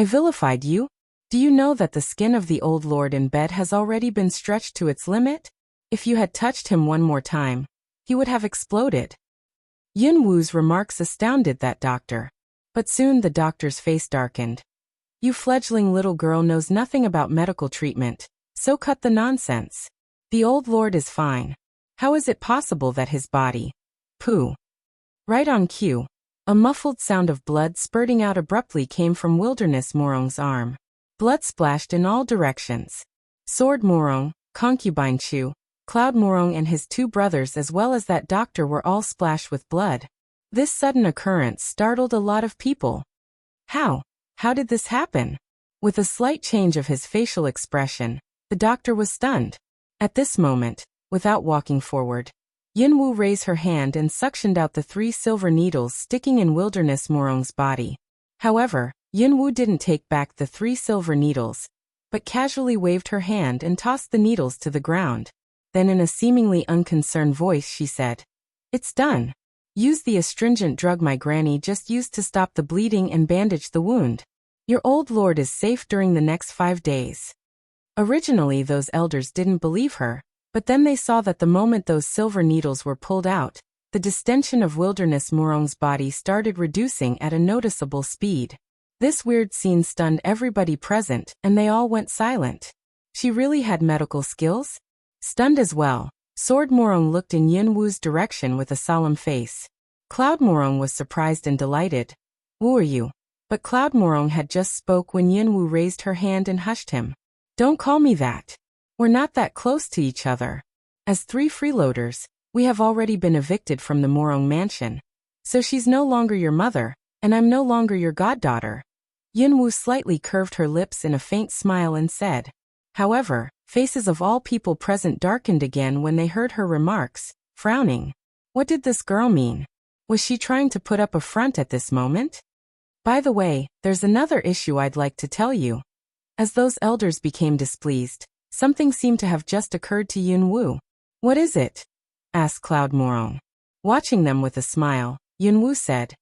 I vilified you? Do you know that the skin of the old lord in bed has already been stretched to its limit? If you had touched him one more time, he would have exploded. Yun Wu's remarks astounded that doctor. But soon the doctor's face darkened. You fledgling little girl knows nothing about medical treatment, so cut the nonsense. The old lord is fine. How is it possible that his body? Pooh. Right on cue. A muffled sound of blood spurting out abruptly came from Wilderness Morong's arm. Blood splashed in all directions. Sword Morong, Concubine Chu, Cloud Morong and his two brothers as well as that doctor were all splashed with blood. This sudden occurrence startled a lot of people. How did this happen? With a slight change of his facial expression, the doctor was stunned. At this moment, without walking forward, Yun Wu raised her hand and suctioned out the 3 silver needles sticking in Wilderness Morong's body. However, Yun Wu didn't take back the 3 silver needles, but casually waved her hand and tossed the needles to the ground. Then in a seemingly unconcerned voice she said, "It's done. Use the astringent drug my granny just used to stop the bleeding and bandage the wound. Your old lord is safe during the next 5 days." Originally those elders didn't believe her, but then they saw that the moment those silver needles were pulled out, the distension of Wilderness Morong's body started reducing at a noticeable speed. This weird scene stunned everybody present and they all went silent. She really had medical skills? Stunned as well, Sword Morong looked in Yun Wu's direction with a solemn face. Cloud Morong was surprised and delighted. "Who are you?" But Cloud Morong had just spoke when Yun Wu raised her hand and hushed him. "Don't call me that. We're not that close to each other. As 3 freeloaders, we have already been evicted from the Morong mansion. So she's no longer your mother, and I'm no longer your goddaughter." Yun Wu slightly curved her lips in a faint smile and said. However, faces of all people present darkened again when they heard her remarks, frowning. What did this girl mean? Was she trying to put up a front at this moment? By the way, there's another issue I'd like to tell you. As those elders became displeased, something seemed to have just occurred to Yun Wu. "What is it?" asked Cloud Morong. Watching them with a smile, Yun Wu said,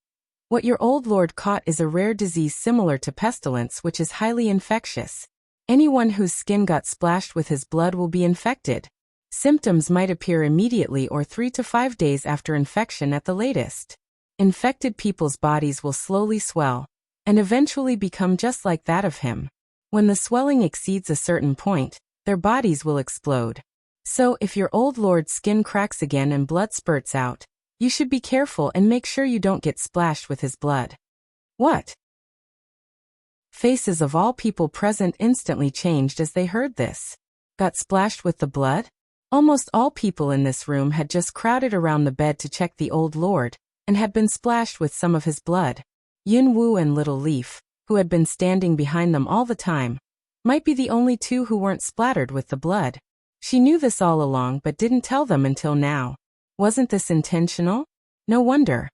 "What your old lord caught is a rare disease similar to pestilence which is highly infectious. Anyone whose skin got splashed with his blood will be infected. Symptoms might appear immediately or 3 to 5 days after infection at the latest. Infected people's bodies will slowly swell, and eventually become just like that of him. When the swelling exceeds a certain point, their bodies will explode. So if your old lord's skin cracks again and blood spurts out, you should be careful and make sure you don't get splashed with his blood." "What?" Faces of all people present instantly changed as they heard this. Got splashed with the blood? Almost all people in this room had just crowded around the bed to check the old lord, and had been splashed with some of his blood. Yun Wu and Little Leaf, who had been standing behind them all the time, might be the only 2 who weren't splattered with the blood. She knew this all along but didn't tell them until now. Wasn't this intentional? No wonder.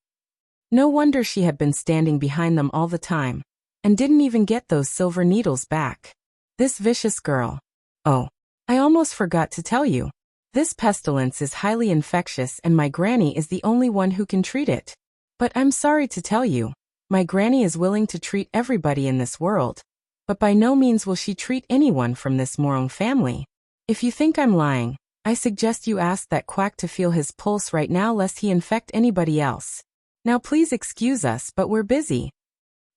No wonder she had been standing behind them all the time, and didn't even get those silver needles back. This vicious girl. Oh, I almost forgot to tell you. This pestilence is highly infectious and my granny is the only one who can treat it. But I'm sorry to tell you, my granny is willing to treat everybody in this world, but by no means will she treat anyone from this Morong family. If you think I'm lying, I suggest you ask that quack to feel his pulse right now lest he infect anybody else. Now please excuse us but we're busy."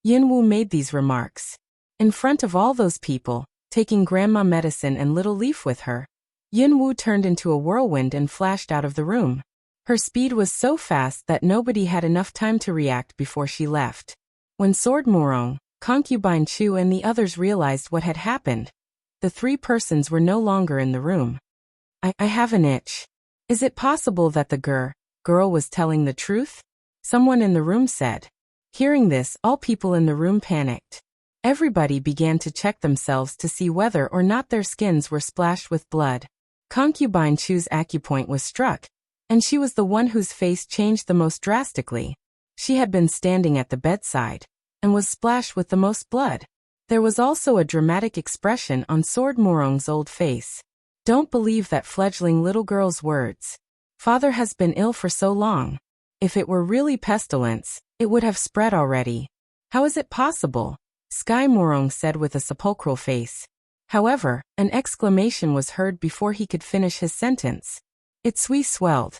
Yun Wu made these remarks in front of all those people, taking Grandma Medicine and Little Leaf with her. Yun Wu turned into a whirlwind and flashed out of the room. Her speed was so fast that nobody had enough time to react before she left. When Sword Morong, Concubine Chu and the others realized what had happened, the 3 persons were no longer in the room. I have an itch. Is it possible that the girl was telling the truth?" Someone in the room said. Hearing this, all people in the room panicked. Everybody began to check themselves to see whether or not their skins were splashed with blood. Concubine Chu's acupoint was struck, and she was the one whose face changed the most drastically. She had been standing at the bedside, and was splashed with the most blood. There was also a dramatic expression on Sword Morong's old face. "Don't believe that fledgling little girl's words. Father has been ill for so long. If it were really pestilence, it would have spread already. How is it possible? Sky Morong said with a sepulchral face. However, an exclamation was heard before he could finish his sentence. Itsui swelled.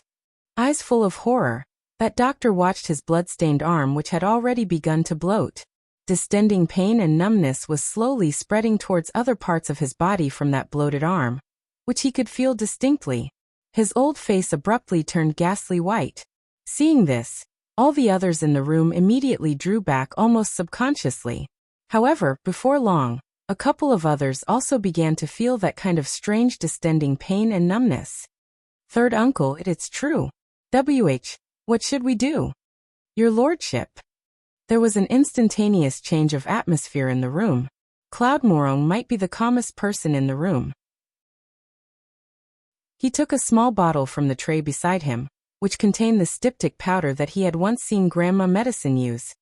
Eyes full of horror, that doctor watched his blood-stained arm which had already begun to bloat. Distending pain and numbness was slowly spreading towards other parts of his body from that bloated arm, which he could feel distinctly. His old face abruptly turned ghastly white. Seeing this, all the others in the room immediately drew back almost subconsciously. However, before long, a couple of others also began to feel that kind of strange distending pain and numbness. Third uncle, it's true. What should we do? Your lordship. There was an instantaneous change of atmosphere in the room. Cloud Morong might be the calmest person in the room. He took a small bottle from the tray beside him, which contained the styptic powder that he had once seen Grandma Medicine use.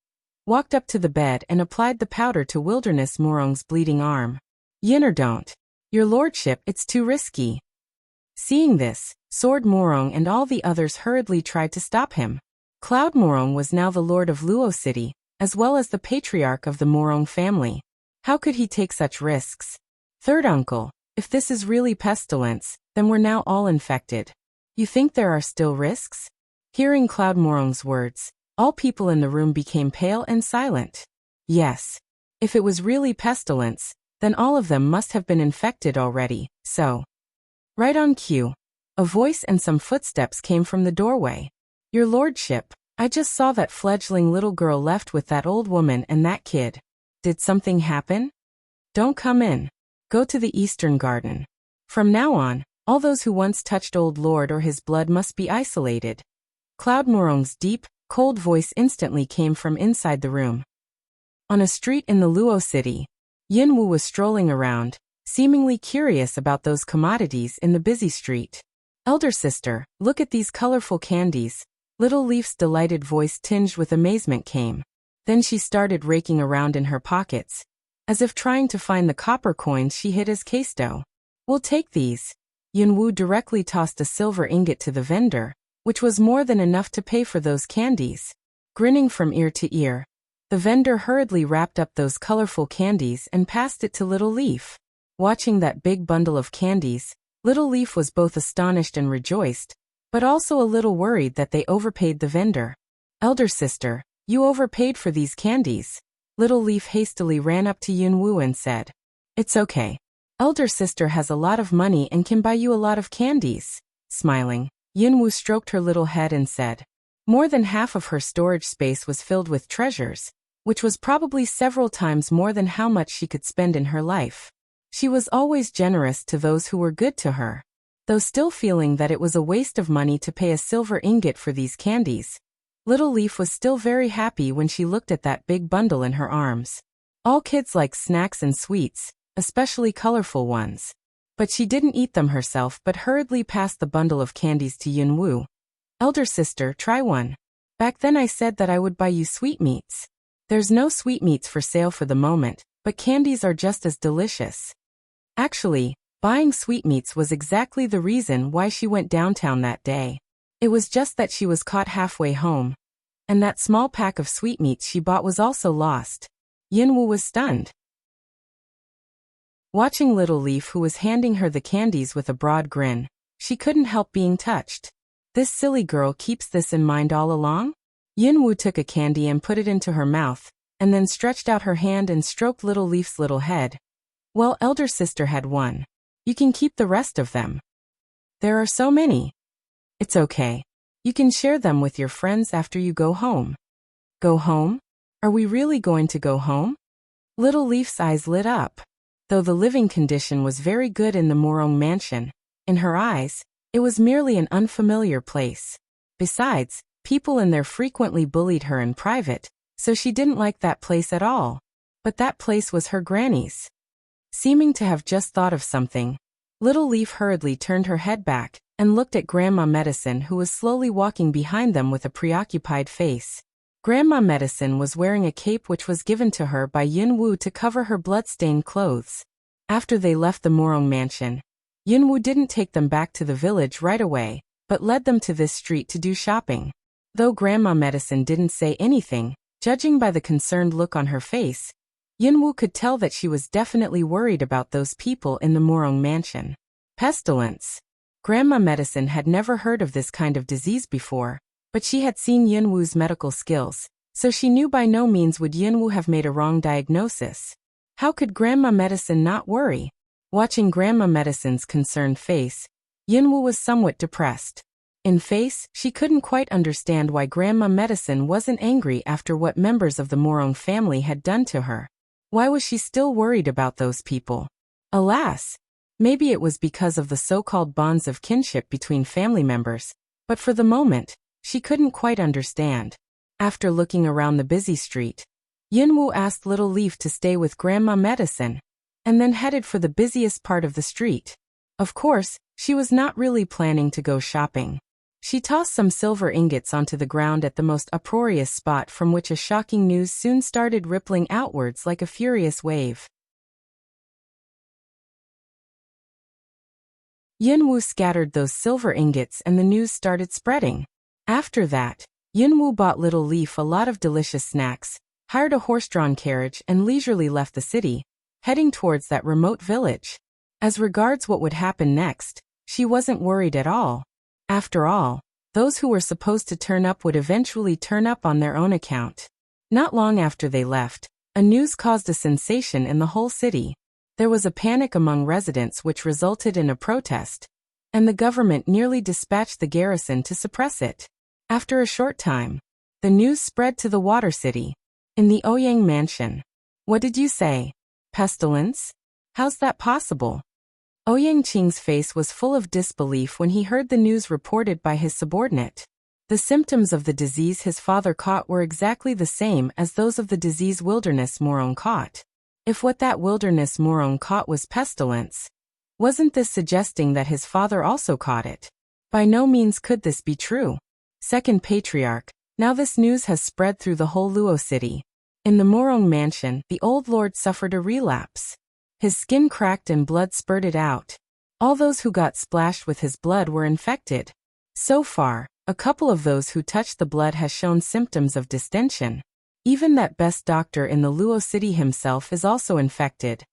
Walked up to the bed and applied the powder to Wilderness Morong's bleeding arm. Yin or don't. Your lordship, it's too risky. Seeing this, Sword Morong and all the others hurriedly tried to stop him. Cloud Morong was now the lord of Luo City, as well as the patriarch of the Morong family. How could he take such risks? Third uncle, if this is really pestilence, then we're now all infected. You think there are still risks? Hearing Cloud Morong's words, all people in the room became pale and silent. Yes. If it was really pestilence, then all of them must have been infected already, so. Right on cue. A voice and some footsteps came from the doorway. Your lordship, I just saw that fledgling little girl left with that old woman and that kid. Did something happen? Don't come in. Go to the eastern garden. From now on, all those who once touched old lord or his blood must be isolated. Cloud Morong's deep, cold voice instantly came from inside the room. On a street in the Luo city, Yin Wu was strolling around, seemingly curious about those commodities in the busy street. Elder sister, look at these colorful candies. Little Leaf's delighted voice tinged with amazement came. Then she started raking around in her pockets, as if trying to find the copper coins she hid as questo. We'll take these. Yin Wu directly tossed a silver ingot to the vendor, which was more than enough to pay for those candies. Grinning from ear to ear, the vendor hurriedly wrapped up those colorful candies and passed it to Little Leaf. Watching that big bundle of candies, Little Leaf was both astonished and rejoiced, but also a little worried that they overpaid the vendor. Elder sister, you overpaid for these candies. Little Leaf hastily ran up to Yin Wu and said, It's okay. Elder sister has a lot of money and can buy you a lot of candies. Smiling, Yin Wu stroked her little head and said, more than half of her storage space was filled with treasures, which was probably several times more than how much she could spend in her life. She was always generous to those who were good to her. Though still feeling that it was a waste of money to pay a silver ingot for these candies, Little Leaf was still very happy when she looked at that big bundle in her arms. All kids like snacks and sweets, especially colorful ones. But she didn't eat them herself but hurriedly passed the bundle of candies to Yin Wu. Elder sister, try one. Back then I said that I would buy you sweetmeats. There's no sweetmeats for sale for the moment, but candies are just as delicious. Actually, buying sweetmeats was exactly the reason why she went downtown that day. It was just that she was caught halfway home. And that small pack of sweetmeats she bought was also lost. Yin Wu was stunned. Watching Little Leaf, who was handing her the candies with a broad grin, she couldn't help being touched. This silly girl keeps this in mind all along? Yin Wu took a candy and put it into her mouth, and then stretched out her hand and stroked Little Leaf's little head. Well, elder sister had one. You can keep the rest of them. There are so many. It's okay. You can share them with your friends after you go home. Go home? Are we really going to go home? Little Leaf's eyes lit up. Though the living condition was very good in the Morong mansion, in her eyes, it was merely an unfamiliar place. Besides, people in there frequently bullied her in private, so she didn't like that place at all. But that place was her granny's. Seeming to have just thought of something, Little Leaf hurriedly turned her head back and looked at Grandma Medicine, who was slowly walking behind them with a preoccupied face. Grandma Medicine was wearing a cape which was given to her by Yin Wu to cover her blood-stained clothes. After they left the Morong mansion, Yin Wu didn't take them back to the village right away, but led them to this street to do shopping. Though Grandma Medicine didn't say anything, judging by the concerned look on her face, Yunwu could tell that she was definitely worried about those people in the Morong mansion. Pestilence. Grandma Medicine had never heard of this kind of disease before, but she had seen Yunwu's medical skills, so she knew by no means would Yunwu have made a wrong diagnosis. How could Grandma Medicine not worry? Watching Grandma Medicine's concerned face, Yunwu was somewhat depressed. In face, she couldn't quite understand why Grandma Medicine wasn't angry after what members of the Morong family had done to her. Why was she still worried about those people? Alas! Maybe it was because of the so-called bonds of kinship between family members, but for the moment, she couldn't quite understand. After looking around the busy street, Yunwu asked Little Leaf to stay with Grandma Medicine, and then headed for the busiest part of the street. Of course, she was not really planning to go shopping. She tossed some silver ingots onto the ground at the most uproarious spot from which a shocking news soon started rippling outwards like a furious wave. Yunwu scattered those silver ingots and the news started spreading. After that, Yunwu bought Little Leaf a lot of delicious snacks, hired a horse-drawn carriage and leisurely left the city, heading towards that remote village. As regards what would happen next, she wasn't worried at all. After all, those who were supposed to turn up would eventually turn up on their own account. Not long after they left, a news caused a sensation in the whole city. There was a panic among residents which resulted in a protest, and the government nearly dispatched the garrison to suppress it. After a short time, the news spread to the Water City. In the Ouyang mansion. What did you say? Pestilence? How's that possible? Ouyang Qing's face was full of disbelief when he heard the news reported by his subordinate. The symptoms of the disease his father caught were exactly the same as those of the disease Wilderness Morong caught. If what that Wilderness Morong caught was pestilence, wasn't this suggesting that his father also caught it? By no means could this be true. Second Patriarch, now this news has spread through the whole Luo city. In the Morong mansion, the old lord suffered a relapse. His skin cracked and blood spurted out. All those who got splashed with his blood were infected. So far, a couple of those who touched the blood has shown symptoms of distension. Even that best doctor in the Luo city himself is also infected.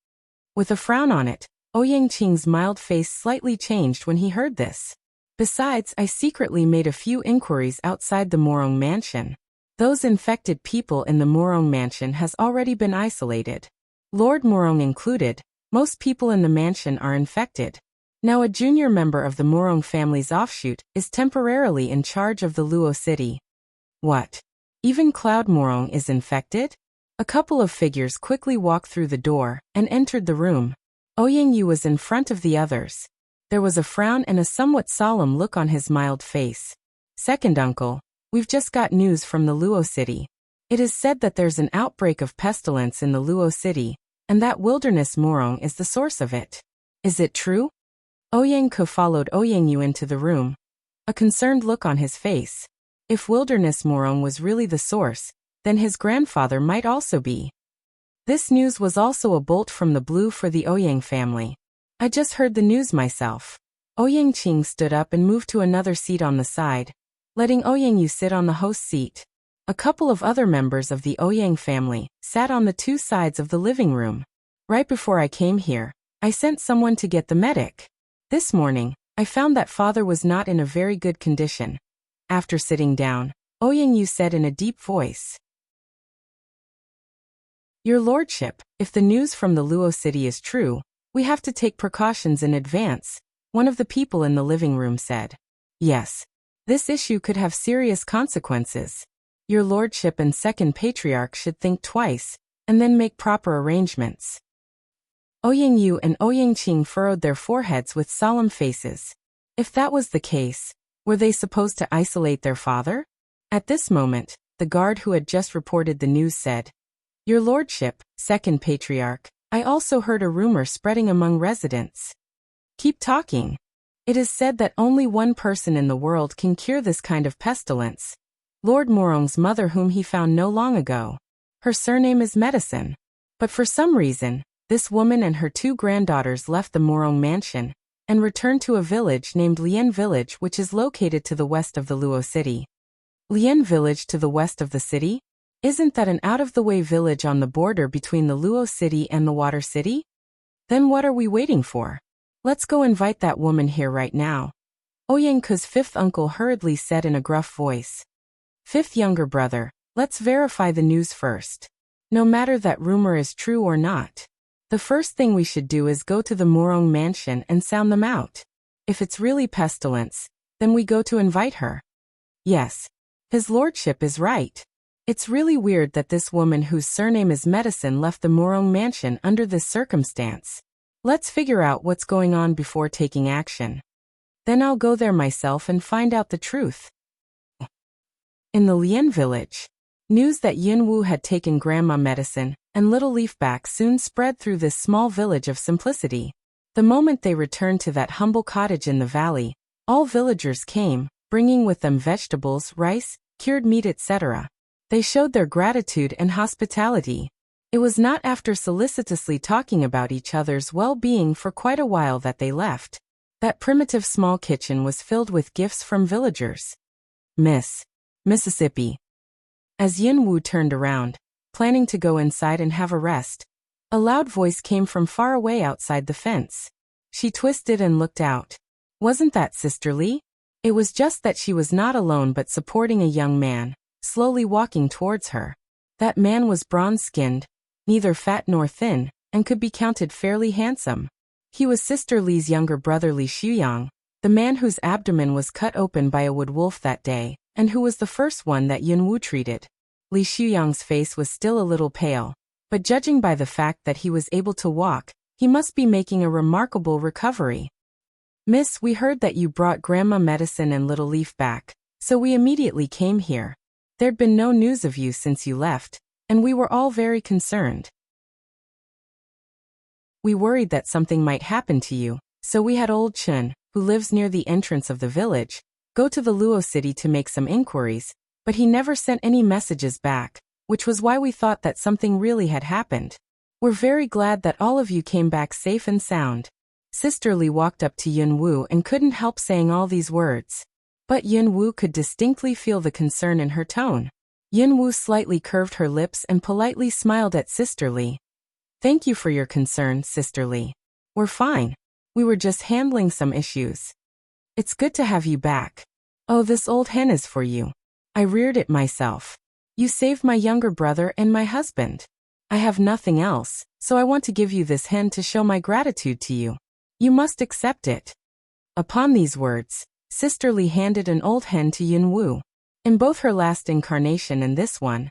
With a frown on it, Ouyang Qing's mild face slightly changed when he heard this. Besides, I secretly made a few inquiries outside the Morong mansion. Those infected people in the Morong mansion has already been isolated. Lord Morong included, most people in the mansion are infected. Now a junior member of the Morong family's offshoot is temporarily in charge of the Luo city. What? Even Cloud Morong is infected? A couple of figures quickly walked through the door and entered the room. Ouyang Yu was in front of the others. There was a frown and a somewhat solemn look on his mild face. Second uncle, we've just got news from the Luo city. It is said that there's an outbreak of pestilence in the Luo city, and that Wilderness Morong is the source of it. Is it true? Ouyang Ke followed Ouyang Yu into the room, a concerned look on his face. If Wilderness Morong was really the source, then his grandfather might also be. This news was also a bolt from the blue for the Ouyang family. I just heard the news myself. Ouyang Qing stood up and moved to another seat on the side, letting Ouyang Yu sit on the host's seat. A couple of other members of the Ouyang family sat on the two sides of the living room. Right before I came here, I sent someone to get the medic. This morning, I found that father was not in a very good condition. After sitting down, Ouyang Yu said in a deep voice, Your Lordship, if the news from the Luo city is true, we have to take precautions in advance, one of the people in the living room said. Yes. This issue could have serious consequences. Your Lordship and Second Patriarch should think twice, and then make proper arrangements. Ouyang Yu and Ouyang Qing furrowed their foreheads with solemn faces. If that was the case, were they supposed to isolate their father? At this moment, the guard who had just reported the news said, Your Lordship, Second Patriarch, I also heard a rumor spreading among residents. Keep talking. It is said that only one person in the world can cure this kind of pestilence. Lord Morong's mother, whom he found no long ago. Her surname is Medicine. But for some reason, this woman and her two granddaughters left the Morong mansion and returned to a village named Lian Village, which is located to the west of the Luo city. Lian Village to the west of the city? Isn't that an out-of-the-way village on the border between the Luo city and the Water City? Then what are we waiting for? Let's go invite that woman here right now. Oyenku's fifth uncle hurriedly said in a gruff voice. Fifth younger brother, let's verify the news first. No matter that rumor is true or not. The first thing we should do is go to the Murong mansion and sound them out. If it's really pestilence, then we go to invite her. Yes. His lordship is right. It's really weird that this woman whose surname is Medicine left the Murong mansion under this circumstance. Let's figure out what's going on before taking action. Then I'll go there myself and find out the truth. In the Lian village, news that Yunwu had taken Grandma Medicine and Little Leafback soon spread through this small village of simplicity. The moment they returned to that humble cottage in the valley, all villagers came, bringing with them vegetables, rice, cured meat, etc. They showed their gratitude and hospitality. It was not after solicitously talking about each other's well-being for quite a while that they left. That primitive small kitchen was filled with gifts from villagers. Mississippi. As Yunwu turned around, planning to go inside and have a rest, a loud voice came from far away outside the fence. She twisted and looked out. Wasn't that Sister Lee? It was just that she was not alone but supporting a young man, slowly walking towards her. That man was bronze-skinned, neither fat nor thin, and could be counted fairly handsome. He was Sister Lee's younger brother Li Shuyang, the man whose abdomen was cut open by a wood wolf that day, and who was the first one that Yunwu treated. Li Shuyang's face was still a little pale, but judging by the fact that he was able to walk, he must be making a remarkable recovery. Miss, we heard that you brought Grandma Medicine and Little Leaf back, so we immediately came here. There'd been no news of you since you left, and we were all very concerned. We worried that something might happen to you, so we had old Chun, who lives near the entrance of the village, go to the Luo city to make some inquiries, but he never sent any messages back, which was why we thought that something really had happened. We're very glad that all of you came back safe and sound. Sister Lee walked up to Yunwu and couldn't help saying all these words. But Yunwu could distinctly feel the concern in her tone. Yunwu slightly curved her lips and politely smiled at Sister Lee. Thank you for your concern, Sister Lee. We're fine. We were just handling some issues. It's good to have you back. Oh, this old hen is for you. I reared it myself. You saved my younger brother and my husband. I have nothing else, so I want to give you this hen to show my gratitude to you. You must accept it. Upon these words, Sister Lee handed an old hen to Yunwu. In both her last incarnation and this one,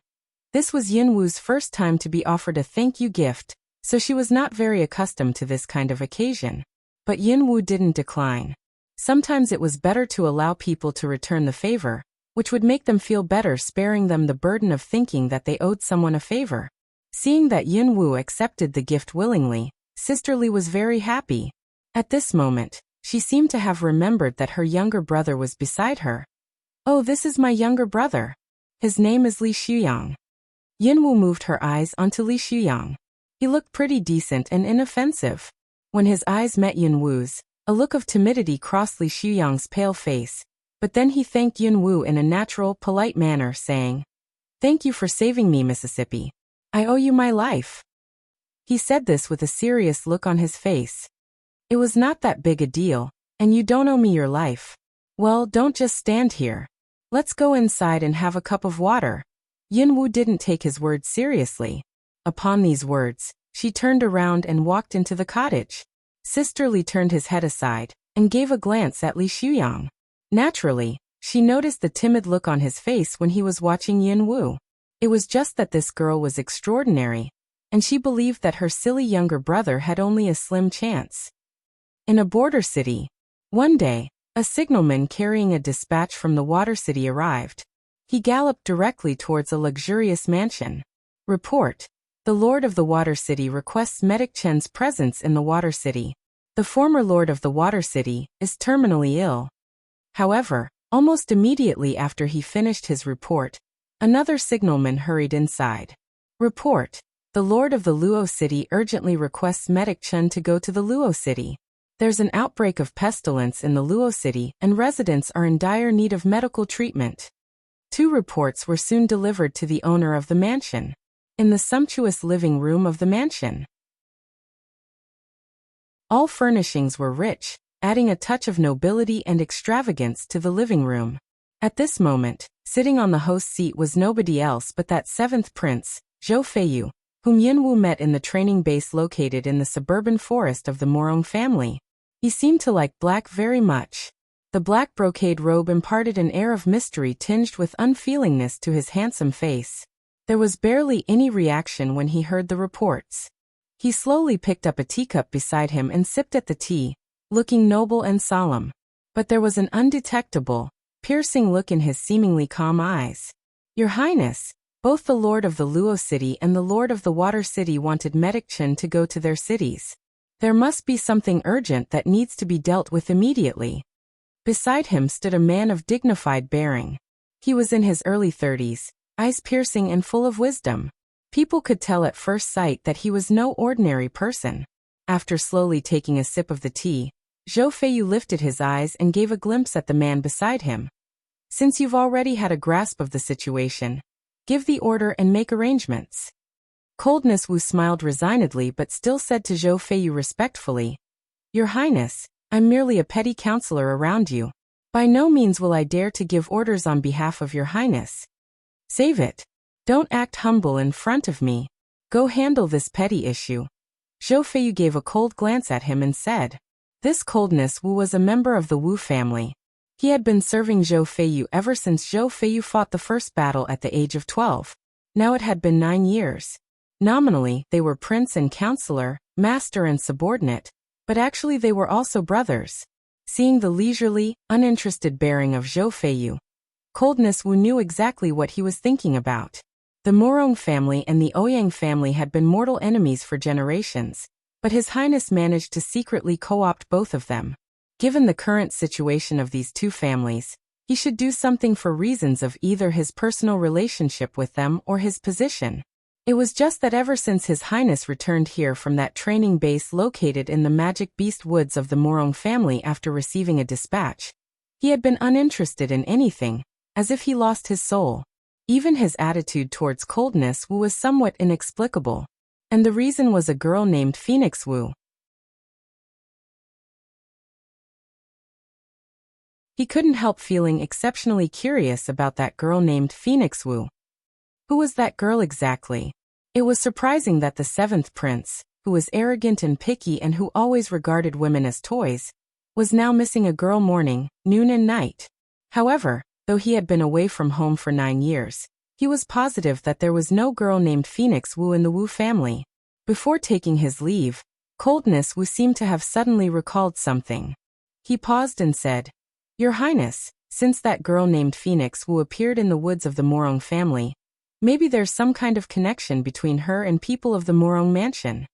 this was Yunwu's first time to be offered a thank you gift, so she was not very accustomed to this kind of occasion. But Yunwu didn't decline. Sometimes it was better to allow people to return the favor, which would make them feel better, sparing them the burden of thinking that they owed someone a favor. Seeing that Yunwu accepted the gift willingly, Sister Lee was very happy. At this moment, she seemed to have remembered that her younger brother was beside her. Oh, this is my younger brother. His name is Li Shuyang. Yunwu moved her eyes onto Li Shuyang. He looked pretty decent and inoffensive. When his eyes met Yunwu's, a look of timidity crossed Li Shuyang's pale face, but then he thanked Yunwu in a natural, polite manner, saying, "Thank you for saving me, Mississippi. I owe you my life." He said this with a serious look on his face. It was not that big a deal, and you don't owe me your life. Well, don't just stand here. Let's go inside and have a cup of water. Yunwu didn't take his words seriously. Upon these words, she turned around and walked into the cottage. Sister Lee turned his head aside and gave a glance at Li Shuyang. Naturally, she noticed the timid look on his face when he was watching Yunwu. It was just that this girl was extraordinary, and she believed that her silly younger brother had only a slim chance. In a border city, one day, a signalman carrying a dispatch from the Water City arrived. He galloped directly towards a luxurious mansion. Report: the Lord of the Water City requests Medic Chen's presence in the Water City. The former Lord of the Water City is terminally ill. However, almost immediately after he finished his report, another signalman hurried inside. Report: the Lord of the Luo City urgently requests Medic Chen to go to the Luo City. There's an outbreak of pestilence in the Luo City and residents are in dire need of medical treatment. 2 reports were soon delivered to the owner of the mansion. In the sumptuous living room of the mansion, all furnishings were rich, adding a touch of nobility and extravagance to the living room. At this moment, sitting on the host's seat was nobody else but that 7th prince, Zhou Feiyu, whom Yunwu met in the training base located in the suburban forest of the Morong family. He seemed to like black very much. The black brocade robe imparted an air of mystery tinged with unfeelingness to his handsome face. There was barely any reaction when he heard the reports. He slowly picked up a teacup beside him and sipped at the tea, looking noble and solemn. But there was an undetectable, piercing look in his seemingly calm eyes. Your Highness, both the Lord of the Luo City and the Lord of the Water City wanted Medic Chen to go to their cities. There must be something urgent that needs to be dealt with immediately. Beside him stood a man of dignified bearing. He was in his early 30s, eyes piercing and full of wisdom. People could tell at first sight that he was no ordinary person. After slowly taking a sip of the tea, Zhou Feiyu lifted his eyes and gave a glimpse at the man beside him. Since you've already had a grasp of the situation, give the order and make arrangements. Coldness Wu smiled resignedly but still said to Zhou Feiyu respectfully, Your Highness, I'm merely a petty counselor around you. By no means will I dare to give orders on behalf of your Highness. Save it. Don't act humble in front of me. Go handle this petty issue. Zhou Feiyu gave a cold glance at him and said. This Coldness Wu was a member of the Wu family. He had been serving Zhou Feiyu ever since Zhou Feiyu fought the first battle at the age of 12. Now it had been 9 years. Nominally, they were prince and counselor, master and subordinate, but actually they were also brothers. Seeing the leisurely, uninterested bearing of Zhou Feiyu, Coldness Wu knew exactly what he was thinking about. The Morong family and the Ouyang family had been mortal enemies for generations, but His Highness managed to secretly co-opt both of them. Given the current situation of these two families, he should do something for reasons of either his personal relationship with them or his position. It was just that ever since His Highness returned here from that training base located in the Magic Beast Woods of the Morong family after receiving a dispatch, he had been uninterested in anything, as if he lost his soul. Even his attitude towards Coldness Wu was somewhat inexplicable, and the reason was a girl named Phoenix Wu. He couldn't help feeling exceptionally curious about that girl named Phoenix Wu. Who was that girl exactly? It was surprising that the 7th prince, who was arrogant and picky and who always regarded women as toys, was now missing a girl morning, noon and night. However, though he had been away from home for 9 years, he was positive that there was no girl named Phoenix Wu in the Wu family. Before taking his leave, Coldness Wu seemed to have suddenly recalled something. He paused and said, Your Highness, since that girl named Phoenix Wu appeared in the woods of the Morong family, maybe there's some kind of connection between her and people of the Morong mansion.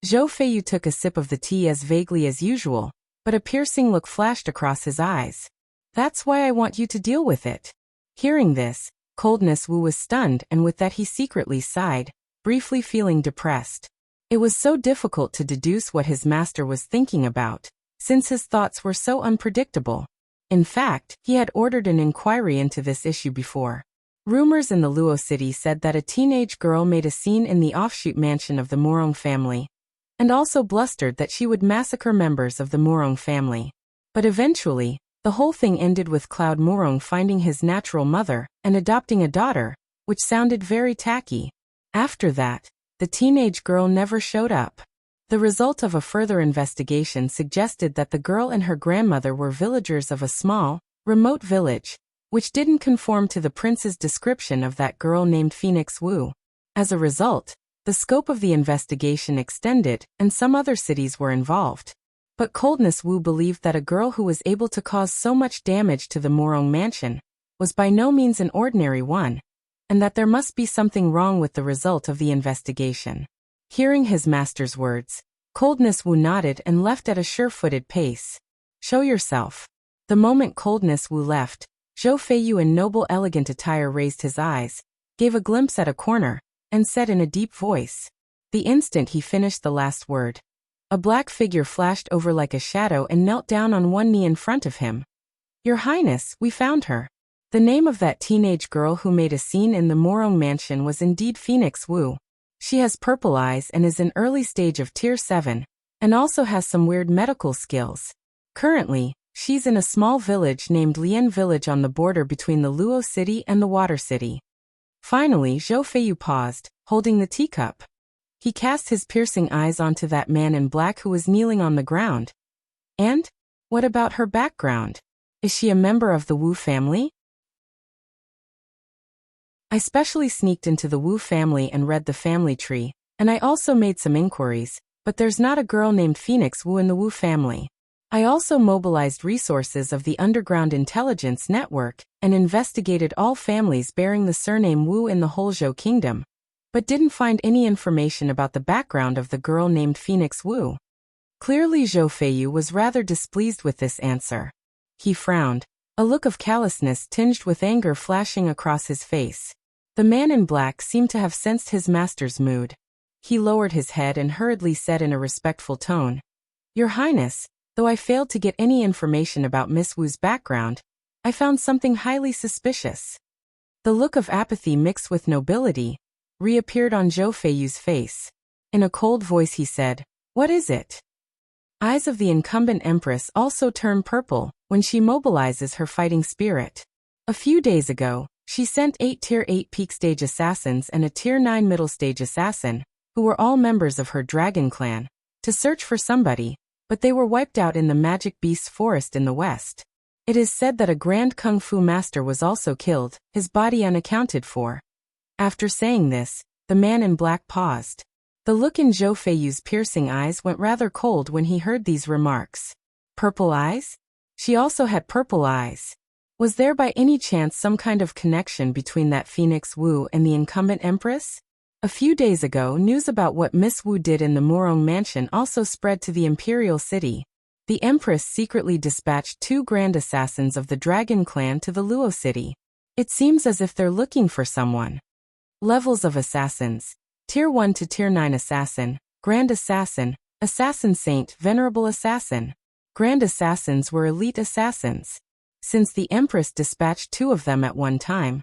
Zhou Feiyu took a sip of the tea as vaguely as usual, but a piercing look flashed across his eyes. That's why I want you to deal with it. Hearing this, Coldness Wu was stunned, and with that he secretly sighed, briefly feeling depressed. It was so difficult to deduce what his master was thinking about, since his thoughts were so unpredictable. In fact, he had ordered an inquiry into this issue before. Rumors in the Luo city said that a teenage girl made a scene in the offshoot mansion of the Morong family, and also blustered that she would massacre members of the Morong family. But eventually, the whole thing ended with Cloud Morong finding his natural mother and adopting a daughter, which sounded very tacky. After that, the teenage girl never showed up. The result of a further investigation suggested that the girl and her grandmother were villagers of a small, remote village, which didn't conform to the prince's description of that girl named Phoenix Wu. As a result, the scope of the investigation extended, and some other cities were involved. But Coldness Wu believed that a girl who was able to cause so much damage to the Morong mansion was by no means an ordinary one, and that there must be something wrong with the result of the investigation. Hearing his master's words, Coldness Wu nodded and left at a sure-footed pace. Show yourself. The moment Coldness Wu left, Zhou Feiyu in noble elegant attire raised his eyes, gave a glimpse at a corner, and said in a deep voice. The instant he finished the last word, a black figure flashed over like a shadow and knelt down on one knee in front of him. Your Highness, we found her. The name of that teenage girl who made a scene in the Morong mansion was indeed Phoenix Wu. She has purple eyes and is in early stage of Tier 7, and also has some weird medical skills. Currently, she's in a small village named Lian Village on the border between the Luo City and the Water City. Finally, Zhou Feiyu paused, holding the teacup. He cast his piercing eyes onto that man in black who was kneeling on the ground. And? What about her background? Is she a member of the Wu family? I specially sneaked into the Wu family and read the family tree, and I also made some inquiries, but there's not a girl named Phoenix Wu in the Wu family. I also mobilized resources of the Underground Intelligence Network and investigated all families bearing the surname Wu in the whole Zhou Kingdom, but didn't find any information about the background of the girl named Phoenix Wu. Clearly Zhou Feiyu was rather displeased with this answer. He frowned, a look of callousness tinged with anger flashing across his face. The man in black seemed to have sensed his master's mood. He lowered his head and hurriedly said in a respectful tone, "Your Highness, though I failed to get any information about Miss Wu's background, I found something highly suspicious." The look of apathy mixed with nobility reappeared on Zhou Feiyu's face. In a cold voice he said, "What is it?" Eyes of the incumbent empress also turn purple when she mobilizes her fighting spirit. A few days ago, she sent 8 Tier 8 peak stage assassins and a Tier 9 middle stage assassin, who were all members of her dragon clan, to search for somebody, but they were wiped out in the Magic Beasts forest in the west. It is said that a grand kung fu master was also killed, his body unaccounted for. After saying this, the man in black paused. The look in Zhou Feiyu's piercing eyes went rather cold when he heard these remarks. Purple eyes? She also had purple eyes. Was there by any chance some kind of connection between that Phoenix Wu and the incumbent empress? A few days ago, news about what Miss Wu did in the Morong mansion also spread to the imperial city. The empress secretly dispatched 2 grand assassins of the dragon clan to the Luo city. It seems as if they're looking for someone. Levels of assassins. Tier 1 to Tier 9 assassin, grand assassin, assassin saint, venerable assassin. Grand assassins were elite assassins. Since the empress dispatched 2 of them at one time,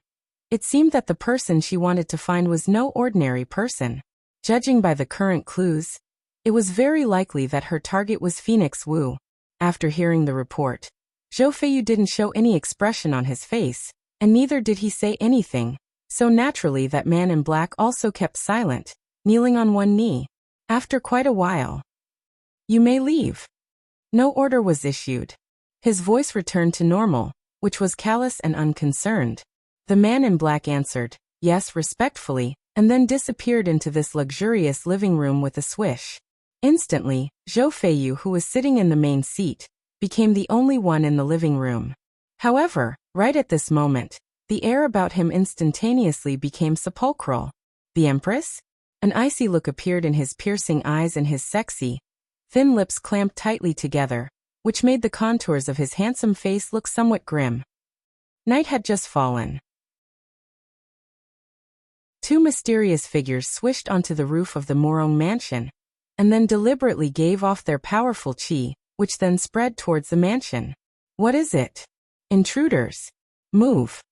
it seemed that the person she wanted to find was no ordinary person. Judging by the current clues, it was very likely that her target was Phoenix Wu. After hearing the report, Zhou Feiyu didn't show any expression on his face, and neither did he say anything, so naturally that man in black also kept silent, kneeling on one knee. After quite a while, "You may leave." No order was issued. His voice returned to normal, which was callous and unconcerned. The man in black answered, "Yes," respectfully, and then disappeared into this luxurious living room with a swish. Instantly, Zhou Feiyu, who was sitting in the main seat, became the only one in the living room. However, right at this moment, the air about him instantaneously became sepulchral. The empress? An icy look appeared in his piercing eyes and his sexy, thin lips clamped tightly together, which made the contours of his handsome face look somewhat grim. Night had just fallen. 2 mysterious figures swished onto the roof of the Morong mansion, and then deliberately gave off their powerful qi, which then spread towards the mansion. "What is it?" "Intruders. Move."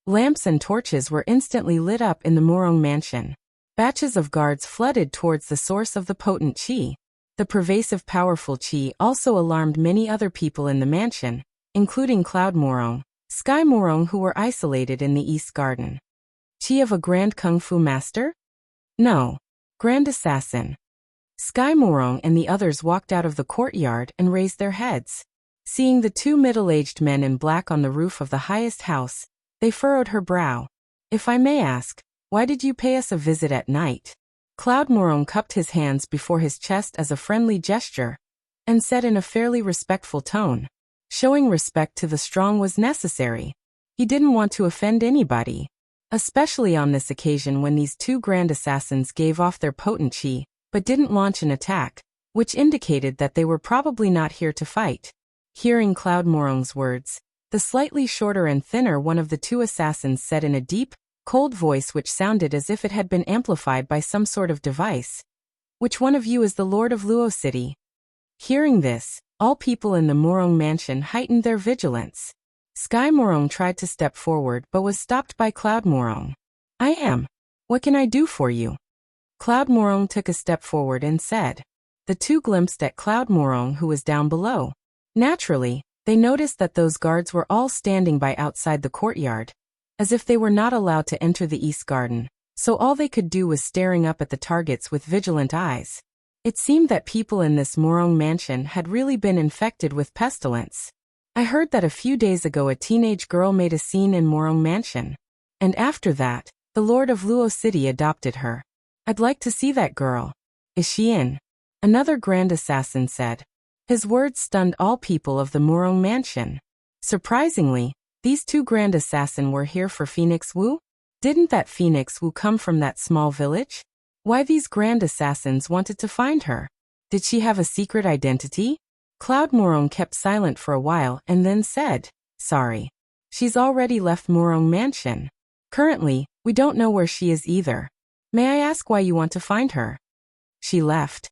Lamps and torches were instantly lit up in the Morong mansion. Batches of guards flooded towards the source of the potent qi. The pervasive powerful qi also alarmed many other people in the mansion, including Cloud Morong, Sky Morong, who were isolated in the East Garden. Qi of a grand kung fu master? No. Grand assassin. Sky Morong and the others walked out of the courtyard and raised their heads. Seeing the 2 middle-aged men in black on the roof of the highest house, they furrowed her brow. "If I may ask, why did you pay us a visit at night?" Cloud Morong cupped his hands before his chest as a friendly gesture, and said in a fairly respectful tone, "Showing respect to the strong was necessary." He didn't want to offend anybody, especially on this occasion when these 2 grand assassins gave off their potent qi, but didn't launch an attack, which indicated that they were probably not here to fight. Hearing Cloud Morong's words, the slightly shorter and thinner one of the 2 assassins said in a deep, cold voice which sounded as if it had been amplified by some sort of device, "Which one of you is the Lord of Luo City?" Hearing this, all people in the Morong mansion heightened their vigilance. Sky Morong tried to step forward but was stopped by Cloud Morong. I am. What can I do for you? Cloud Morong took a step forward and said. The two glimpsed at Cloud Morong, who was down below. Naturally, they noticed that those guards were all standing by outside the courtyard, as if they were not allowed to enter the East Garden, so all they could do was staring up at the targets with vigilant eyes. It seemed that people in this Morong mansion had really been infected with pestilence. I heard that a few days ago a teenage girl made a scene in Morong mansion. And after that, the Lord of Luo City adopted her. I'd like to see that girl. Is she in? Another grand assassin said. His words stunned all people of the Morong mansion. Surprisingly, these two grand assassins were here for Phoenix Wu? Didn't that Phoenix Wu come from that small village? Why these grand assassins wanted to find her? Did she have a secret identity? Cloud Morong kept silent for a while and then said, Sorry. She's already left Morong mansion. Currently, we don't know where she is either. May I ask why you want to find her? She left.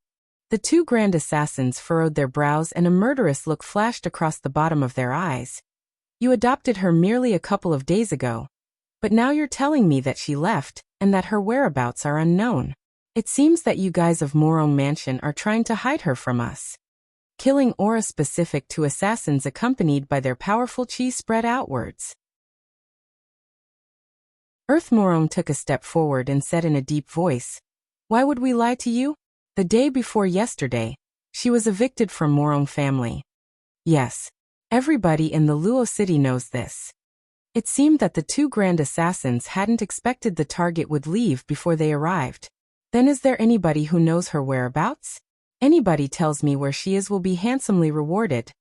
The two grand assassins furrowed their brows and a murderous look flashed across the bottom of their eyes. You adopted her merely a couple of days ago. But now you're telling me that she left, and that her whereabouts are unknown. It seems that you guys of Morong Mansion are trying to hide her from us. Killing aura specific to assassins accompanied by their powerful chi spread outwards. Earth Morong took a step forward and said in a deep voice, Why would we lie to you? The day before yesterday, she was evicted from Morong family. Yes, everybody in the Luo city knows this. It seemed that the two grand assassins hadn't expected the target would leave before they arrived. Then is there anybody who knows her whereabouts? Anybody tells me where she is will be handsomely rewarded.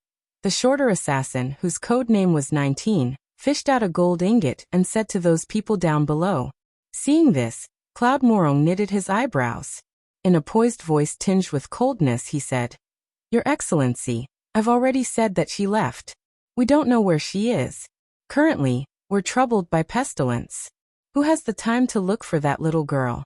The shorter assassin, whose code name was 19, fished out a gold ingot and said to those people down below. Seeing this, Cloud Morong knitted his eyebrows. In a poised voice tinged with coldness he said, Your Excellency, I've already said that she left. We don't know where she is. Currently, we're troubled by pestilence. Who has the time to look for that little girl?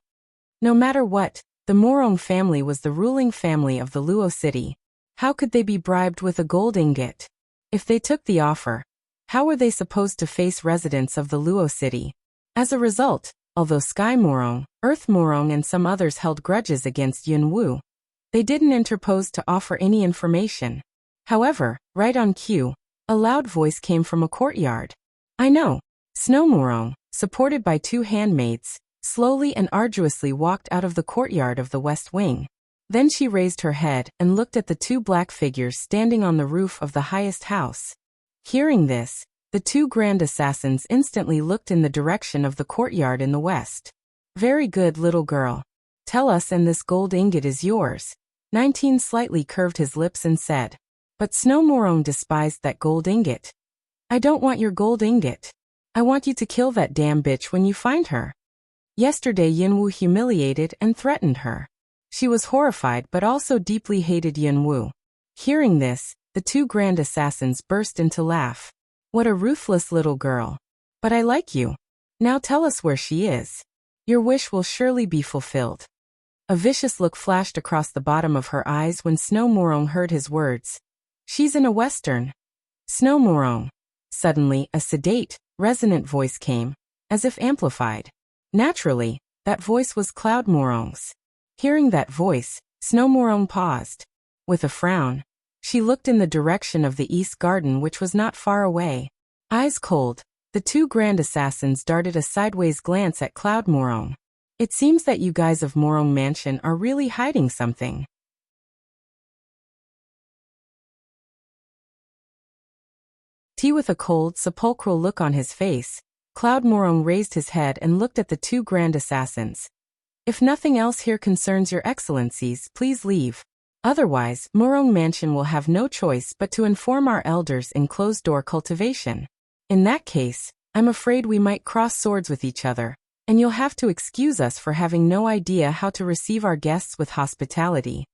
No matter what, the Morong family was the ruling family of the Luo city. How could they be bribed with a gold ingot? If they took the offer, how were they supposed to face residents of the Luo city? As a result, although Sky Morong, Earth Morong and some others held grudges against Yun Wu, they didn't interpose to offer any information. However, right on cue, a loud voice came from a courtyard. I know. Snow Morong, supported by two handmaids, slowly and arduously walked out of the courtyard of the west wing. Then she raised her head and looked at the two black figures standing on the roof of the highest house. Hearing this, the two grand assassins instantly looked in the direction of the courtyard in the west. Very good, little girl. Tell us, and this gold ingot is yours. 19 slightly curved his lips and said. But Snow Morong despised that gold ingot. I don't want your gold ingot. I want you to kill that damn bitch when you find her. Yesterday Yunwu humiliated and threatened her. She was horrified but also deeply hated Yunwu. Hearing this, the two grand assassins burst into laugh. What a ruthless little girl. But I like you. Now tell us where she is. Your wish will surely be fulfilled. A vicious look flashed across the bottom of her eyes when Snow Morong heard his words. She's in a western. Snow Morong. Suddenly, a sedate, resonant voice came, as if amplified. Naturally, that voice was Cloud Morong's. Hearing that voice, Snow Morong paused. With a frown, she looked in the direction of the East Garden, which was not far away. Eyes cold, the two grand assassins darted a sideways glance at Cloud Morong. It seems that you guys of Morong Mansion are really hiding something. With a cold, sepulchral look on his face, Cloud Morong raised his head and looked at the two grand assassins. If nothing else here concerns your excellencies, please leave. Otherwise, Morong Mansion will have no choice but to inform our elders in closed-door cultivation. In that case, I'm afraid we might cross swords with each other, and you'll have to excuse us for having no idea how to receive our guests with hospitality.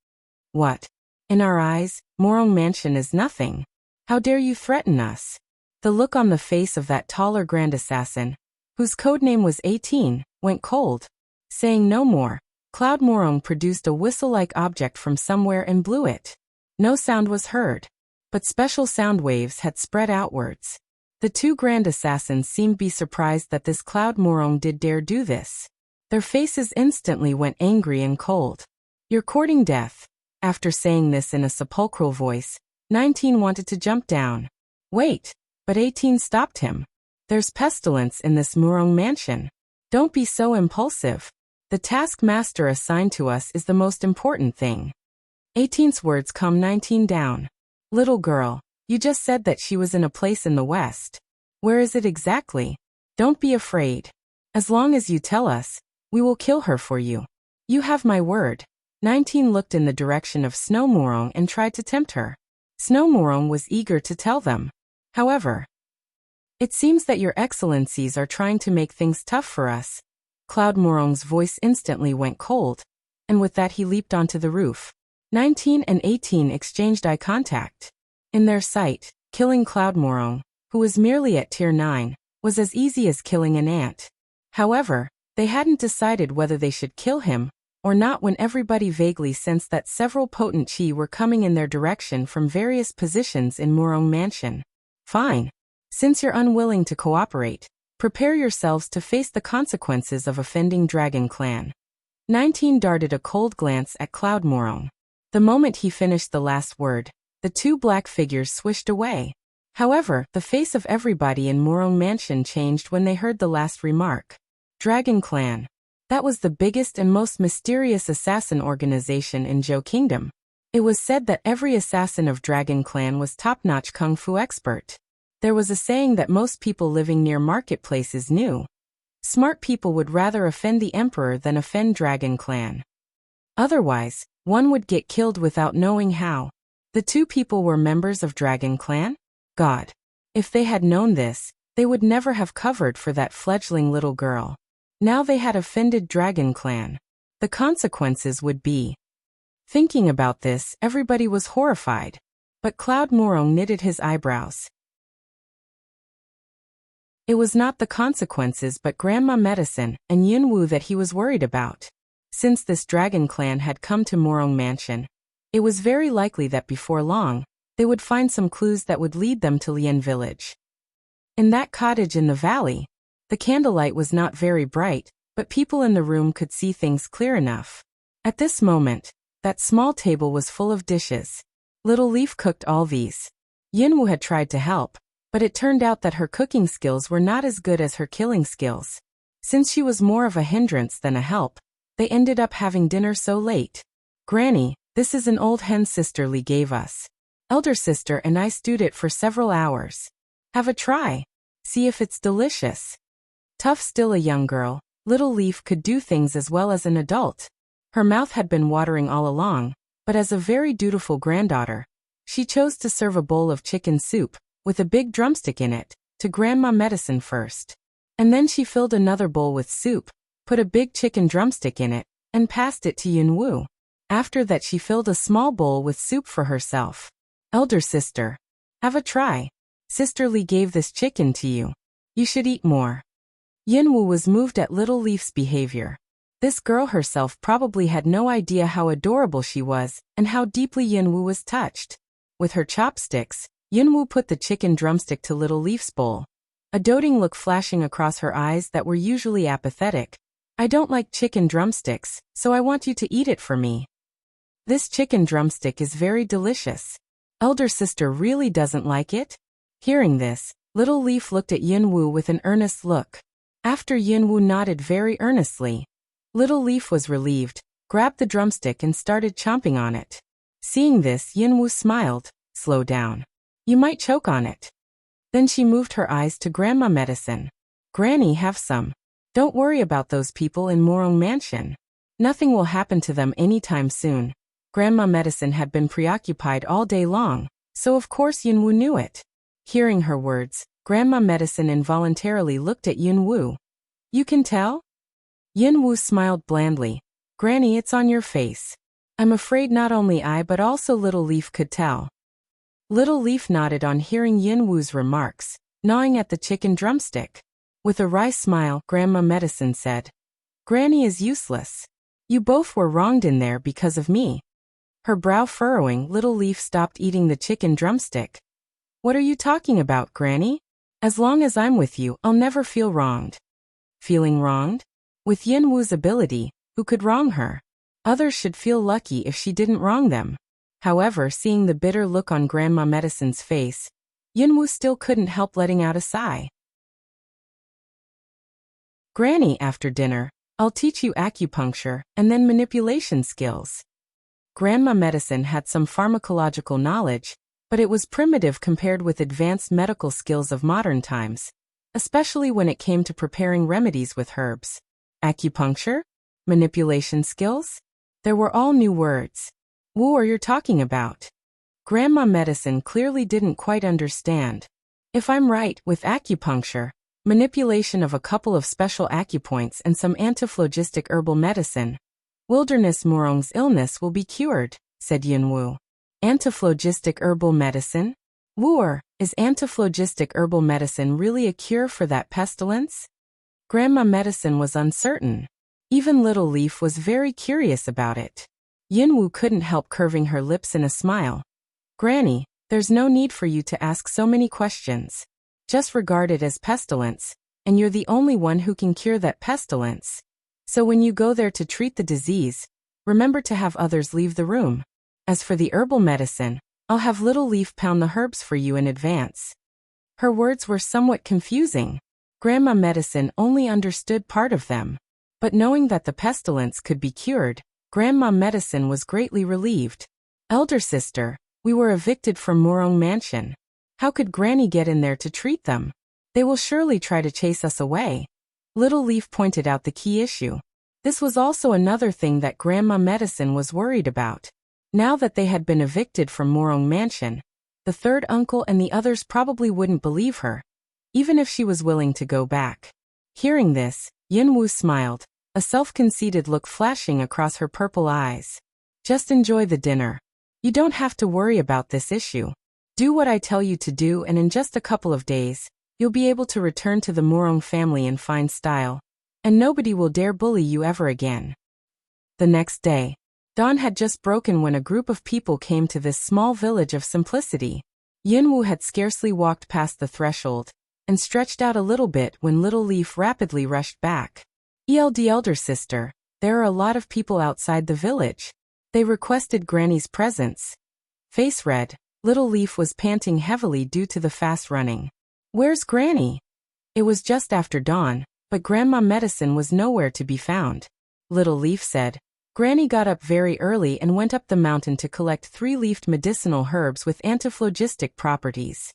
What? In our eyes, Morong Mansion is nothing. How dare you threaten us? The look on the face of that taller grand assassin, whose codename was 18, went cold. Saying no more, Cloud Morong produced a whistle-like object from somewhere and blew it. No sound was heard, but special sound waves had spread outwards. The two grand assassins seemed be surprised that this Cloud Morong did dare do this. Their faces instantly went angry and cold. "You're courting death." After saying this in a sepulchral voice, 19 wanted to jump down. Wait, but 18 stopped him. "There's pestilence in this Murong mansion. Don't be so impulsive. The taskmaster assigned to us is the most important thing." 18's words calmed 19 down. "Little girl, you just said that she was in a place in the west. Where is it exactly? Don't be afraid. As long as you tell us, we will kill her for you. You have my word." 19 looked in the direction of Snow Murong and tried to tempt her. Snow Murong was eager to tell them. However, "It seems that your excellencies are trying to make things tough for us." Cloud Morong's voice instantly went cold, and with that he leaped onto the roof. 19 and 18 exchanged eye contact. In their sight, killing Cloud Morong, who was merely at tier 9, was as easy as killing an ant. However, they hadn't decided whether they should kill him or not when everybody vaguely sensed that several potent chi were coming in their direction from various positions in Murong Mansion. "Fine. Since you're unwilling to cooperate, prepare yourselves to face the consequences of offending Dragon Clan." 19 darted a cold glance at Cloud Morong. The moment he finished the last word, the two black figures swished away. However, the face of everybody in Murong Mansion changed when they heard the last remark. Dragon Clan. That was the biggest and most mysterious assassin organization in Zhou Kingdom. It was said that every assassin of Dragon Clan was top-notch kung fu expert. There was a saying that most people living near marketplaces knew. Smart people would rather offend the emperor than offend Dragon Clan. Otherwise, one would get killed without knowing how. The two people were members of Dragon Clan? God. If they had known this, they would never have covered for that fledgling little girl. Now they had offended Dragon Clan. The consequences would be. Thinking about this, everybody was horrified. But Cloud Morong knitted his eyebrows. It was not the consequences but Grandma Medicine and Yunwu that he was worried about. Since this Dragon Clan had come to Murong Mansion, it was very likely that before long, they would find some clues that would lead them to Lian Village. In that cottage in the valley, the candlelight was not very bright, but people in the room could see things clear enough. At this moment, that small table was full of dishes. Little Leaf cooked all these. Yunwu had tried to help, but it turned out that her cooking skills were not as good as her killing skills. Since she was more of a hindrance than a help, they ended up having dinner so late. "Granny, this is an old hen Sister Lee gave us. Elder sister and I stewed it for several hours. Have a try. See if it's delicious." Tough still a young girl, Little Leaf could do things as well as an adult. Her mouth had been watering all along, but as a very dutiful granddaughter, she chose to serve a bowl of chicken soup, with a big drumstick in it, to Grandma Medicine first. And then she filled another bowl with soup, put a big chicken drumstick in it, and passed it to Yunwu. After that she filled a small bowl with soup for herself. "Elder sister, have a try. Sister Lee gave this chicken to you. You should eat more." Yunwu was moved at Little Leaf's behavior. This girl herself probably had no idea how adorable she was and how deeply Yunwu was touched. With her chopsticks, Yunwu put the chicken drumstick to Little Leaf's bowl. A doting look flashing across her eyes that were usually apathetic. "I don't like chicken drumsticks, so I want you to eat it for me. This chicken drumstick is very delicious. Elder sister really doesn't like it?" Hearing this, Little Leaf looked at Yunwu with an earnest look. After Yunwu nodded very earnestly, Little Leaf was relieved, grabbed the drumstick and started chomping on it. Seeing this, Yunwu smiled. "Slow down. You might choke on it." Then she moved her eyes to Grandma Medicine. "Granny, have some. Don't worry about those people in Murong Mansion. Nothing will happen to them anytime soon." Grandma Medicine had been preoccupied all day long, so of course Yunwu knew it. Hearing her words, Grandma Medicine involuntarily looked at Yunwu. "You can tell?" Yunwu smiled blandly. "Granny, it's on your face. I'm afraid not only I but also Little Leaf could tell." Little Leaf nodded on hearing Yunwu's remarks, gnawing at the chicken drumstick. With a wry smile, Grandma Medicine said, "Granny is useless. You both were wronged in there because of me." Her brow furrowing, Little Leaf stopped eating the chicken drumstick. "What are you talking about, Granny? As long as I'm with you, I'll never feel wronged. Feeling wronged? With Yin Wu's ability, who could wrong her? Others should feel lucky if she didn't wrong them. However, seeing the bitter look on Grandma Medicine's face, Yin Wu still couldn't help letting out a sigh. Granny, after dinner, I'll teach you acupuncture and then manipulation skills. Grandma Medicine had some pharmacological knowledge, but it was primitive compared with advanced medical skills of modern times, especially when it came to preparing remedies with herbs. Acupuncture? Manipulation skills? There were all new words. Who are you talking about? Grandma Medicine clearly didn't quite understand. If I'm right, with acupuncture, manipulation of a couple of special acupoints and some antiphlogistic herbal medicine, Wilderness Murong's illness will be cured, said Yin Wu. Antiphlogistic herbal medicine? Wuer, is antiphlogistic herbal medicine really a cure for that pestilence? Grandma Medicine was uncertain. Even Little Leaf was very curious about it. Yin Wu couldn't help curving her lips in a smile. Granny, there's no need for you to ask so many questions. Just regard it as pestilence, and you're the only one who can cure that pestilence. So when you go there to treat the disease, remember to have others leave the room. As for the herbal medicine, I'll have Little Leaf pound the herbs for you in advance. Her words were somewhat confusing. Grandma Medicine only understood part of them. But knowing that the pestilence could be cured, Grandma Medicine was greatly relieved. Elder sister, we were evicted from Murong Mansion. How could Granny get in there to treat them? They will surely try to chase us away. Little Leaf pointed out the key issue. This was also another thing that Grandma Medicine was worried about. Now that they had been evicted from Murong Mansion, the third uncle and the others probably wouldn't believe her, even if she was willing to go back. Hearing this, Yin Wu smiled, a self-conceited look flashing across her purple eyes. Just enjoy the dinner. You don't have to worry about this issue. Do what I tell you to do, and in just a couple of days, you'll be able to return to the Murong family in fine style, and nobody will dare bully you ever again. The next day, dawn had just broken when a group of people came to this small village of simplicity. Yin Wu had scarcely walked past the threshold, and stretched out a little bit when Little Leaf rapidly rushed back. Elder sister, there are a lot of people outside the village. They requested Granny's presence. Face red, Little Leaf was panting heavily due to the fast running. Where's Granny? It was just after dawn, but Grandma Medicine was nowhere to be found. Little Leaf said, Granny got up very early and went up the mountain to collect 3-leafed medicinal herbs with antiphlogistic properties.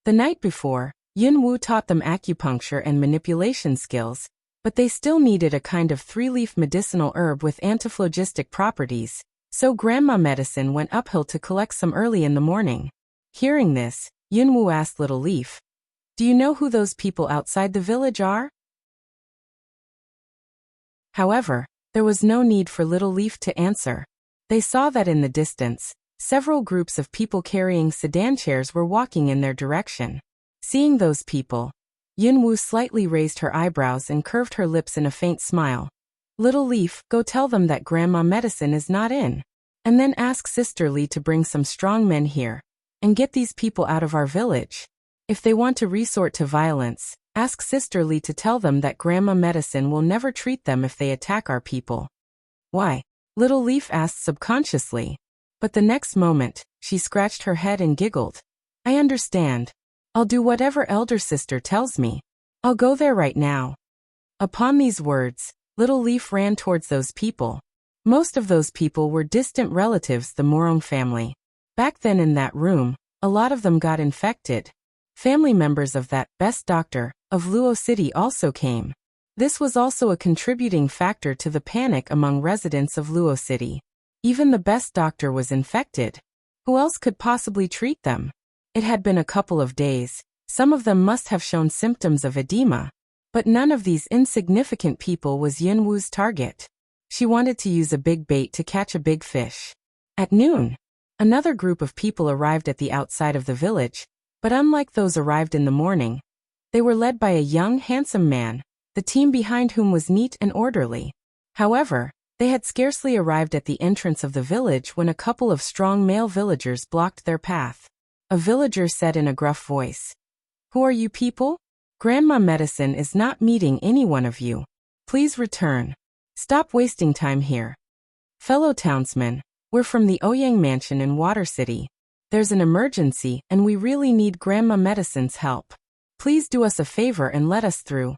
The night before, Yin Wu taught them acupuncture and manipulation skills, but they still needed a kind of 3-leaf medicinal herb with antiphlogistic properties, so Grandma Medicine went uphill to collect some early in the morning. Hearing this, Yin Wu asked Little Leaf, do you know who those people outside the village are? However, there was no need for Little Leaf to answer. They saw that in the distance, several groups of people carrying sedan chairs were walking in their direction. Seeing those people, Yin Wu slightly raised her eyebrows and curved her lips in a faint smile. Little Leaf, go tell them that Grandma Medicine is not in. And then ask Sister Lee to bring some strong men here, and get these people out of our village. If they want to resort to violence, ask Sister Lee to tell them that Grandma Medicine will never treat them if they attack our people. Why? Little Leaf asked subconsciously. But the next moment, she scratched her head and giggled. I understand. I'll do whatever Elder Sister tells me. I'll go there right now. Upon these words, Little Leaf ran towards those people. Most of those people were distant relatives, the Murong family. Back then in that room, a lot of them got infected. Family members of that best doctor of Luo City also came. This was also a contributing factor to the panic among residents of Luo City. Even the best doctor was infected. Who else could possibly treat them? It had been a couple of days. Some of them must have shown symptoms of edema. But none of these insignificant people was Yin Wu's target. She wanted to use a big bait to catch a big fish. At noon, another group of people arrived at the outside of the village, but unlike those arrived in the morning, they were led by a young, handsome man, the team behind whom was neat and orderly. However, they had scarcely arrived at the entrance of the village when a couple of strong male villagers blocked their path. A villager said in a gruff voice, Who are you people? Grandma Medicine is not meeting any one of you. Please return. Stop wasting time here. Fellow townsmen, we're from the Ouyang Mansion in Water City. There's an emergency and we really need Grandma Medicine's help. Please do us a favor and let us through.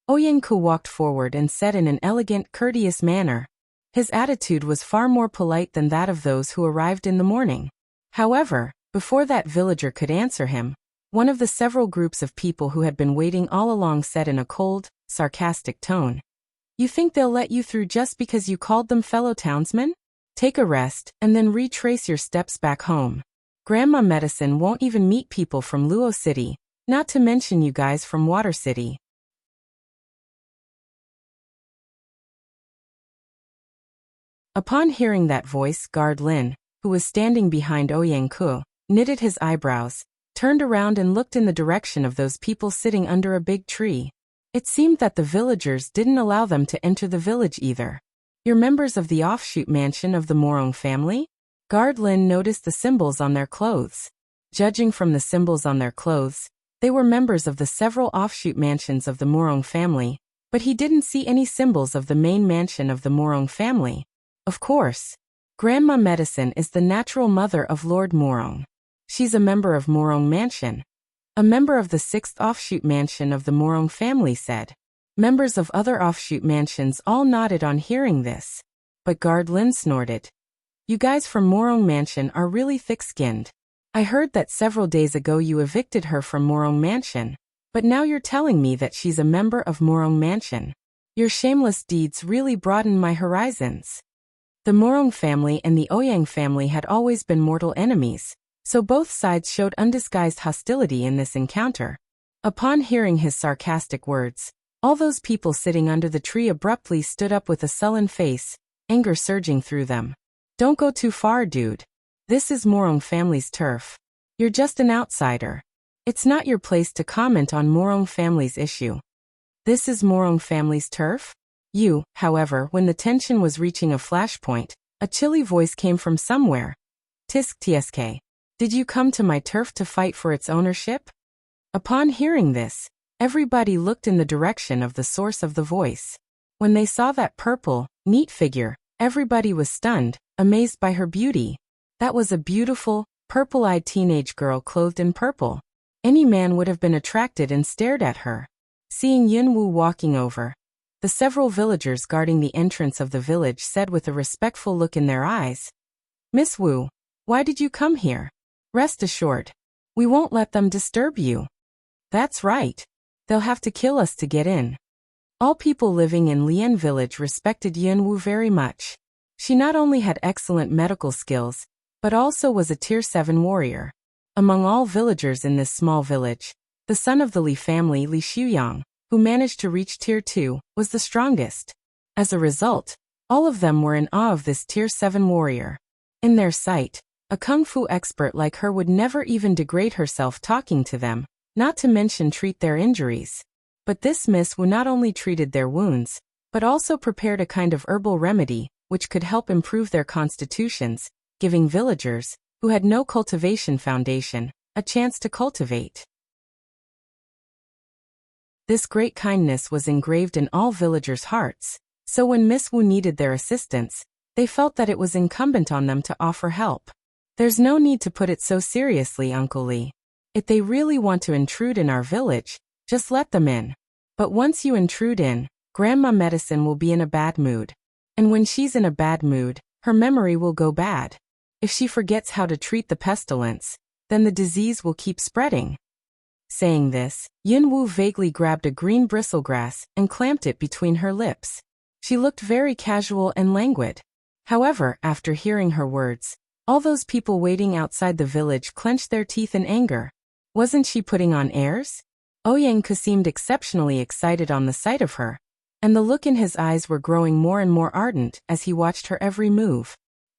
Ouyang walked forward and said in an elegant, courteous manner. His attitude was far more polite than that of those who arrived in the morning. However, before that villager could answer him, one of the several groups of people who had been waiting all along said in a cold, sarcastic tone. You think they'll let you through just because you called them fellow townsmen? Take a rest, and then retrace your steps back home. Grandma Medicine won't even meet people from Luo City, not to mention you guys from Water City. Upon hearing that voice, Guard Lin, who was standing behind Ouyang, knitted his eyebrows, turned around and looked in the direction of those people sitting under a big tree. It seemed that the villagers didn't allow them to enter the village either. You're members of the offshoot mansion of the Morong family? Guard Lin noticed the symbols on their clothes. Judging from the symbols on their clothes, they were members of the several offshoot mansions of the Morong family, but he didn't see any symbols of the main mansion of the Morong family. Of course, Grandma Medicine is the natural mother of Lord Morong. She's a member of Morong Mansion. A member of the 6th offshoot mansion of the Morong family said. Members of other offshoot mansions all nodded on hearing this. But Guard Lin snorted. You guys from Morong Mansion are really thick-skinned. I heard that several days ago you evicted her from Morong Mansion, but now you're telling me that she's a member of Morong Mansion. Your shameless deeds really broaden my horizons. The Morong family and the Ouyang family had always been mortal enemies, so both sides showed undisguised hostility in this encounter. Upon hearing his sarcastic words, all those people sitting under the tree abruptly stood up with a sullen face, anger surging through them. Don't go too far, dude. This is Morong family's turf. You're just an outsider. It's not your place to comment on Morong family's issue. This is Morong family's turf? However, when the tension was reaching a flashpoint, a chilly voice came from somewhere. Tisk tsk. Did you come to my turf to fight for its ownership? Upon hearing this, everybody looked in the direction of the source of the voice. When they saw that purple, neat figure, everybody was stunned, amazed by her beauty. That was a beautiful, purple-eyed teenage girl clothed in purple. Any man would have been attracted and stared at her. Seeing Yunwu walking over, the several villagers guarding the entrance of the village said with a respectful look in their eyes, Miss Wu, why did you come here? Rest assured, we won't let them disturb you. That's right. They'll have to kill us to get in. All people living in Lian village respected Yunwu very much. She not only had excellent medical skills, but also was a Tier 7 warrior. Among all villagers in this small village, the son of the Li family, Li Shuyang, who managed to reach Tier 2, was the strongest. As a result, all of them were in awe of this Tier 7 warrior. In their sight, a kung fu expert like her would never even degrade herself talking to them, not to mention treat their injuries. But this Miss Wu not only treated their wounds, but also prepared a kind of herbal remedy, which could help improve their constitutions, giving villagers, who had no cultivation foundation, a chance to cultivate. This great kindness was engraved in all villagers' hearts, so when Miss Wu needed their assistance, they felt that it was incumbent on them to offer help. There's no need to put it so seriously, Uncle Li. If they really want to intrude in our village, just let them in. But once you intrude in, Grandma Medicine will be in a bad mood. And when she's in a bad mood, her memory will go bad. If she forgets how to treat the pestilence, then the disease will keep spreading. Saying this, Yunwu vaguely grabbed a green bristlegrass and clamped it between her lips. She looked very casual and languid. However, after hearing her words, all those people waiting outside the village clenched their teeth in anger. Wasn't she putting on airs? Ouyang seemed exceptionally excited on the sight of her, and the look in his eyes were growing more and more ardent as he watched her every move.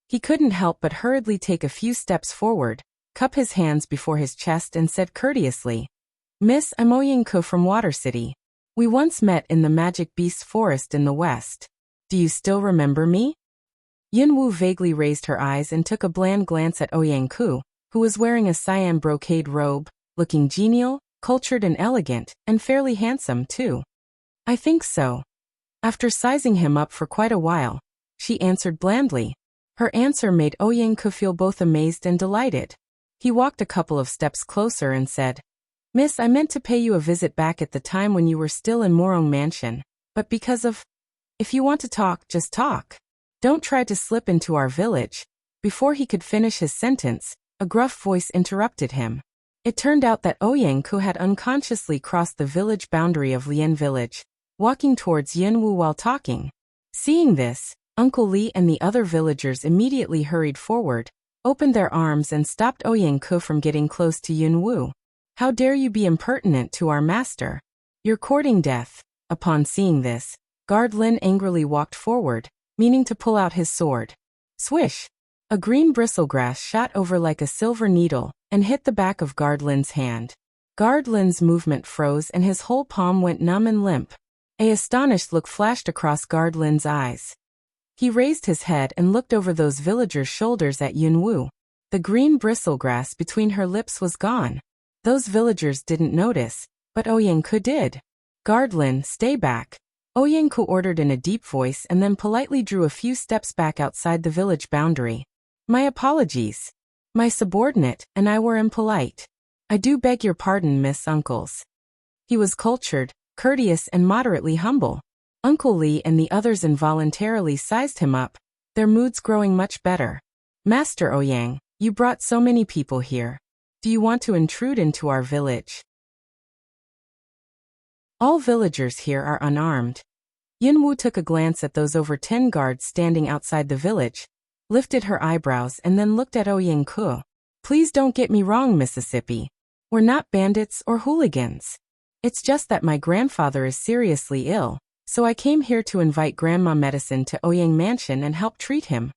He couldn't help but hurriedly take a few steps forward, cup his hands before his chest and said courteously, Miss, I'm Ouyang from Water City. We once met in the Magic Beast Forest in the west. Do you still remember me? Yunwu vaguely raised her eyes and took a bland glance at Ouyang, who was wearing a cyan brocade robe, looking genial, cultured and elegant, and fairly handsome, too. I think so. After sizing him up for quite a while, she answered blandly. Her answer made Ouyang feel both amazed and delighted. He walked a couple of steps closer and said, Miss, I meant to pay you a visit back at the time when you were still in Morong Mansion, but because of... If you want to talk, just talk. Don't try to slip into our village. Before he could finish his sentence, a gruff voice interrupted him. It turned out that Ouyang had unconsciously crossed the village boundary of Lian village, walking towards Yunwu while talking. Seeing this, Uncle Li and the other villagers immediately hurried forward, opened their arms and stopped Ouyang from getting close to Yunwu. How dare you be impertinent to our master? You're courting death. Upon seeing this, Guard Lin angrily walked forward, meaning to pull out his sword. Swish! A green bristlegrass shot over like a silver needle and hit the back of Guard Lin's hand. Guard Lin's movement froze and his whole palm went numb and limp. An astonished look flashed across Guard Lin's eyes. He raised his head and looked over those villagers' shoulders at Yunwu. The green bristlegrass between her lips was gone. Those villagers didn't notice, but Ouyang did. Guard Lin, stay back. Ouyang ordered in a deep voice and then politely drew a few steps back outside the village boundary. My apologies. My subordinate and I were impolite. I do beg your pardon, Miss Uncles. He was cultured, courteous and moderately humble. Uncle Li and the others involuntarily sized him up, their moods growing much better. Master Ouyang, you brought so many people here. Do you want to intrude into our village? All villagers here are unarmed. Yunwu took a glance at those over 10 guards standing outside the village, lifted her eyebrows and then looked at Ouyang. Please don't get me wrong, Mississippi. We're not bandits or hooligans. It's just that my grandfather is seriously ill, so I came here to invite Grandma Medicine to Ouyang Mansion and help treat him.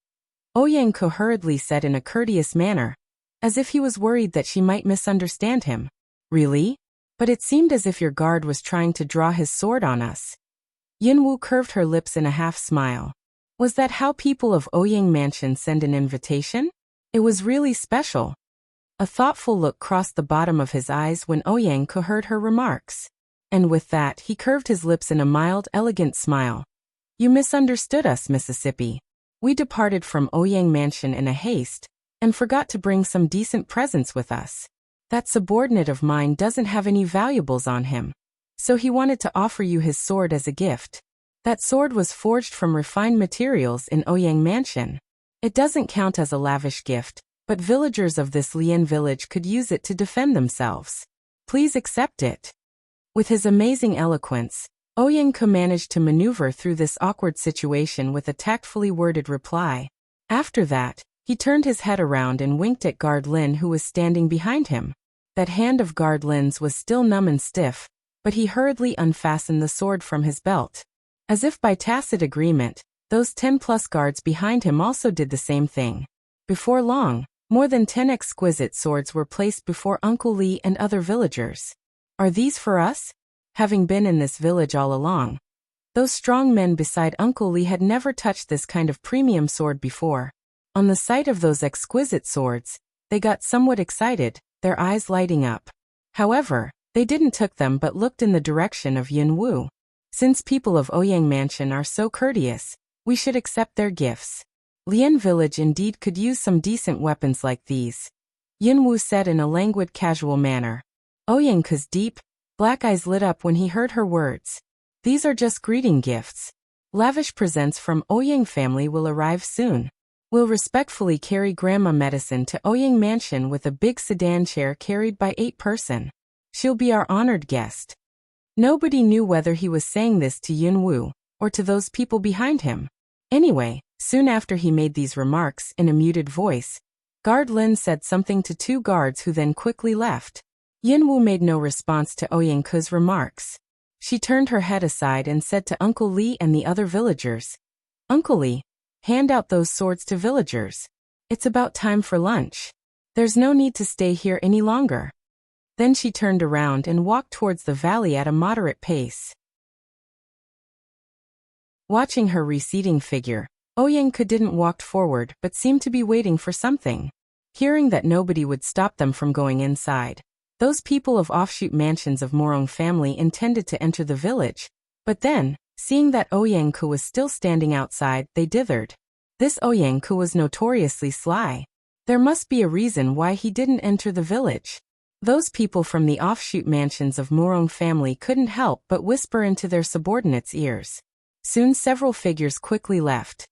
Ouyang hurriedly said in a courteous manner, as if he was worried that she might misunderstand him. Really? But it seemed as if your guard was trying to draw his sword on us. Yunwu curved her lips in a half-smile. Was that how people of Ouyang Mansion send an invitation? It was really special. A thoughtful look crossed the bottom of his eyes when Ouyang heard her remarks. And with that, he curved his lips in a mild, elegant smile. You misunderstood us, Mississippi. We departed from Ouyang Mansion in a haste, and forgot to bring some decent presents with us. That subordinate of mine doesn't have any valuables on him, so he wanted to offer you his sword as a gift. That sword was forged from refined materials in Ouyang Mansion. It doesn't count as a lavish gift, but villagers of this Lian village could use it to defend themselves. Please accept it. With his amazing eloquence, Ouyang managed to maneuver through this awkward situation with a tactfully worded reply. After that, he turned his head around and winked at Guard Lin, who was standing behind him. That hand of Guard Lin's was still numb and stiff, but he hurriedly unfastened the sword from his belt. As if by tacit agreement, those 10+ guards behind him also did the same thing. Before long, more than 10 exquisite swords were placed before Uncle Li and other villagers. Are these for us? Having been in this village all along, those strong men beside Uncle Li had never touched this kind of premium sword before. On the sight of those exquisite swords, they got somewhat excited, their eyes lighting up. However, they didn't took them but looked in the direction of Yunwu. Since people of Ouyang Mansion are so courteous, we should accept their gifts. Lian village indeed could use some decent weapons like these. Yunwu said in a languid casual manner. Ouyang's deep, black eyes lit up when he heard her words. These are just greeting gifts. Lavish presents from Ouyang family will arrive soon. We'll respectfully carry Grandma Medicine to Ouyang Mansion with a big sedan chair carried by 8 person. She'll be our honored guest. Nobody knew whether he was saying this to Yunwu or to those people behind him. Anyway, soon after he made these remarks in a muted voice, Guard Lin said something to 2 guards who then quickly left. Yunwu made no response to Ouyang's remarks. She turned her head aside and said to Uncle Li and the other villagers, Uncle Li, hand out those swords to villagers. It's about time for lunch. There's no need to stay here any longer. Then she turned around and walked towards the valley at a moderate pace. Watching her receding figure, Ouyang didn't walk forward but seemed to be waiting for something. Hearing that nobody would stop them from going inside, Those people of offshoot mansions of Morong family intended to enter the village, but then, seeing that Ouyangku was still standing outside, they dithered. This Ouyangku was notoriously sly. There must be a reason why he didn't enter the village. Those people from the offshoot mansions of Morong family couldn't help but whisper into their subordinates' ears. Soon several figures quickly left.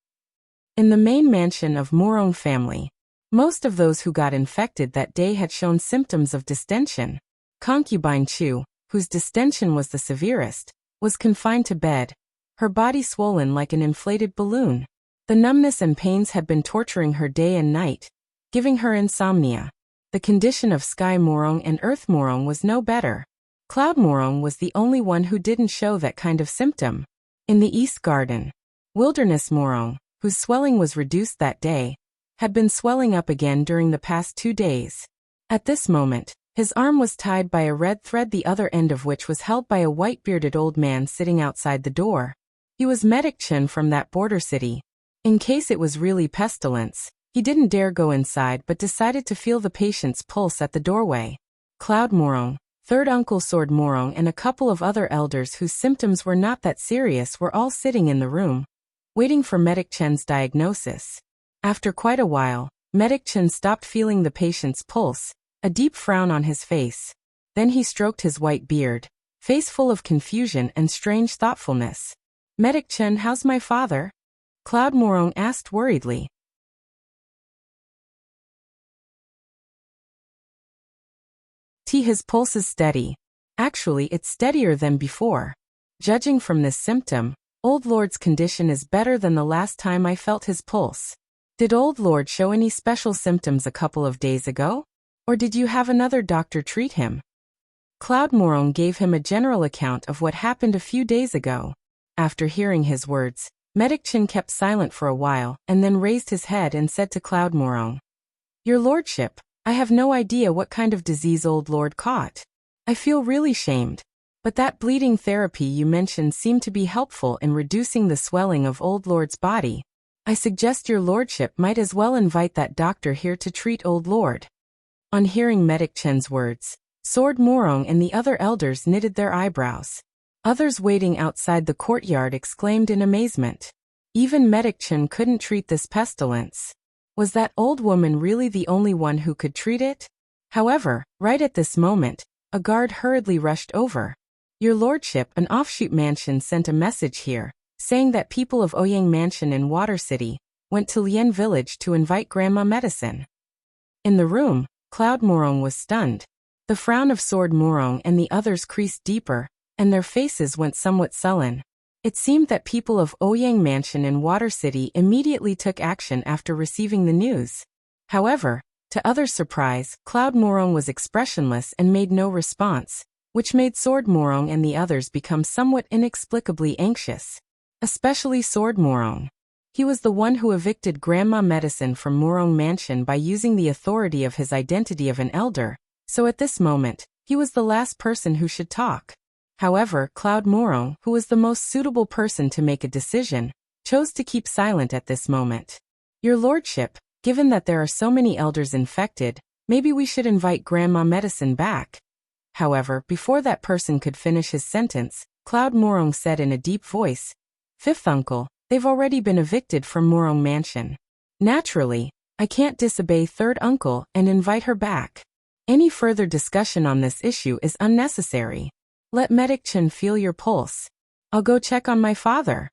In the main mansion of Morong family, most of those who got infected that day had shown symptoms of distension. Concubine Chu, whose distension was the severest, was confined to bed, her body swollen like an inflated balloon. The numbness and pains had been torturing her day and night, giving her insomnia. The condition of Sky Morong and Earth Morong was no better. Cloud Morong was the only one who didn't show that kind of symptom. In the East Garden, Wilderness Morong, whose swelling was reduced that day, had been swelling up again during the past 2 days. At this moment, his arm was tied by a red thread, the other end of which was held by a white-bearded old man sitting outside the door. He was Medic Chen from that border city. In case it was really pestilence, he didn't dare go inside but decided to feel the patient's pulse at the doorway. Cloud Morong, third uncle Sword Morong and a couple of other elders whose symptoms were not that serious were all sitting in the room, waiting for Medic Chen's diagnosis. After quite a while, Medic Chen stopped feeling the patient's pulse, a deep frown on his face. Then he stroked his white beard, face full of confusion and strange thoughtfulness. Medic Chen, how's my father? Cloud Morong asked worriedly. His pulse is steady. Actually, it's steadier than before. Judging from this symptom, Old Lord's condition is better than the last time I felt his pulse. Did Old Lord show any special symptoms a couple of days ago? Or did you have another doctor treat him? Cloud Morong gave him a general account of what happened a few days ago. After hearing his words, Medic Chen kept silent for a while and then raised his head and said to Cloud Morong, "Your Lordship, I have no idea what kind of disease Old Lord caught. I feel really shamed. But that bleeding therapy you mentioned seemed to be helpful in reducing the swelling of Old Lord's body. I suggest your Lordship might as well invite that doctor here to treat Old Lord." On hearing Medic Chen's words, Sword Morong and the other elders knitted their eyebrows. Others waiting outside the courtyard exclaimed in amazement. Even Medic Chen couldn't treat this pestilence. Was that old woman really the only one who could treat it? However, right at this moment, a guard hurriedly rushed over. "Your Lordship, an offshoot mansion sent a message here, saying that people of Ouyang Mansion in Water City went to Lian Village to invite Grandma Medicine." In the room, Cloud Morong was stunned. The frown of Sword Morong and the others creased deeper, and their faces went somewhat sullen. It seemed that people of Ouyang Mansion in Water City immediately took action after receiving the news. However, to others' surprise, Cloud Morong was expressionless and made no response, which made Sword Morong and the others become somewhat inexplicably anxious. Especially Sword Morong. He was the one who evicted Grandma Medicine from Morong Mansion by using the authority of his identity of an elder, so at this moment, he was the last person who should talk. However, Cloud Morong, who was the most suitable person to make a decision, chose to keep silent at this moment. "Your Lordship, given that there are so many elders infected, maybe we should invite Grandma Medicine back." However, before that person could finish his sentence, Cloud Morong said in a deep voice, "Fifth uncle, they've already been evicted from Morong Mansion. Naturally, I can't disobey third uncle and invite her back. Any further discussion on this issue is unnecessary. Let Medic Chen feel your pulse. I'll go check on my father."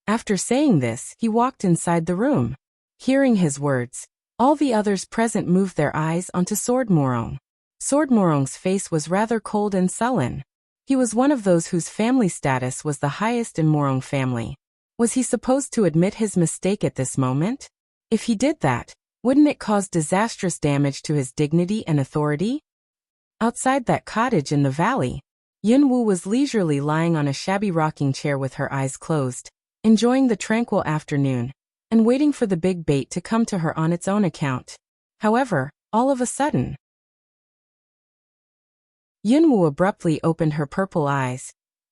After saying this, he walked inside the room. Hearing his words, all the others present moved their eyes onto Sword Morong. Sword Morong's face was rather cold and sullen. He was one of those whose family status was the highest in Morong family. Was he supposed to admit his mistake at this moment? If he did that, wouldn't it cause disastrous damage to his dignity and authority? Outside that cottage in the valley, Yin Wu was leisurely lying on a shabby rocking chair with her eyes closed, enjoying the tranquil afternoon, and waiting for the big bait to come to her on its own account. However, all of a sudden, Yin Wu abruptly opened her purple eyes,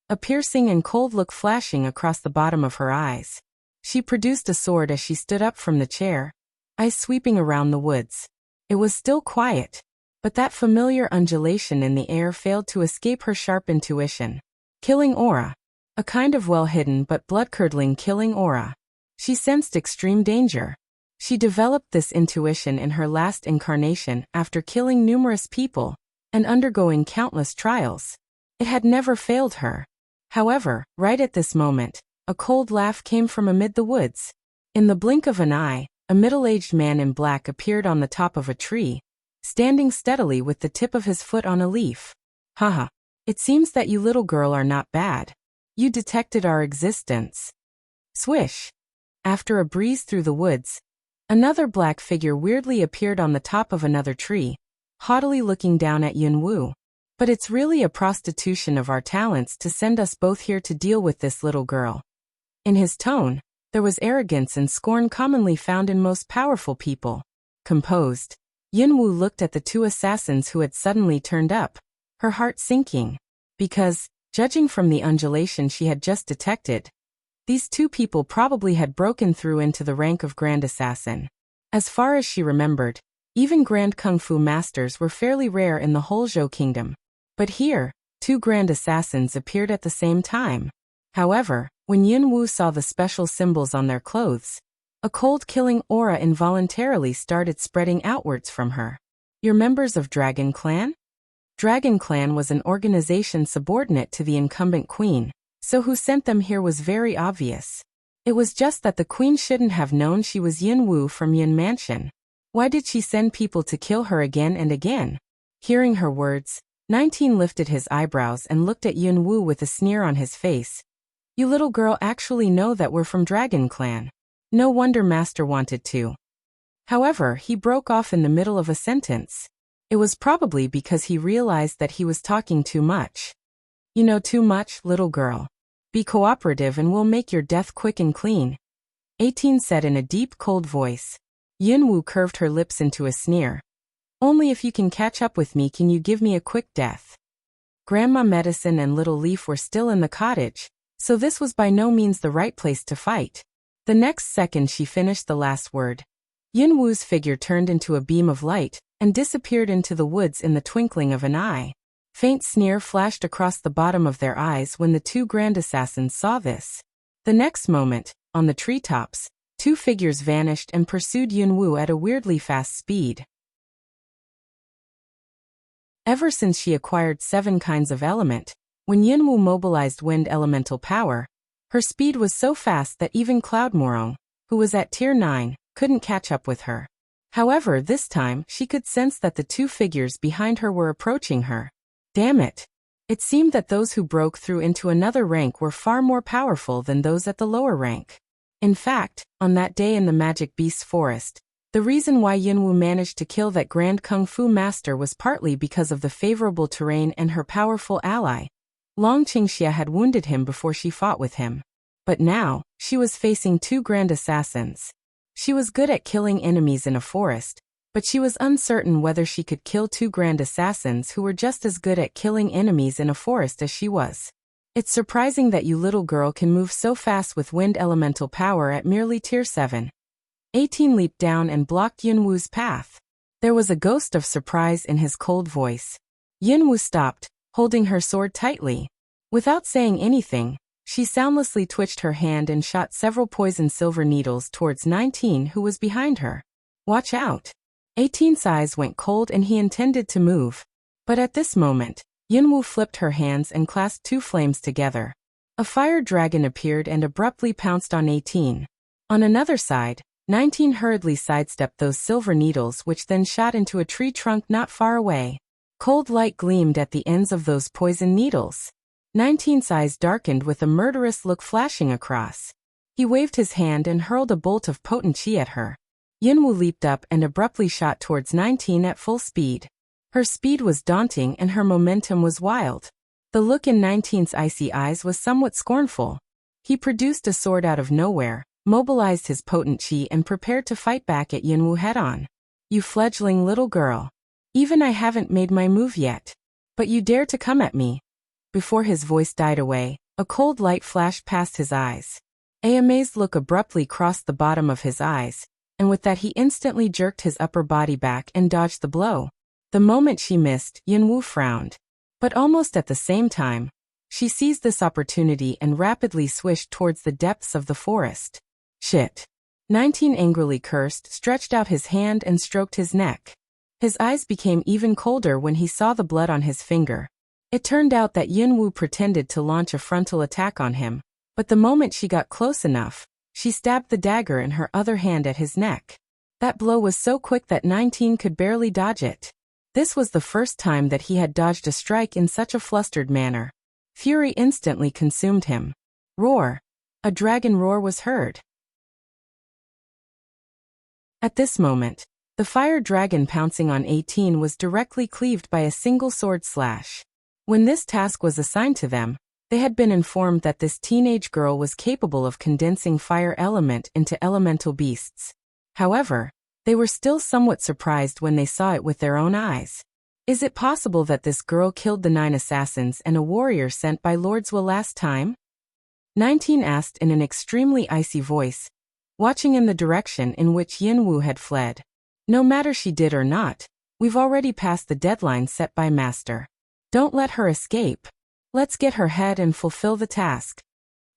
a piercing and cold look flashing across the bottom of her eyes. She produced a sword as she stood up from the chair, eyes sweeping around the woods. It was still quiet, but that familiar undulation in the air failed to escape her sharp intuition. Killing aura. A kind of well-hidden but blood-curdling killing aura. She sensed extreme danger. She developed this intuition in her last incarnation after killing numerous people and undergoing countless trials. It had never failed her. However, right at this moment, a cold laugh came from amid the woods. In the blink of an eye, a middle-aged man in black appeared on the top of a tree, standing steadily with the tip of his foot on a leaf. Haha. It seems that you little girl are not bad. You detected our existence. Swish. After a breeze through the woods, another black figure weirdly appeared on the top of another tree, haughtily looking down at Yunwu. But it's really a prostitution of our talents to send us both here to deal with this little girl. In his tone, there was arrogance and scorn commonly found in most powerful people. Composed, Yunwu looked at the two assassins who had suddenly turned up, her heart sinking. Because, judging from the undulation she had just detected, these two people probably had broken through into the rank of Grand Assassin. As far as she remembered, even Grand Kung Fu Masters were fairly rare in the whole Zhou Kingdom. But here, two Grand Assassins appeared at the same time. However, when Yunwu saw the special symbols on their clothes, a cold killing aura involuntarily started spreading outwards from her. You're members of Dragon Clan? Dragon Clan was an organization subordinate to the incumbent queen, so who sent them here was very obvious. It was just that the queen shouldn't have known she was Yunwu from Yun Mansion. Why did she send people to kill her again and again? Hearing her words, 19 lifted his eyebrows and looked at Yunwu with a sneer on his face. You little girl actually know that we're from Dragon Clan. No wonder Master wanted to. However, he broke off in the middle of a sentence. It was probably because he realized that he was talking too much. You know too much, little girl. Be cooperative and we'll make your death quick and clean. 18 said in a deep, cold voice. Yunwu curved her lips into a sneer. Only if you can catch up with me can you give me a quick death. Grandma Medicine and Little Leaf were still in the cottage, so this was by no means the right place to fight. The next second she finished the last word, Yunwu's figure turned into a beam of light and disappeared into the woods in the twinkling of an eye. Faint sneer flashed across the bottom of their eyes when the two Grand Assassins saw this. The next moment, on the treetops, two figures vanished and pursued Yunwu at a weirdly fast speed. Ever since she acquired 7 kinds of element, when Yunwu mobilized wind elemental power, her speed was so fast that even Cloud Morong, who was at tier 9, couldn't catch up with her. However, this time she could sense that the two figures behind her were approaching her. Damn it! It seemed that those who broke through into another rank were far more powerful than those at the lower rank. In fact, on that day in the Magic Beast's forest, the reason why Yunwu managed to kill that Grand Kung Fu Master was partly because of the favorable terrain and her powerful ally. Long Qingxia had wounded him before she fought with him. But now, she was facing two Grand Assassins. She was good at killing enemies in a forest, but she was uncertain whether she could kill two Grand Assassins who were just as good at killing enemies in a forest as she was. It's surprising that you little girl can move so fast with wind elemental power at merely tier 7. 18 leaped down and blocked Yunwu's path. There was a ghost of surprise in his cold voice. Yunwu stopped, holding her sword tightly. Without saying anything, she soundlessly twitched her hand and shot several poison silver needles towards 19 who was behind her. Watch out! 18's eyes went cold and he intended to move. But at this moment, Yunwu flipped her hands and clasped two flames together. A fire dragon appeared and abruptly pounced on 18. On another side, 19 hurriedly sidestepped those silver needles which then shot into a tree trunk not far away. Cold light gleamed at the ends of those poison needles. 19's eyes darkened with a murderous look flashing across. He waved his hand and hurled a bolt of potent chi at her. Yunwu leaped up and abruptly shot towards 19 at full speed. Her speed was daunting and her momentum was wild. The look in 19's icy eyes was somewhat scornful. He produced a sword out of nowhere, mobilized his potent chi and prepared to fight back at Yunwu head-on. You fledgling little girl. Even I haven't made my move yet. But you dare to come at me. Before his voice died away, a cold light flashed past his eyes. A amazed look abruptly crossed the bottom of his eyes, and with that he instantly jerked his upper body back and dodged the blow. The moment she missed, Yunwu frowned. But almost at the same time, she seized this opportunity and rapidly swished towards the depths of the forest. Shit. 19 angrily cursed, stretched out his hand and stroked his neck. His eyes became even colder when he saw the blood on his finger. It turned out that Yunwu pretended to launch a frontal attack on him, but the moment she got close enough, she stabbed the dagger in her other hand at his neck. That blow was so quick that 19 could barely dodge it. This was the first time that he had dodged a strike in such a flustered manner. Fury instantly consumed him. Roar! A dragon roar was heard. At this moment, the fire dragon pouncing on 18 was directly cleaved by a single sword slash. When this task was assigned to them, they had been informed that this teenage girl was capable of condensing fire element into elemental beasts. However, they were still somewhat surprised when they saw it with their own eyes. Is it possible that this girl killed the 9 assassins and a warrior sent by Lord Zhuo last time? 19 asked in an extremely icy voice, watching in the direction in which Yunwu had fled. No matter she did or not, we've already passed the deadline set by Master. Don't let her escape. Let's get her head and fulfill the task.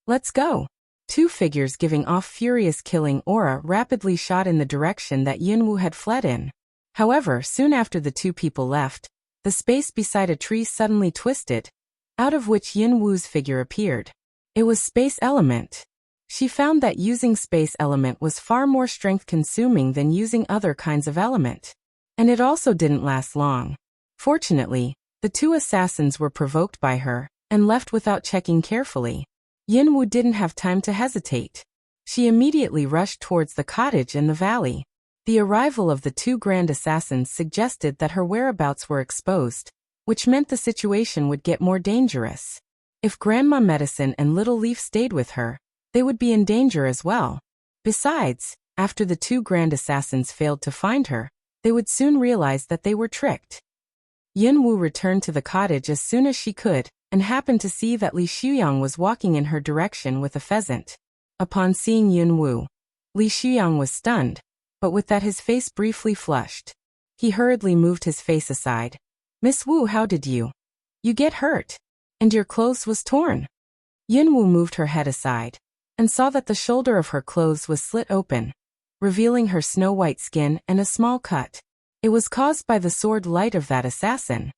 Let's go. 2 figures giving off furious killing aura rapidly shot in the direction that Yunwu had fled in. However, soon after the 2 people left, the space beside a tree suddenly twisted, out of which Yunwu's figure appeared. It was Space Element. She found that using Space Element was far more strength-consuming than using other kinds of element. And it also didn't last long. Fortunately, the 2 assassins were provoked by her, and left without checking carefully. Yunwu didn't have time to hesitate. She immediately rushed towards the cottage in the valley. The arrival of the 2 grand assassins suggested that her whereabouts were exposed, which meant the situation would get more dangerous. If Grandma Medicine and Little Leaf stayed with her, they would be in danger as well. Besides, after the 2 grand assassins failed to find her, they would soon realize that they were tricked. Yunwu returned to the cottage as soon as she could, and happened to see that Li Shuyang was walking in her direction with a pheasant. Upon seeing Yunwu, Li Shuyang was stunned, but with that his face briefly flushed. He hurriedly moved his face aside. "Miss Wu, how did you get hurt? And your clothes was torn?" Yunwu moved her head aside, and saw that the shoulder of her clothes was slit open, revealing her snow-white skin and a small cut. It was caused by the sword light of that assassin.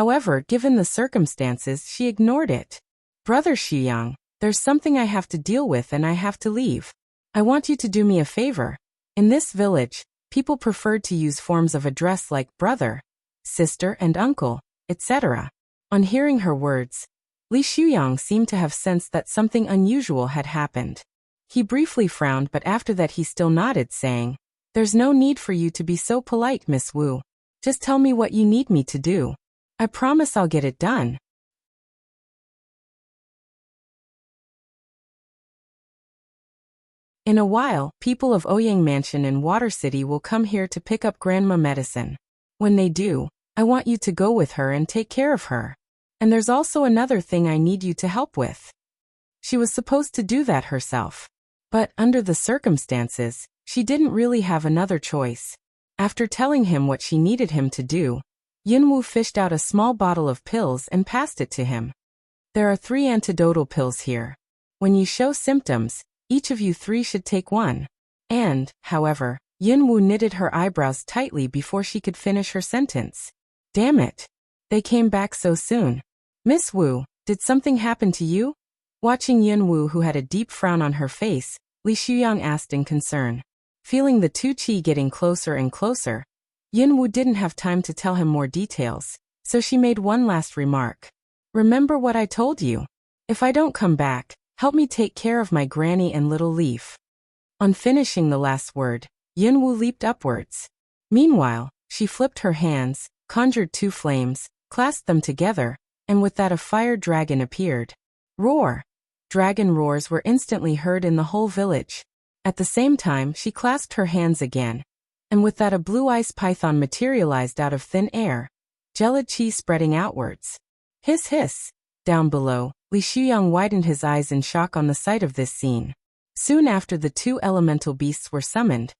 However, given the circumstances, she ignored it. "Brother Shuyang, there's something I have to deal with and I have to leave. I want you to do me a favor. In this village, people preferred to use forms of address like brother, sister and uncle, etc." On hearing her words, Li Shuyang seemed to have sensed that something unusual had happened. He briefly frowned, but after that he still nodded, saying, "There's no need for you to be so polite, Miss Wu. Just tell me what you need me to do. I promise I'll get it done." In a while, people of Ouyang Mansion in Water City will come here to pick up Grandma Medicine. When they do, I want you to go with her and take care of her. And there's also another thing I need you to help with. She was supposed to do that herself. But under the circumstances, she didn't really have another choice. After telling him what she needed him to do, Yunwu fished out a small bottle of pills and passed it to him. "There are 3 antidotal pills here. When you show symptoms, each of you 3 should take one." And, however, Yunwu knitted her eyebrows tightly before she could finish her sentence. Damn it. They came back so soon. "Miss Wu, did something happen to you?" Watching Yunwu, who had a deep frown on her face, Li Shuyang asked in concern. Feeling the 2 chi getting closer and closer, Yunwu didn't have time to tell him more details, so she made one last remark. "Remember what I told you. If I don't come back, help me take care of my granny and Little Leaf." On finishing the last word, Yunwu leaped upwards. Meanwhile, she flipped her hands, conjured 2 flames, clasped them together, and with that a fire dragon appeared. Roar! Dragon roars were instantly heard in the whole village. At the same time, she clasped her hands again, and with that a blue ice python materialized out of thin air, gelid chi spreading outwards. Hiss hiss! Down below, Li Shuyang widened his eyes in shock on the sight of this scene. Soon after the 2 elemental beasts were summoned,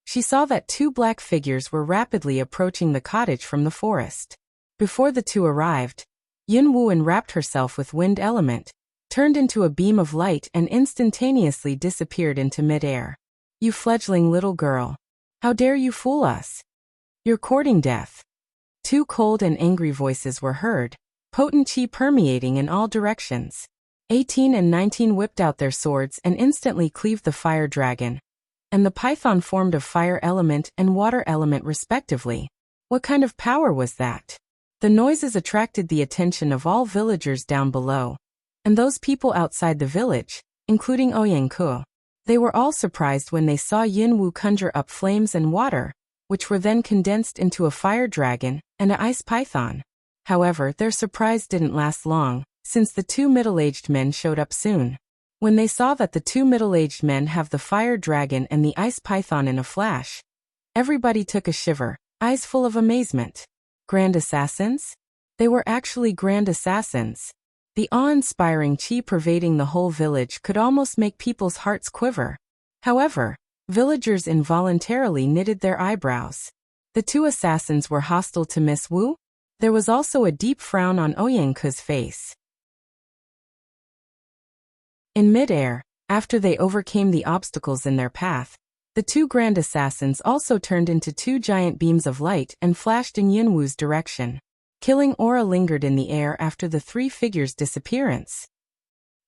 she saw that two black figures were rapidly approaching the cottage from the forest. Before the two arrived, Yunwu enwrapped herself with wind element, turned into a beam of light and instantaneously disappeared into mid-air. You fledgling little girl. How dare you fool us? You're courting death. Two cold and angry voices were heard, potent chi permeating in all directions. 18 and 19 whipped out their swords and instantly cleaved the fire dragon, and the python formed of fire element and water element respectively. What kind of power was that? The noises attracted the attention of all villagers down below, and those people outside the village, including Ouyangke. They were all surprised when they saw Yunwu conjure up flames and water, which were then condensed into a fire dragon and an ice python. However, their surprise didn't last long, since the two middle-aged men showed up soon. When they saw that the two middle-aged men have the fire dragon and the ice python in a flash, everybody took a shiver, eyes full of amazement. Grand assassins? They were actually grand assassins. The awe-inspiring chi pervading the whole village could almost make people's hearts quiver. However, villagers involuntarily knitted their eyebrows. The two assassins were hostile to Miss Wu? There was also a deep frown on Ouyangke's face. In mid-air, after they overcame the obstacles in their path, the two grand assassins also turned into two giant beams of light and flashed in Yunwu's direction. Killing aura lingered in the air after the three figures' disappearance.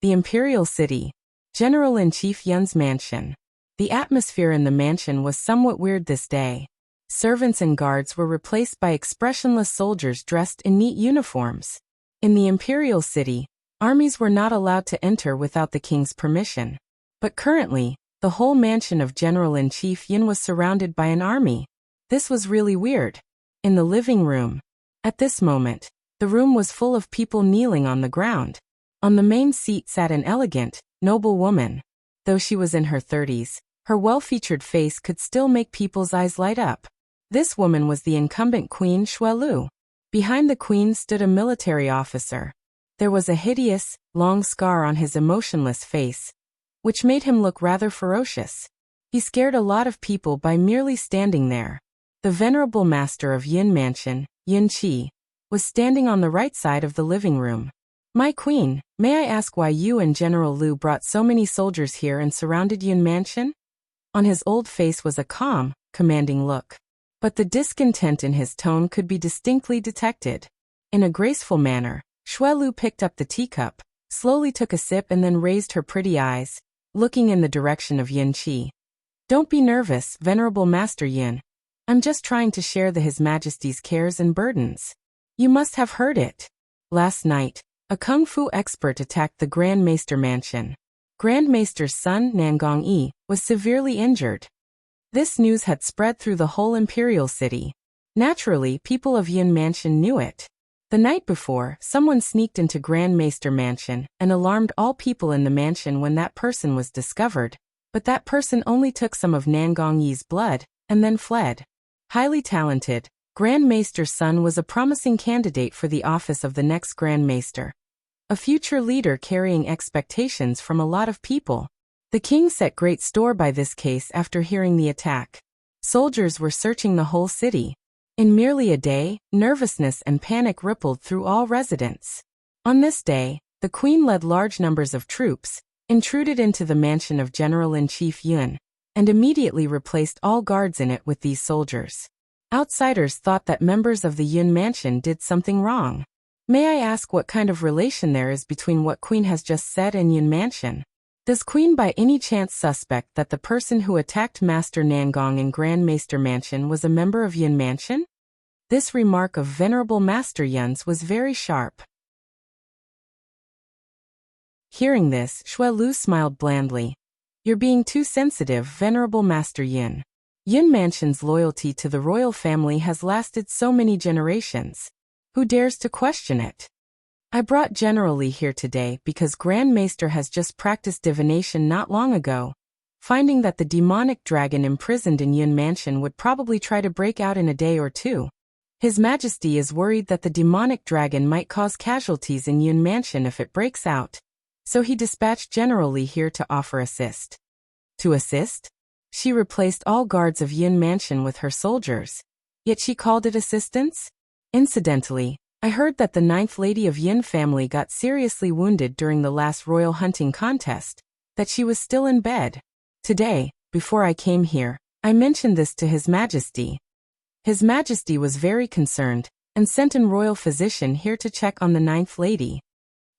The Imperial City. General-in-Chief Yun's mansion. The atmosphere in the mansion was somewhat weird this day. Servants and guards were replaced by expressionless soldiers dressed in neat uniforms. In the Imperial City, armies were not allowed to enter without the king's permission. But currently, the whole mansion of General-in-Chief Yun was surrounded by an army. This was really weird. In the living room. At this moment, the room was full of people kneeling on the ground. On the main seat sat an elegant, noble woman. Though she was in her 30s, her well-featured face could still make people's eyes light up. This woman was the incumbent Queen Xuelu. Behind the queen stood a military officer. There was a hideous, long scar on his emotionless face, which made him look rather ferocious. He scared a lot of people by merely standing there. The venerable master of Yun Mansion, Yun Qi, was standing on the right side of the living room. My queen, may I ask why you and General Liu brought so many soldiers here and surrounded Yun Mansion? On his old face was a calm, commanding look. But the discontent in his tone could be distinctly detected. In a graceful manner, Xuelu picked up the teacup, slowly took a sip and then raised her pretty eyes, looking in the direction of Yun Qi. Don't be nervous, Venerable Master Yun. I'm just trying to share His Majesty's cares and burdens. You must have heard it. Last night, a kung fu expert attacked the Grand Maester mansion. Grand Maester's son, Nangong Yi, was severely injured. This news had spread through the whole imperial city. Naturally, people of Yun Mansion knew it. The night before, someone sneaked into Grand Maester Mansion and alarmed all people in the mansion when that person was discovered, but that person only took some of Nangong Yi's blood and then fled. Highly talented, Grand Maester's son was a promising candidate for the office of the next Grand Maester. A future leader carrying expectations from a lot of people. The king set great store by this case after hearing the attack. Soldiers were searching the whole city. In merely a day, nervousness and panic rippled through all residents. On this day, the queen led large numbers of troops, intruded into the mansion of General-in-Chief Yun, and immediately replaced all guards in it with these soldiers. Outsiders thought that members of the Yun Mansion did something wrong. May I ask what kind of relation there is between what Queen has just said and Yun Mansion? Does Queen by any chance suspect that the person who attacked Master Nangong in Grand Maester Mansion was a member of Yun Mansion? This remark of Venerable Master Yun's was very sharp. Hearing this, Xuelu smiled blandly. You're being too sensitive, Venerable Master Yun. Yun Mansion's loyalty to the royal family has lasted so many generations. Who dares to question it? I brought General Li here today because Grand Maester has just practiced divination not long ago, finding that the demonic dragon imprisoned in Yun Mansion would probably try to break out in a day or two. His Majesty is worried that the demonic dragon might cause casualties in Yun Mansion if it breaks out, so he dispatched General Li here to offer assist. To assist? She replaced all guards of Yin Mansion with her soldiers. Yet she called it assistance? Incidentally, I heard that the ninth lady of Yin family got seriously wounded during the last royal hunting contest, that she was still in bed. Today, before I came here, I mentioned this to His Majesty. His Majesty was very concerned, and sent an royal physician here to check on the ninth lady.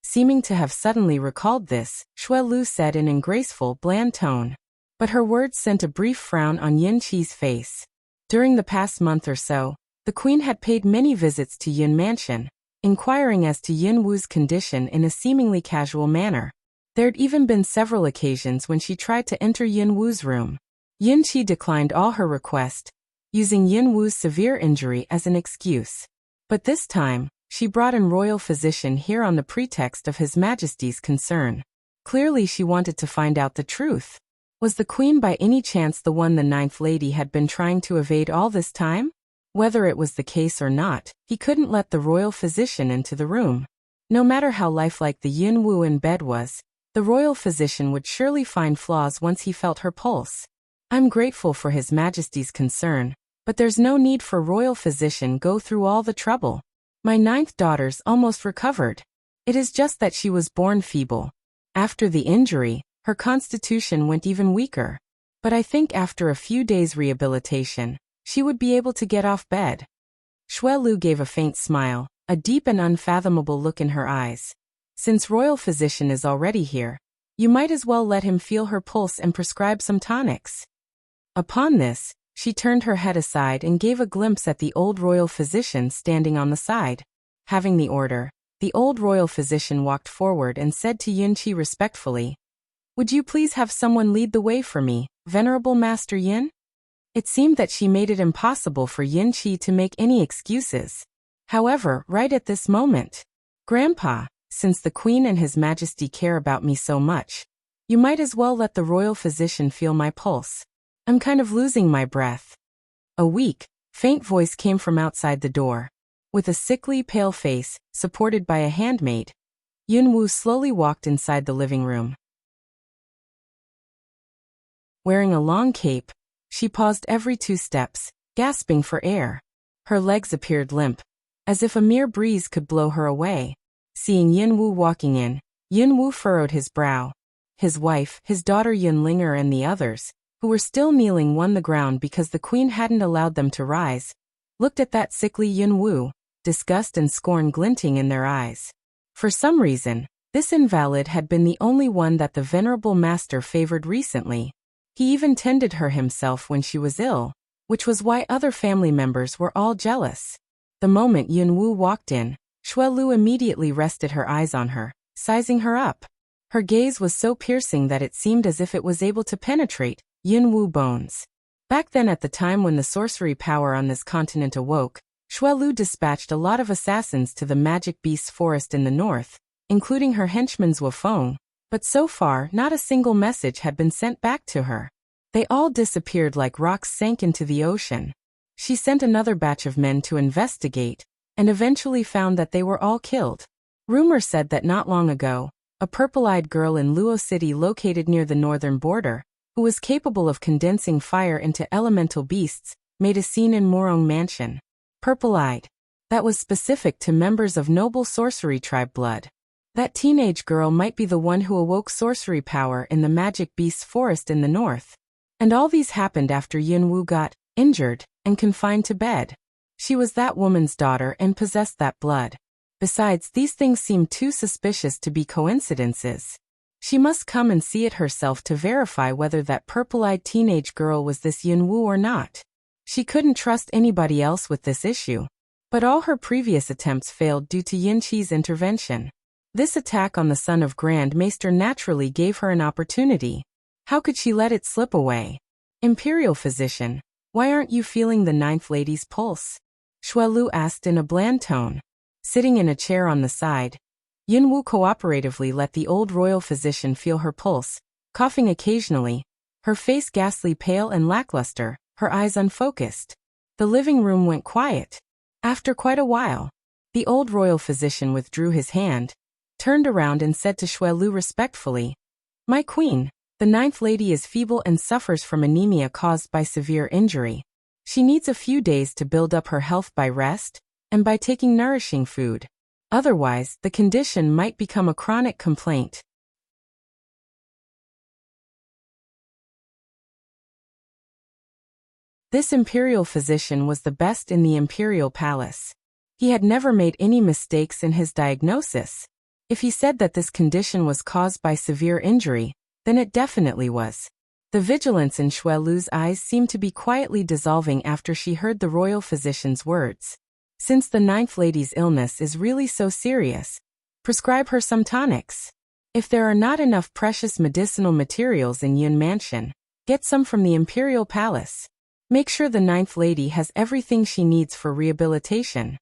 Seeming to have suddenly recalled this, Shui Lu said in a graceful, bland tone. But her words sent a brief frown on Yin Qi's face. During the past month or so, the queen had paid many visits to Yin Mansion, inquiring as to Yin Wu's condition in a seemingly casual manner. There'd even been several occasions when she tried to enter Yin Wu's room. Yin Qi declined all her requests, using Yin Wu's severe injury as an excuse. But this time, she brought in royal physician here on the pretext of His Majesty's concern. Clearly she wanted to find out the truth. Was the queen by any chance the one the ninth lady had been trying to evade all this time? Whether it was the case or not, he couldn't let the royal physician into the room. No matter how lifelike the Yin Wu in bed was, the royal physician would surely find flaws once he felt her pulse. I'm grateful for His Majesty's concern, but there's no need for royal physician go through all the trouble. My ninth daughter's almost recovered. It is just that she was born feeble. After the injury, her constitution went even weaker. But I think after a few days' rehabilitation, she would be able to get off bed. Shui Lu gave a faint smile, a deep and unfathomable look in her eyes. Since royal physician is already here, you might as well let him feel her pulse and prescribe some tonics. Upon this, she turned her head aside and gave a glimpse at the old royal physician standing on the side. Having the order, the old royal physician walked forward and said to Yin Qi respectfully, "Would you please have someone lead the way for me, Venerable Master Yin?" It seemed that she made it impossible for Yin Qi to make any excuses. However, right at this moment, "Grandpa, since the Queen and His Majesty care about me so much, you might as well let the royal physician feel my pulse. I'm kind of losing my breath." A weak, faint voice came from outside the door. With a sickly, pale face, supported by a handmaid, Yin Wu slowly walked inside the living room. Wearing a long cape, she paused every 2 steps, gasping for air. Her legs appeared limp, as if a mere breeze could blow her away. Seeing Yin Wu walking in, Yin Wu furrowed his brow. His wife, his daughter Yunlinger and the others, who were still kneeling, won the ground because the queen hadn't allowed them to rise, looked at that sickly Yin Wu, disgust and scorn glinting in their eyes. For some reason, this invalid had been the only one that the venerable master favored recently. He even tended her himself when she was ill, which was why other family members were all jealous. The moment Yin Wu walked in, Shui Lu immediately rested her eyes on her, sizing her up. Her gaze was so piercing that it seemed as if it was able to penetrate Yin Wu bones. Back then, at the time when the sorcery power on this continent awoke, Shui Lu dispatched a lot of assassins to the magic beast's forest in the north, including her henchman Wufeng, but so far not a single message had been sent back to her. They all disappeared like rocks sank into the ocean. She sent another batch of men to investigate, and eventually found that they were all killed. Rumor said that not long ago, a purple-eyed girl in Luo City located near the northern border, who was capable of condensing fire into elemental beasts, made a scene in Morong Mansion. Purple-eyed. That was specific to members of noble sorcery tribe blood. That teenage girl might be the one who awoke sorcery power in the magic beast's forest in the north. And all these happened after Yin Wu got injured and confined to bed. She was that woman's daughter and possessed that blood. Besides, these things seemed too suspicious to be coincidences. She must come and see it herself to verify whether that purple-eyed teenage girl was this Yin Wu or not. She couldn't trust anybody else with this issue. But all her previous attempts failed due to Yin Qi's intervention. This attack on the son of Grand Maester naturally gave her an opportunity. How could she let it slip away? Imperial physician, why aren't you feeling the ninth lady's pulse? Shui Lu asked in a bland tone. Sitting in a chair on the side, Yin Wu cooperatively let the old royal physician feel her pulse, coughing occasionally, her face ghastly pale and lackluster, her eyes unfocused. The living room went quiet. After quite a while, the old royal physician withdrew his hand, turned around and said to Shui Lu respectfully, "My queen, The ninth lady is feeble and suffers from anemia caused by severe injury. She needs a few days to build up her health by rest and by taking nourishing food. Otherwise, the condition might become a chronic complaint. This imperial physician was the best in the imperial palace. He had never made any mistakes in his diagnosis. If he said that this condition was caused by severe injury, then it definitely was. The vigilance in Xue Lu's eyes seemed to be quietly dissolving after she heard the royal physician's words. Since the ninth lady's illness is really so serious, prescribe her some tonics. If there are not enough precious medicinal materials in Yun Mansion, get some from the imperial palace. Make sure the ninth lady has everything she needs for rehabilitation.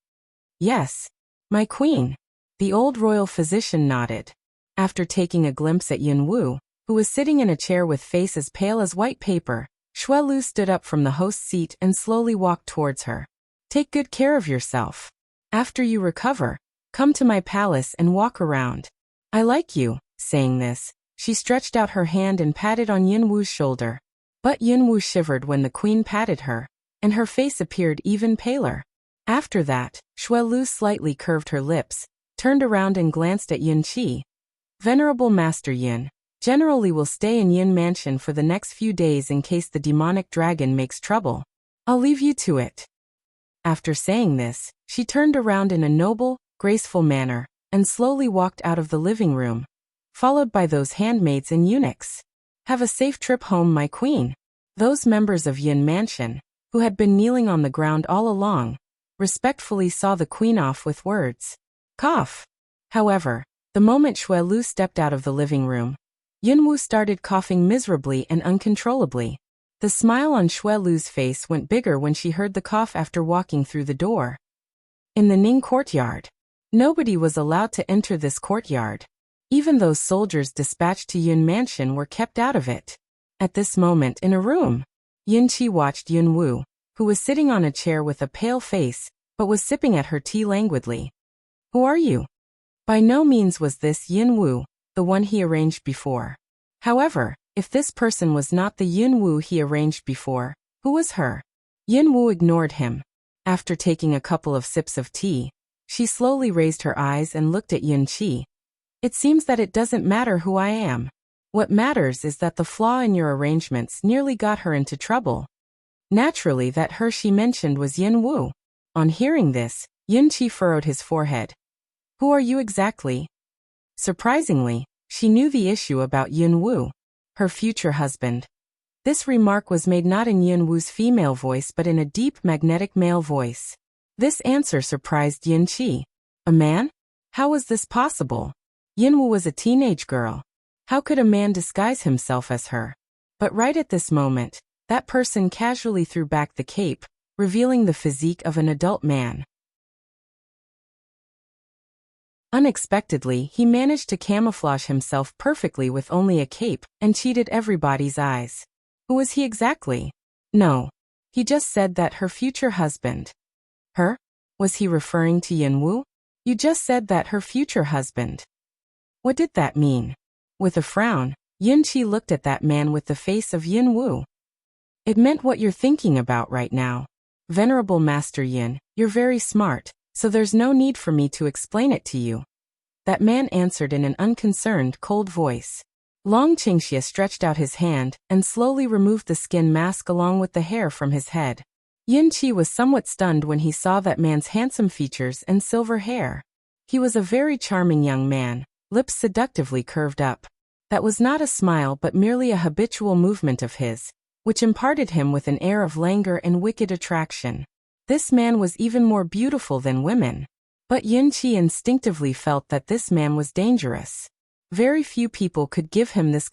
Yes, my queen. The old royal physician nodded. After taking a glimpse at Yun Wu, who was sitting in a chair with face as pale as white paper, Xue Lu stood up from the host's seat and slowly walked towards her. Take good care of yourself. After you recover, come to my palace and walk around. I like you. Saying this, she stretched out her hand and patted on Yun Wu's shoulder. But Yun Wu shivered when the queen patted her, and her face appeared even paler. After that, Xue Lu slightly curved her lips, turned around and glanced at Yun Qi. Venerable Master Yun, generally will stay in Yun Mansion for the next few days in case the demonic dragon makes trouble. I'll leave you to it. After saying this, she turned around in a noble, graceful manner, and slowly walked out of the living room, followed by those handmaids and eunuchs. Have a safe trip home, my queen. Those members of Yun Mansion, who had been kneeling on the ground all along, respectfully saw the queen off with words. Cough. However, the moment Xue Lu stepped out of the living room, Yun Wu started coughing miserably and uncontrollably. The smile on Xue Lu's face went bigger when she heard the cough after walking through the door. In the Ning courtyard, nobody was allowed to enter this courtyard. Even those soldiers dispatched to Yun Mansion were kept out of it. At this moment in a room, Yun Qi watched Yun Wu, who was sitting on a chair with a pale face, but was sipping at her tea languidly. Who are you? By no means was this Yun Wu, the one he arranged before. However, if this person was not the Yun Wu he arranged before, who was her? Yun Wu ignored him. After taking a couple of sips of tea, she slowly raised her eyes and looked at Yun Qi. It seems that it doesn't matter who I am. What matters is that the flaw in your arrangements nearly got her into trouble. Naturally, that her she mentioned was Yun Wu. On hearing this, Yun Qi furrowed his forehead. Who are you exactly? Surprisingly, she knew the issue about Yun Wu, her future husband. This remark was made not in Yun Wu's female voice but in a deep magnetic male voice. This answer surprised Yun Qi. A man? How was this possible? Yun Wu was a teenage girl. How could a man disguise himself as her? But right at this moment, that person casually threw back the cape, revealing the physique of an adult man. Unexpectedly, he managed to camouflage himself perfectly with only a cape, and cheated everybody's eyes. Who was he exactly? No. He just said that her future husband. Her? Was he referring to Yun Wu? You just said that her future husband. What did that mean? With a frown, Yun Qi looked at that man with the face of Yun Wu. It meant what you're thinking about right now. Venerable Master Yun, you're very smart, so there's no need for me to explain it to you. That man answered in an unconcerned, cold voice. Long Qingxia stretched out his hand and slowly removed the skin mask along with the hair from his head. Yun Qi was somewhat stunned when he saw that man's handsome features and silver hair. He was a very charming young man, lips seductively curved up. That was not a smile but merely a habitual movement of his, which imparted him with an air of languor and wicked attraction. This man was even more beautiful than women. But Yun Qi instinctively felt that this man was dangerous. Very few people could give him this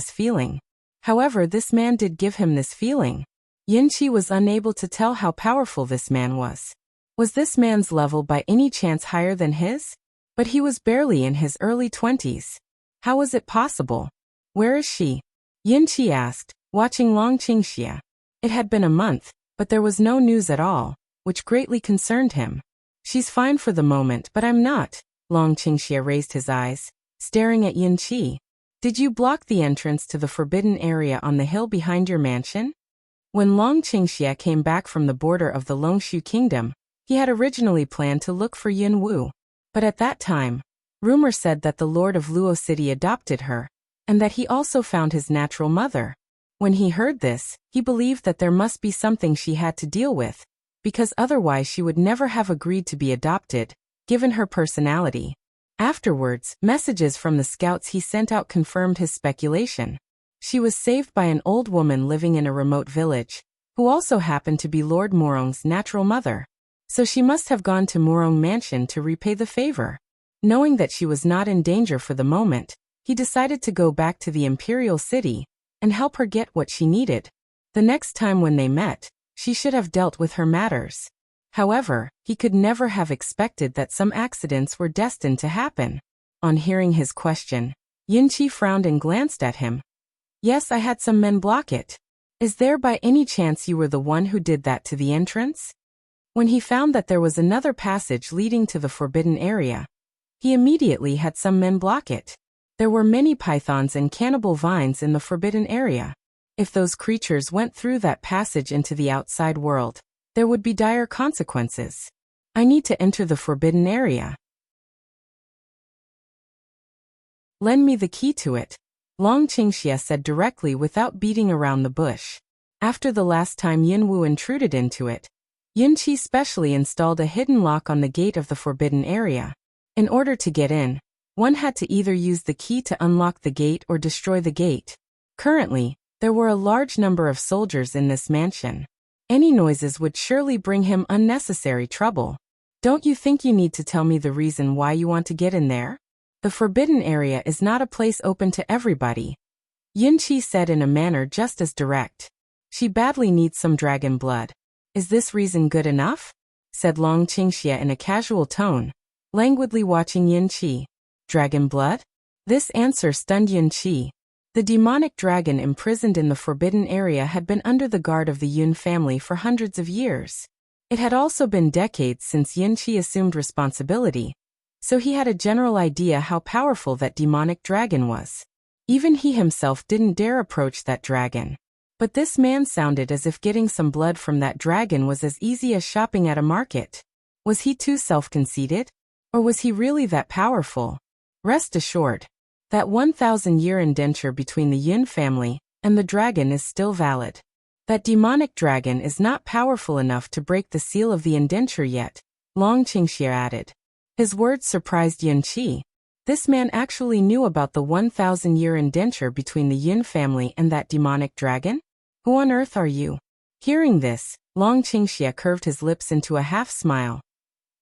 feeling. However, this man did give him this feeling. Yun Qi was unable to tell how powerful this man was. Was this man's level by any chance higher than his? But he was barely in his early 20s. How was it possible? Where is she? Yun Qi asked, watching Long Qingxia. It had been a month, but there was no news at all, which greatly concerned him. She's fine for the moment, but I'm not. Long Qingxia raised his eyes, staring at Yun Qi. Did you block the entrance to the forbidden area on the hill behind your mansion? When Long Qingxie came back from the border of the Longshu kingdom, he had originally planned to look for Yun Wu. But at that time, rumor said that the lord of Luo City adopted her, and that he also found his natural mother. When he heard this, he believed that there must be something she had to deal with, because otherwise she would never have agreed to be adopted, given her personality. Afterwards, messages from the scouts he sent out confirmed his speculation. She was saved by an old woman living in a remote village, who also happened to be Lord Morong's natural mother. So she must have gone to Morong Mansion to repay the favor. Knowing that she was not in danger for the moment, he decided to go back to the imperial city and help her get what she needed. The next time when they met, she should have dealt with her matters. However, he could never have expected that some accidents were destined to happen. On hearing his question, Yunqi frowned and glanced at him. Yes, I had some men block it. Is there by any chance you were the one who did that to the entrance? When he found that there was another passage leading to the forbidden area, he immediately had some men block it. There were many pythons and cannibal vines in the forbidden area. If those creatures went through that passage into the outside world, there would be dire consequences. I need to enter the forbidden area. Lend me the key to it, Long Qingxie said directly without beating around the bush. After the last time Yin Wu intruded into it, Yunqi specially installed a hidden lock on the gate of the forbidden area. In order to get in, one had to either use the key to unlock the gate or destroy the gate. Currently, there were a large number of soldiers in this mansion. Any noises would surely bring him unnecessary trouble. Don't you think you need to tell me the reason why you want to get in there? The forbidden area is not a place open to everybody, Yunqi said in a manner just as direct. She badly needs some dragon blood. Is this reason good enough? Said Long Qingxie in a casual tone, languidly watching Yunqi. Dragon blood? This answer stunned Yunqi. The demonic dragon imprisoned in the forbidden area had been under the guard of the Yun family for hundreds of years. It had also been decades since Yunqi assumed responsibility, so he had a general idea how powerful that demonic dragon was. Even he himself didn't dare approach that dragon. But this man sounded as if getting some blood from that dragon was as easy as shopping at a market. Was he too self-conceited? Or was he really that powerful? Rest assured, that 1,000-year indenture between the Yun family and the dragon is still valid. That demonic dragon is not powerful enough to break the seal of the indenture yet, Long Qingxie added. His words surprised Yunqi. This man actually knew about the 1,000-year indenture between the Yun family and that demonic dragon? Who on earth are you? Hearing this, Long Qingxie curved his lips into a half-smile.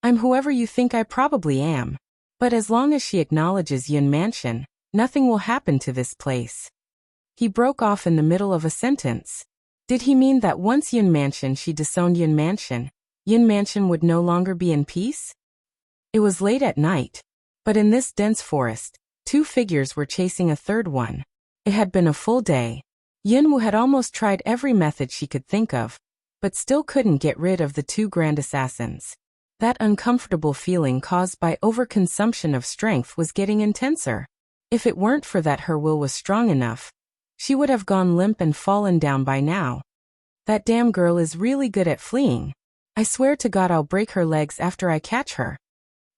I'm whoever you think I probably am. But as long as she acknowledges Yun Mansion, nothing will happen to this place. He broke off in the middle of a sentence. Did he mean that once Yun Mansion she disowned Yun Mansion would no longer be in peace? It was late at night, but in this dense forest, two figures were chasing a third one. It had been a full day. Yun Wu had almost tried every method she could think of, but still couldn't get rid of the two grand assassins. That uncomfortable feeling caused by overconsumption of strength was getting intenser. If it weren't for that her will was strong enough, she would have gone limp and fallen down by now. That damn girl is really good at fleeing. I swear to God I'll break her legs after I catch her.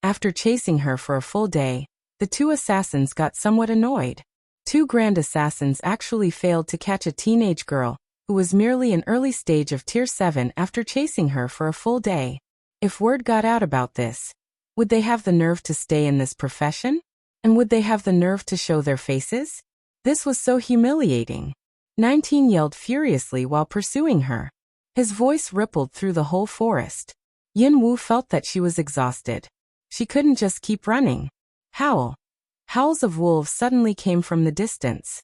After chasing her for a full day, the two assassins got somewhat annoyed. Two grand assassins actually failed to catch a teenage girl, who was merely an early stage of Tier 7 after chasing her for a full day. If word got out about this, would they have the nerve to stay in this profession? And would they have the nerve to show their faces? This was so humiliating. 19 yelled furiously while pursuing her. His voice rippled through the whole forest. Yin Wu felt that she was exhausted. She couldn't just keep running. Howl. Howls of wolves suddenly came from the distance.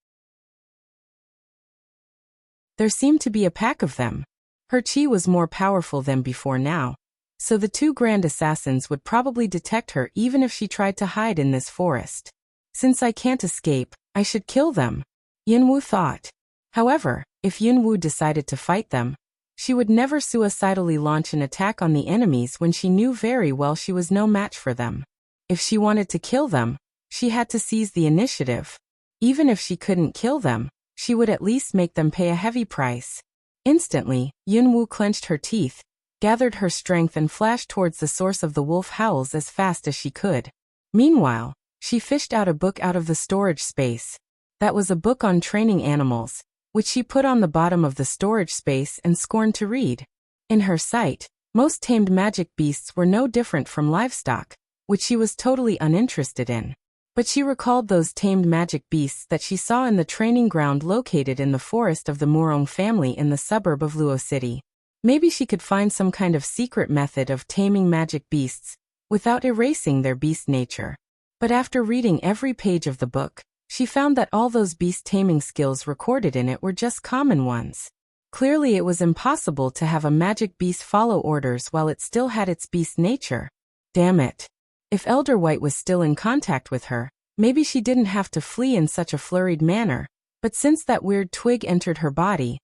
There seemed to be a pack of them. Her chi was more powerful than before now, so the two grand assassins would probably detect her even if she tried to hide in this forest. Since I can't escape, I should kill them, Yin Wu thought. However, if Yin Wu decided to fight them, she would never suicidally launch an attack on the enemies when she knew very well she was no match for them. If she wanted to kill them, she had to seize the initiative. Even if she couldn't kill them, she would at least make them pay a heavy price. Instantly, Yunwu clenched her teeth, gathered her strength and flashed towards the source of the wolf howls as fast as she could. Meanwhile, she fished out a book out of the storage space. That was a book on training animals, which she put on the bottom of the storage space and scorned to read. In her sight, most tamed magic beasts were no different from livestock, which she was totally uninterested in. But she recalled those tamed magic beasts that she saw in the training ground located in the forest of the Murong family in the suburb of Luo City. Maybe she could find some kind of secret method of taming magic beasts, without erasing their beast nature. But after reading every page of the book, she found that all those beast taming skills recorded in it were just common ones. Clearly it was impossible to have a magic beast follow orders while it still had its beast nature. Damn it. If Elder White was still in contact with her, maybe she didn't have to flee in such a flurried manner, but since that weird twig entered her body,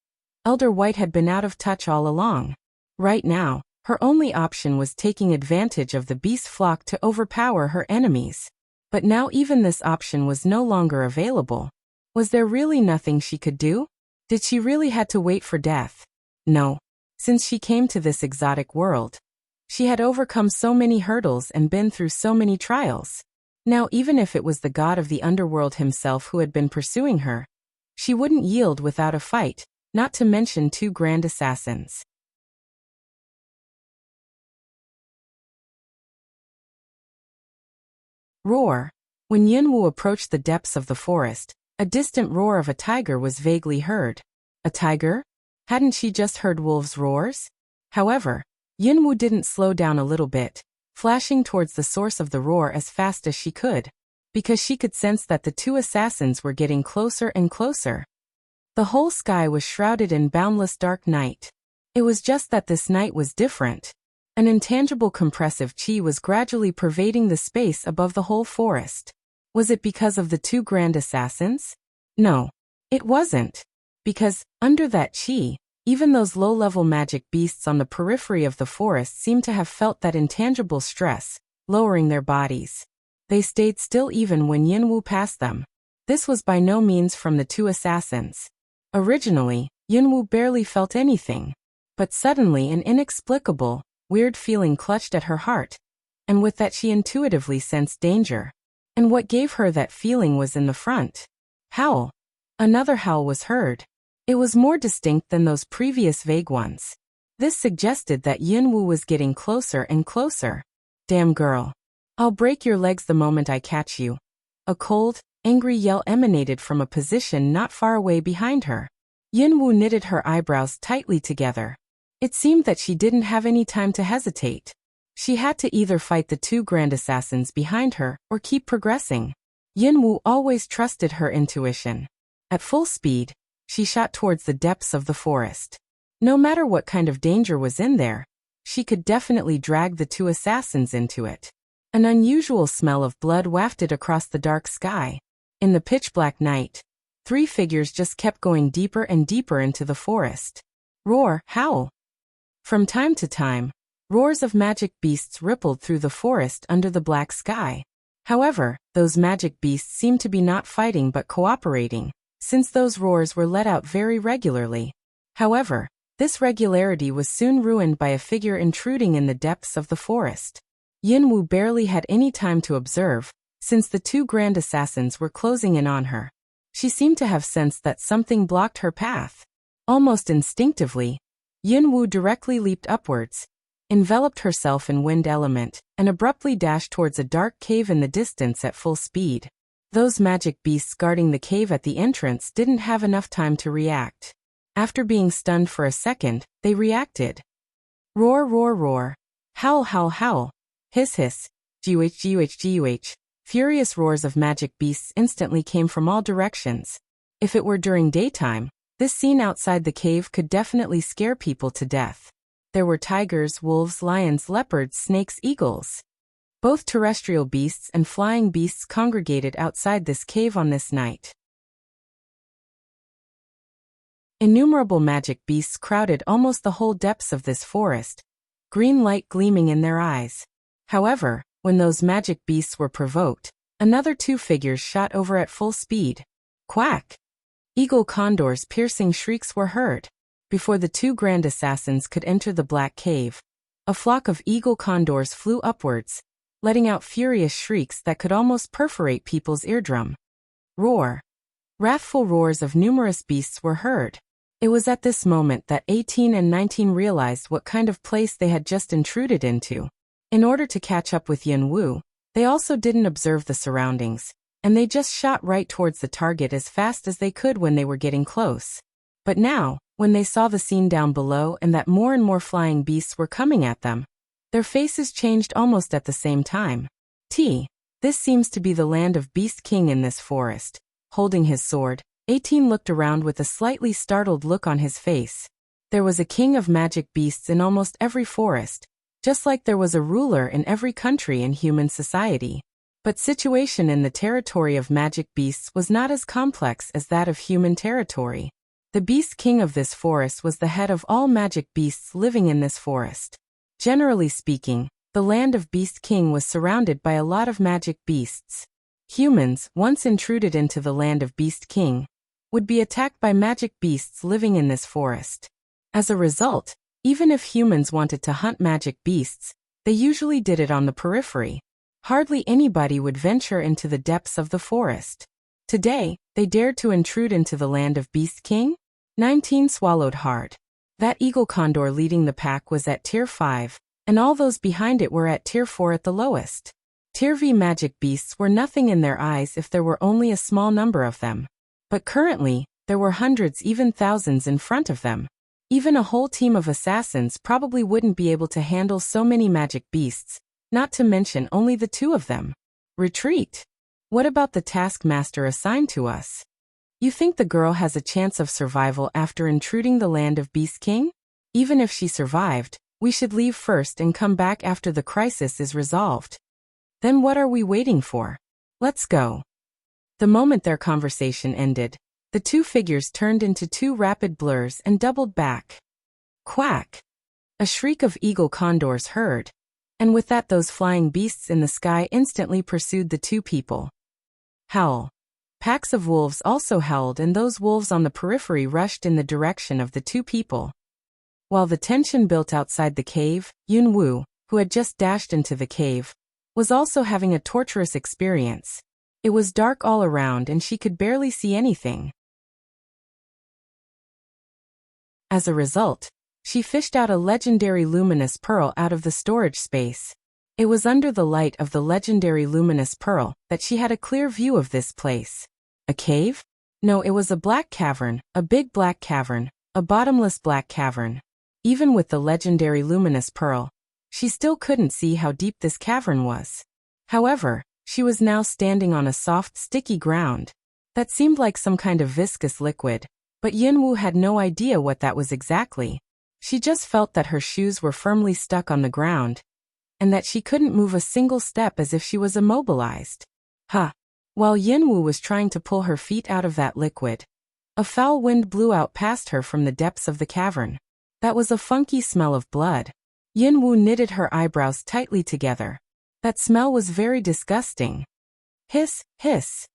Elder White had been out of touch all along. Right now, her only option was taking advantage of the beast flock to overpower her enemies. But now even this option was no longer available. Was there really nothing she could do? Did she really had to wait for death? No. Since she came to this exotic world, she had overcome so many hurdles and been through so many trials. Now even if it was the god of the underworld himself who had been pursuing her, she wouldn't yield without a fight, not to mention 2 grand assassins. Roar. When Yunwu approached the depths of the forest, a distant roar of a tiger was vaguely heard. A tiger? Hadn't she just heard wolves' roars? However, Yunwu didn't slow down a little bit, flashing towards the source of the roar as fast as she could, because she could sense that the 2 assassins were getting closer and closer. The whole sky was shrouded in boundless dark night. It was just that this night was different. An intangible compressive chi was gradually pervading the space above the whole forest. Was it because of the 2 grand assassins? No, it wasn't. Because, under that chi, even those low-level magic beasts on the periphery of the forest seemed to have felt that intangible stress, lowering their bodies. They stayed still even when Yunwu passed them. This was by no means from the 2 assassins. Originally, Yunwu barely felt anything. But suddenly an inexplicable, weird feeling clutched at her heart, and with that she intuitively sensed danger. And what gave her that feeling was in the front. Howl. Another howl was heard. It was more distinct than those previous vague ones. This suggested that Yunwu was getting closer and closer. Damn girl. I'll break your legs the moment I catch you. A cold, angry yell emanated from a position not far away behind her. Yunwu knitted her eyebrows tightly together. It seemed that she didn't have any time to hesitate. She had to either fight the 2 grand assassins behind her or keep progressing. Yunwu always trusted her intuition. At full speed, she shot towards the depths of the forest. No matter what kind of danger was in there, she could definitely drag the 2 assassins into it. An unusual smell of blood wafted across the dark sky. In the pitch-black night, 3 figures just kept going deeper and deeper into the forest. Roar, howl. From time to time, roars of magic beasts rippled through the forest under the black sky. However, those magic beasts seemed to be not fighting but cooperating, since those roars were let out very regularly. However, this regularity was soon ruined by a figure intruding in the depths of the forest. Yunwu barely had any time to observe, since the 2 grand assassins were closing in on her. She seemed to have sensed that something blocked her path. Almost instinctively, Yunwu directly leaped upwards, enveloped herself in wind element, and abruptly dashed towards a dark cave in the distance at full speed. Those magic beasts guarding the cave at the entrance didn't have enough time to react. After being stunned for a second, they reacted. Roar, roar, roar. Howl, howl, howl. Hiss, hiss. Guh. Furious roars of magic beasts instantly came from all directions. If it were during daytime, this scene outside the cave could definitely scare people to death. There were tigers, wolves, lions, leopards, snakes, eagles. Both terrestrial beasts and flying beasts congregated outside this cave on this night. Innumerable magic beasts crowded almost the whole depths of this forest, green light gleaming in their eyes. However, when those magic beasts were provoked, another 2 figures shot over at full speed. Quack! Eagle Condor's piercing shrieks were heard. Before the two grand assassins could enter the black cave, a flock of eagle condors flew upwards, letting out furious shrieks that could almost perforate people's eardrum. Roar! Wrathful roars of numerous beasts were heard. It was at this moment that 18 and 19 realized what kind of place they had just intruded into. In order to catch up with Yin Wu, they also didn't observe the surroundings, and they just shot right towards the target as fast as they could when they were getting close. But now, when they saw the scene down below and that more and more flying beasts were coming at them, their faces changed almost at the same time. This seems to be the land of Beast King in this forest. Holding his sword, 18 looked around with a slightly startled look on his face. There was a king of magic beasts in almost every forest, just like there was a ruler in every country in human society. But situation in the territory of magic beasts was not as complex as that of human territory. The Beast King of this forest was the head of all magic beasts living in this forest. Generally speaking, the land of Beast King was surrounded by a lot of magic beasts. Humans, once intruded into the land of Beast King, would be attacked by magic beasts living in this forest. As a result, even if humans wanted to hunt magic beasts, they usually did it on the periphery. Hardly anybody would venture into the depths of the forest. Today, they dared to intrude into the land of Beast King? 19 swallowed hard. That eagle condor leading the pack was at Tier 5, and all those behind it were at Tier 4 at the lowest. Tier V magic beasts were nothing in their eyes if there were only a small number of them. But currently, there were hundreds, even thousands in front of them. Even a whole team of assassins probably wouldn't be able to handle so many magic beasts, not to mention only the two of them. Retreat! What about the taskmaster assigned to us? You think the girl has a chance of survival after intruding the land of Beast King? Even if she survived, we should leave first and come back after the crisis is resolved. Then what are we waiting for? Let's go. The moment their conversation ended, the two figures turned into two rapid blurs and doubled back. Quack! A shriek of eagle condors heard, and with that those flying beasts in the sky instantly pursued the two people. Howl! Packs of wolves also howled, and those wolves on the periphery rushed in the direction of the two people. While the tension built outside the cave, Yun Wu, who had just dashed into the cave, was also having a torturous experience. It was dark all around and she could barely see anything. As a result, she fished out a legendary luminous pearl out of the storage space. It was under the light of the legendary luminous pearl that she had a clear view of this place. A cave? No, it was a black cavern, a big black cavern, a bottomless black cavern. Even with the legendary luminous pearl, she still couldn't see how deep this cavern was. However, she was now standing on a soft, sticky ground that seemed like some kind of viscous liquid, but Yinwu had no idea what that was exactly. She just felt that her shoes were firmly stuck on the ground, and that she couldn't move a single step as if she was immobilized. While Yinwu was trying to pull her feet out of that liquid, a foul wind blew out past her from the depths of the cavern. That was a funky smell of blood. Yinwu knitted her eyebrows tightly together. That smell was very disgusting. Hiss, hiss.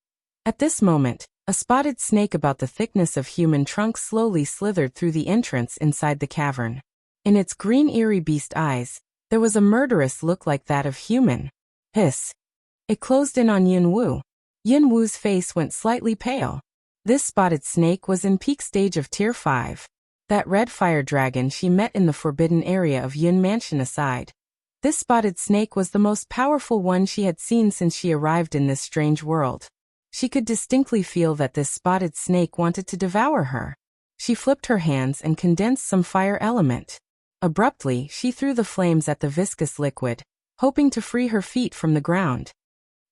At this moment, a spotted snake about the thickness of human trunk slowly slithered through the entrance inside the cavern. In its green eerie beast eyes, there was a murderous look like that of human. Hiss. It closed in on Yinwu. Yinwu's face went slightly pale. This spotted snake was in peak stage of Tier 5. That red fire dragon she met in the forbidden area of Yun Mansion aside, this spotted snake was the most powerful one she had seen since she arrived in this strange world. She could distinctly feel that this spotted snake wanted to devour her. She flipped her hands and condensed some fire element. Abruptly, she threw the flames at the viscous liquid, hoping to free her feet from the ground.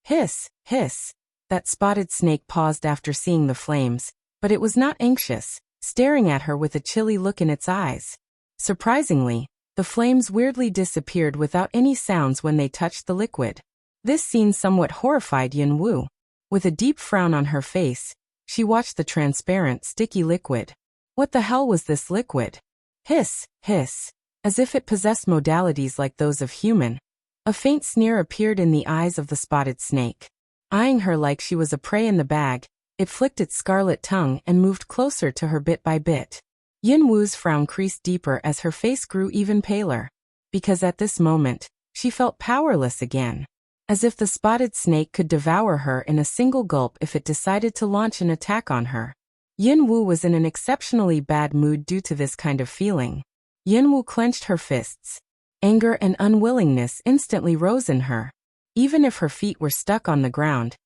Hiss, hiss. That spotted snake paused after seeing the flames, but it was not anxious, staring at her with a chilly look in its eyes. Surprisingly, the flames weirdly disappeared without any sounds when they touched the liquid. This scene somewhat horrified Yinwu. With a deep frown on her face, she watched the transparent, sticky liquid. What the hell was this liquid? Hiss, hiss. As if it possessed modalities like those of human, a faint sneer appeared in the eyes of the spotted snake. Eyeing her like she was a prey in the bag, It flicked its scarlet tongue and moved closer to her bit by bit. Yin Wu's frown creased deeper as her face grew even paler. Because at this moment, she felt powerless again. As if the spotted snake could devour her in a single gulp if it decided to launch an attack on her. Yin Wu was in an exceptionally bad mood due to this kind of feeling. Yin Wu clenched her fists. Anger and unwillingness instantly rose in her. Even if her feet were stuck on the ground,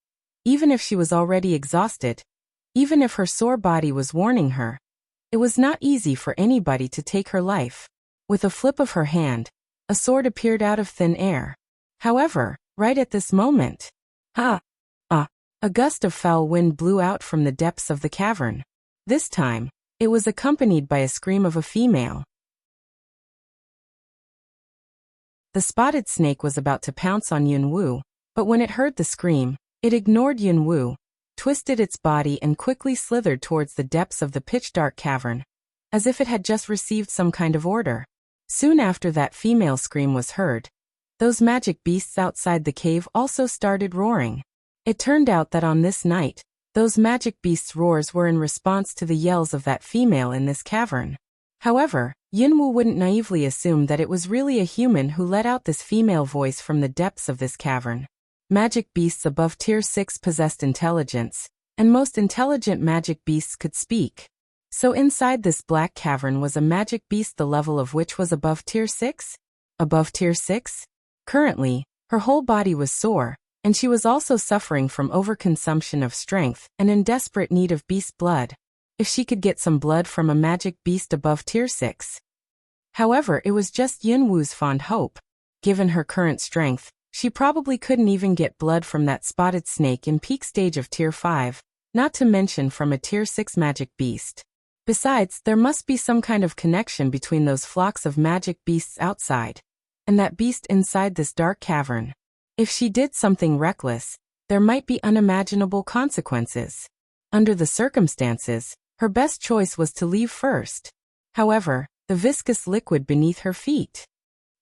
even if she was already exhausted, even if her sore body was warning her, it was not easy for anybody to take her life. With a flip of her hand, a sword appeared out of thin air. However, right at this moment, a gust of foul wind blew out from the depths of the cavern. This time, it was accompanied by a scream of a female. The spotted snake was about to pounce on Yin Wu, but when it heard the scream, it ignored Yin Wu, twisted its body and quickly slithered towards the depths of the pitch-dark cavern, as if it had just received some kind of order. Soon after that female scream was heard, those magic beasts outside the cave also started roaring. It turned out that on this night, those magic beasts' roars were in response to the yells of that female in this cavern. However, Yin Wu wouldn't naively assume that it was really a human who let out this female voice from the depths of this cavern. Magic beasts above Tier 6 possessed intelligence, and most intelligent magic beasts could speak. So inside this black cavern was a magic beast the level of which was above Tier 6? Above Tier 6? Currently, her whole body was sore, and she was also suffering from overconsumption of strength and in desperate need of beast blood. If she could get some blood from a magic beast above Tier 6. However, it was just Yin Wu's fond hope. Given her current strength, she probably couldn't even get blood from that spotted snake in peak stage of Tier 5, not to mention from a Tier 6 magic beast. Besides, there must be some kind of connection between those flocks of magic beasts outside and that beast inside this dark cavern. If she did something reckless, there might be unimaginable consequences. Under the circumstances, her best choice was to leave first. However, the viscous liquid beneath her feet.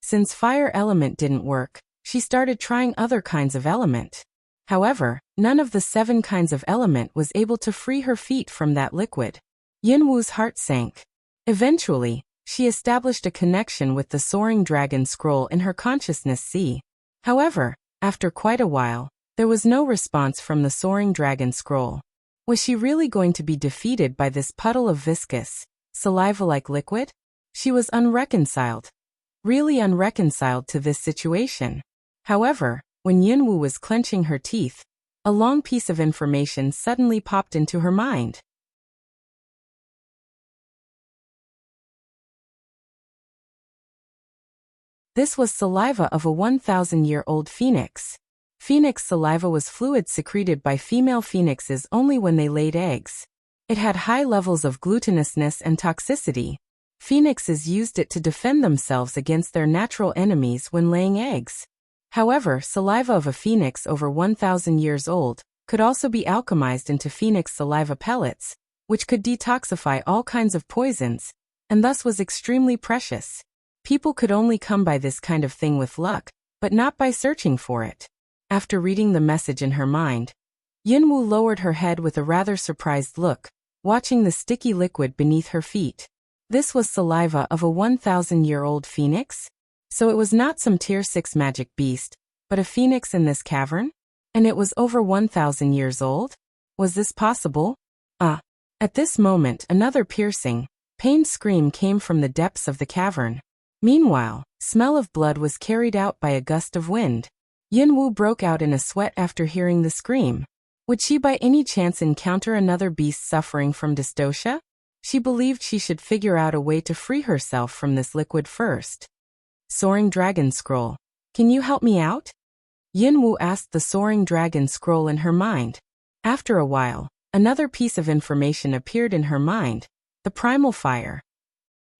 Since fire element didn't work, she started trying other kinds of element. However, none of the 7 kinds of element was able to free her feet from that liquid. Yin Wu's heart sank. Eventually, she established a connection with the soaring dragon scroll in her consciousness sea. However, after quite a while, there was no response from the soaring dragon scroll. Was she really going to be defeated by this puddle of viscous, saliva-like liquid? She was unreconciled. Really unreconciled to this situation. However, when Yin Wu was clenching her teeth, a long piece of information suddenly popped into her mind. This was saliva of a 1,000-year-old phoenix. Phoenix saliva was fluid secreted by female phoenixes only when they laid eggs. It had high levels of gluteinousness and toxicity. Phoenixes used it to defend themselves against their natural enemies when laying eggs. However, saliva of a phoenix over 1,000 years old could also be alchemized into phoenix saliva pellets, which could detoxify all kinds of poisons, and thus was extremely precious. People could only come by this kind of thing with luck, but not by searching for it. After reading the message in her mind, Yin Wu lowered her head with a rather surprised look, watching the sticky liquid beneath her feet. This was saliva of a 1,000-year-old phoenix? So it was not some Tier 6 magic beast, but a phoenix in this cavern? And it was over 1,000 years old? Was this possible? At this moment another piercing, pained scream came from the depths of the cavern. Meanwhile, smell of blood was carried out by a gust of wind. Yin Wu broke out in a sweat after hearing the scream. Would she by any chance encounter another beast suffering from dystocia? She believed she should figure out a way to free herself from this liquid first. Soaring Dragon Scroll. Can you help me out? Yin Wu asked the Soaring Dragon Scroll in her mind. After a while, another piece of information appeared in her mind. The primal fire.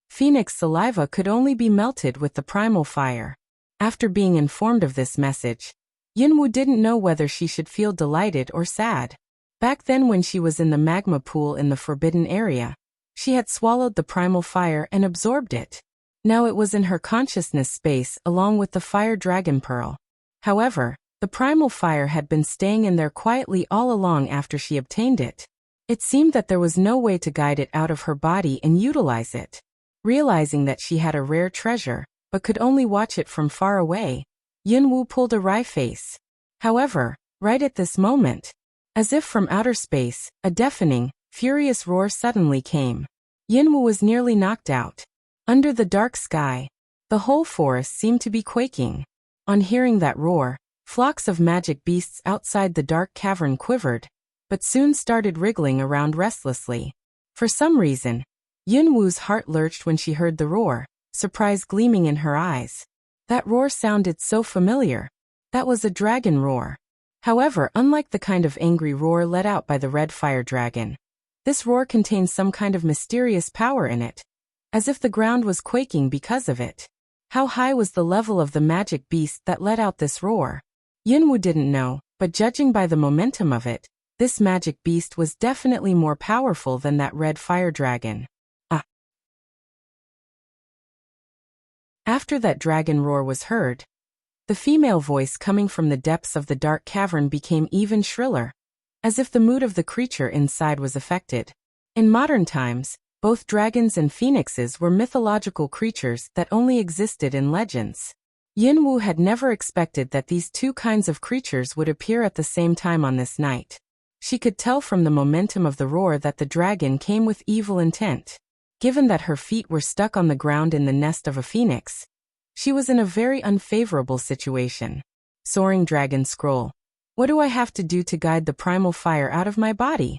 Phoenix saliva could only be melted with the primal fire. After being informed of this message, Yin Wu didn't know whether she should feel delighted or sad. Back then when she was in the magma pool in the forbidden area, she had swallowed the primal fire and absorbed it. Now it was in her consciousness space along with the fire dragon pearl. However, The primal fire had been staying in there quietly all along after she obtained it. It seemed that there was no way to guide it out of her body and utilize it. Realizing that she had a rare treasure, but could only watch it from far away, Yunwu pulled a wry face. However, right at this moment, as if from outer space, a deafening, furious roar suddenly came. Yunwu was nearly knocked out. Under the dark sky, the whole forest seemed to be quaking. On hearing that roar, flocks of magic beasts outside the dark cavern quivered, but soon started wriggling around restlessly. For some reason, Yunwu's heart lurched when she heard the roar, surprise gleaming in her eyes. That roar sounded so familiar. That was a dragon roar. However, unlike the kind of angry roar let out by the red fire dragon, this roar contained some kind of mysterious power in it, as if the ground was quaking because of it. How high was the level of the magic beast that let out this roar? Yunwu didn't know, but judging by the momentum of it, this magic beast was definitely more powerful than that red fire dragon. After that dragon roar was heard, the female voice coming from the depths of the dark cavern became even shriller, as if the mood of the creature inside was affected. In modern times, both dragons and phoenixes were mythological creatures that only existed in legends. Yunwu had never expected that these two kinds of creatures would appear at the same time on this night. She could tell from the momentum of the roar that the dragon came with evil intent. Given that her feet were stuck on the ground in the nest of a phoenix, she was in a very unfavorable situation. Soaring Dragon Scroll. What do I have to do to guide the primal fire out of my body?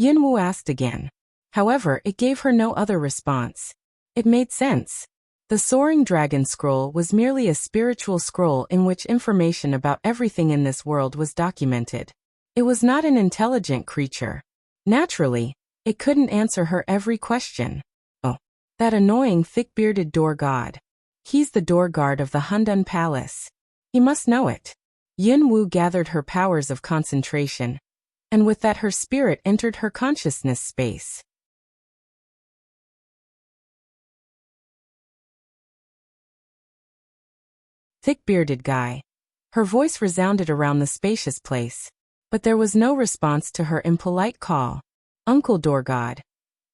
Yunwu asked again. However, it gave her no other response. It made sense. The Soaring Dragon Scroll was merely a spiritual scroll in which information about everything in this world was documented. It was not an intelligent creature. Naturally, it couldn't answer her every question. Oh, that annoying thick-bearded door god. He's the door guard of the Hundun Palace. He must know it. Yunwu gathered her powers of concentration, and with that her spirit entered her consciousness space. Thick-bearded guy. Her voice resounded around the spacious place, but there was no response to her impolite call. Uncle Door God,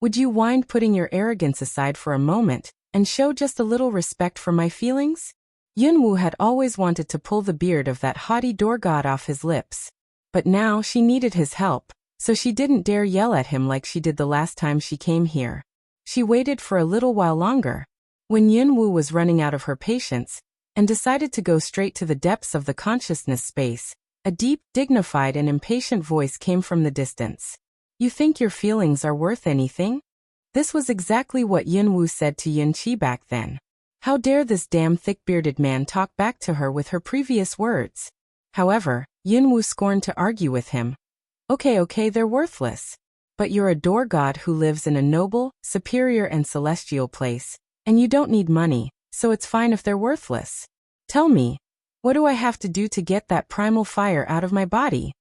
would you mind putting your arrogance aside for a moment and show just a little respect for my feelings? Yunwu had always wanted to pull the beard of that haughty door god off his lips, but now she needed his help, so she didn't dare yell at him like she did the last time she came here. She waited for a little while longer, when Yunwu was running out of her patience, and decided to go straight to the depths of the consciousness space. A deep, dignified and impatient voice came from the distance. You think your feelings are worth anything? This was exactly what Yunwu said to Yunqi back then. How dare this damn thick-bearded man talk back to her with her previous words? However, Yunwu scorned to argue with him. Okay, they're worthless. But you're a door god who lives in a noble, superior and celestial place, and you don't need money, so it's fine if they're worthless. Tell me, what do I have to do to get that primal fire out of my body?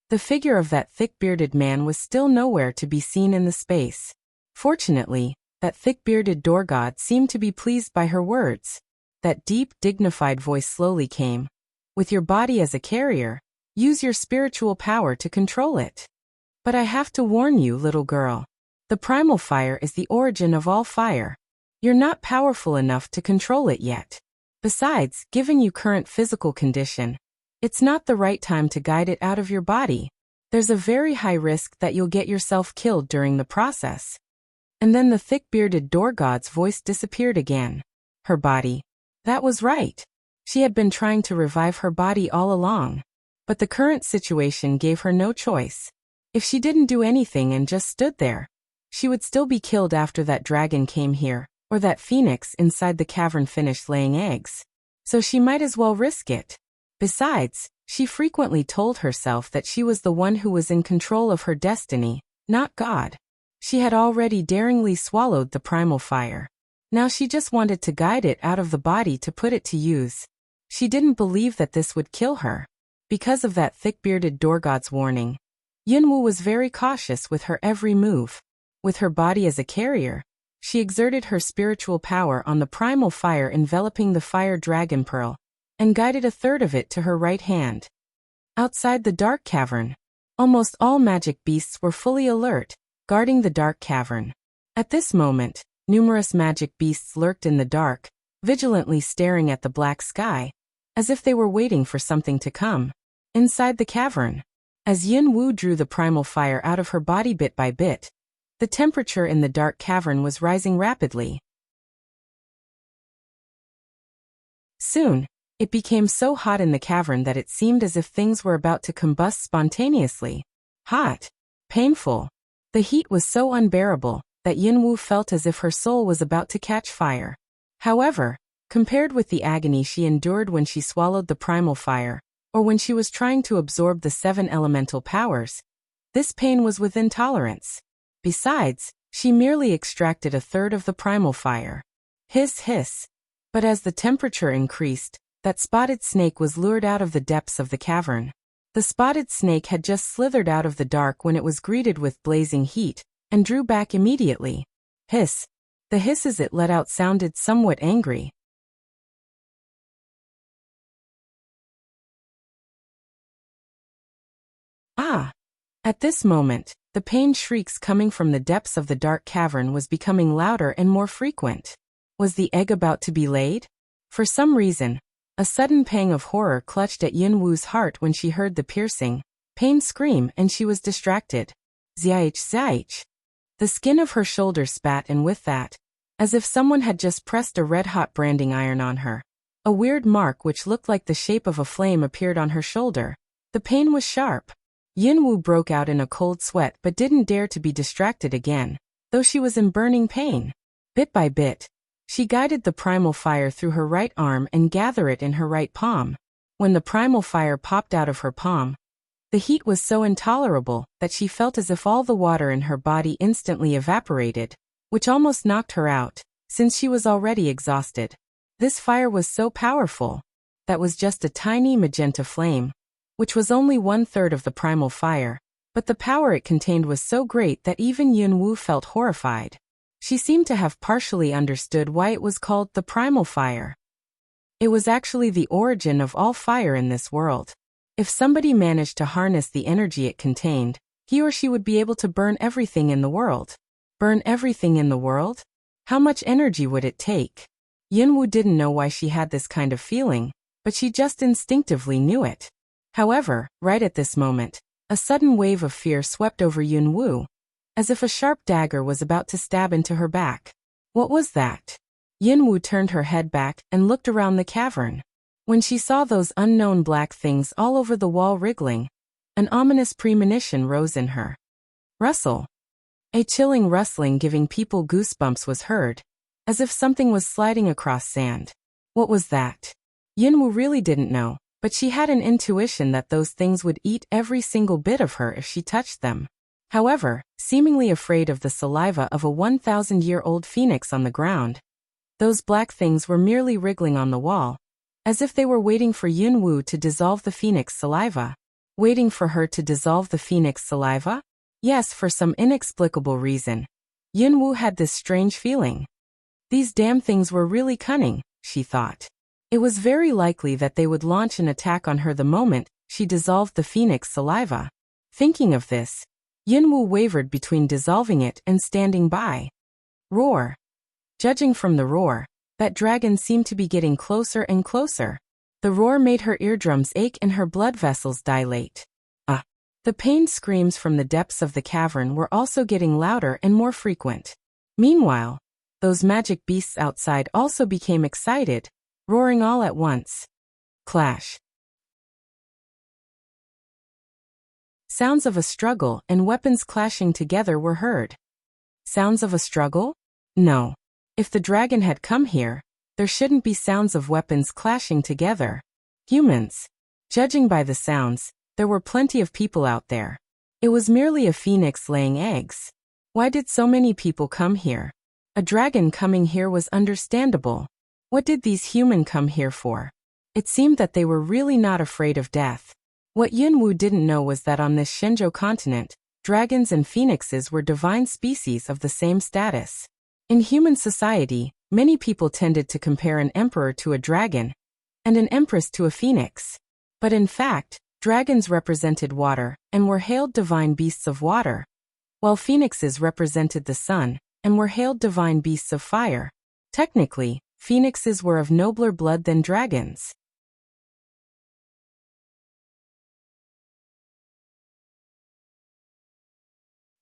The figure of that thick-bearded man was still nowhere to be seen in the space. Fortunately, that thick-bearded door god seemed to be pleased by her words. That deep, dignified voice slowly came. With your body as a carrier, use your spiritual power to control it. But I have to warn you, little girl. The primal fire is the origin of all fire. You're not powerful enough to control it yet. Besides, given your current physical condition, it's not the right time to guide it out of your body. There's a very high risk that you'll get yourself killed during the process. And then the thick-bearded door god's voice disappeared again. Her body. That was right. She had been trying to revive her body all along. But the current situation gave her no choice. If she didn't do anything and just stood there, she would still be killed after that dragon came here, or that phoenix inside the cavern finished laying eggs. So she might as well risk it. Besides, she frequently told herself that she was the one who was in control of her destiny, not God. She had already daringly swallowed the primal fire. Now she just wanted to guide it out of the body to put it to use. She didn't believe that this would kill her. Because of that thick-bearded door god's warning, Yunwu was very cautious with her every move. With her body as a carrier, she exerted her spiritual power on the primal fire enveloping the fire dragon pearl, and guided a third of it to her right hand. Outside the dark cavern, almost all magic beasts were fully alert, guarding the dark cavern. At this moment, numerous magic beasts lurked in the dark, vigilantly staring at the black sky, as if they were waiting for something to come. Inside the cavern, as Yin Wu drew the primal fire out of her body bit by bit, the temperature in the dark cavern was rising rapidly. Soon, it became so hot in the cavern that it seemed as if things were about to combust spontaneously. Hot. Painful. The heat was so unbearable that Yin Wu felt as if her soul was about to catch fire. However, compared with the agony she endured when she swallowed the primal fire, or when she was trying to absorb the 7 elemental powers, this pain was within tolerance. Besides, she merely extracted a third of the primal fire. Hiss, hiss. But as the temperature increased, that spotted snake was lured out of the depths of the cavern. The spotted snake had just slithered out of the dark when it was greeted with blazing heat, and drew back immediately. Hiss. The hisses it let out sounded somewhat angry. Ah! At this moment, the pain shrieks coming from the depths of the dark cavern was becoming louder and more frequent. Was the egg about to be laid? For some reason, a sudden pang of horror clutched at Yin Wu's heart when she heard the piercing pain scream, and she was distracted. Zyaich, zyaich. The skin of her shoulder spat, and with that, as if someone had just pressed a red-hot branding iron on her, a weird mark which looked like the shape of a flame appeared on her shoulder. The pain was sharp. Yin Wu broke out in a cold sweat but didn't dare to be distracted again, though she was in burning pain. Bit by bit, she guided the primal fire through her right arm and gathered it in her right palm. When the primal fire popped out of her palm, the heat was so intolerable that she felt as if all the water in her body instantly evaporated, which almost knocked her out, since she was already exhausted. This fire was so powerful. That was just a tiny magenta flame, which was only 1/3 of the primal fire, but the power it contained was so great that even Yin Wu felt horrified. She seemed to have partially understood why it was called the primal fire. It was actually the origin of all fire in this world. If somebody managed to harness the energy it contained, he or she would be able to burn everything in the world. Burn everything in the world? How much energy would it take? Yin Wu didn't know why she had this kind of feeling, but she just instinctively knew it. However, right at this moment, a sudden wave of fear swept over Yin Wu, as if a sharp dagger was about to stab into her back. What was that? Yin Wu turned her head back and looked around the cavern. When she saw those unknown black things all over the wall wriggling, an ominous premonition rose in her. Rustle. A chilling rustling giving people goosebumps was heard, as if something was sliding across sand. What was that? Yin Wu really didn't know, but she had an intuition that those things would eat every single bit of her if she touched them. However, seemingly afraid of the saliva of a 1,000-year-old phoenix on the ground, those black things were merely wriggling on the wall, as if they were waiting for Yin Wu to dissolve the phoenix saliva. Waiting for her to dissolve the phoenix saliva? Yes, for some inexplicable reason. Yin Wu had this strange feeling. These damn things were really cunning, she thought. It was very likely that they would launch an attack on her the moment she dissolved the phoenix saliva. Thinking of this, Yin Wu wavered between dissolving it and standing by. Roar. Judging from the roar, that dragon seemed to be getting closer and closer. The roar made her eardrums ache and her blood vessels dilate. The pain screams from the depths of the cavern were also getting louder and more frequent. Meanwhile, those magic beasts outside also became excited, roaring all at once. Clash. Sounds of a struggle and weapons clashing together were heard. Sounds of a struggle? No. If the dragon had come here, there shouldn't be sounds of weapons clashing together. Humans. Judging by the sounds, there were plenty of people out there. It was merely a phoenix laying eggs. Why did so many people come here? A dragon coming here was understandable. What did these humans come here for? It seemed that they were really not afraid of death. What Yin Wu didn't know was that on this Shenzhou continent, dragons and phoenixes were divine species of the same status. In human society, many people tended to compare an emperor to a dragon, and an empress to a phoenix. But in fact, dragons represented water, and were hailed divine beasts of water, while phoenixes represented the sun, and were hailed divine beasts of fire. Technically, phoenixes were of nobler blood than dragons.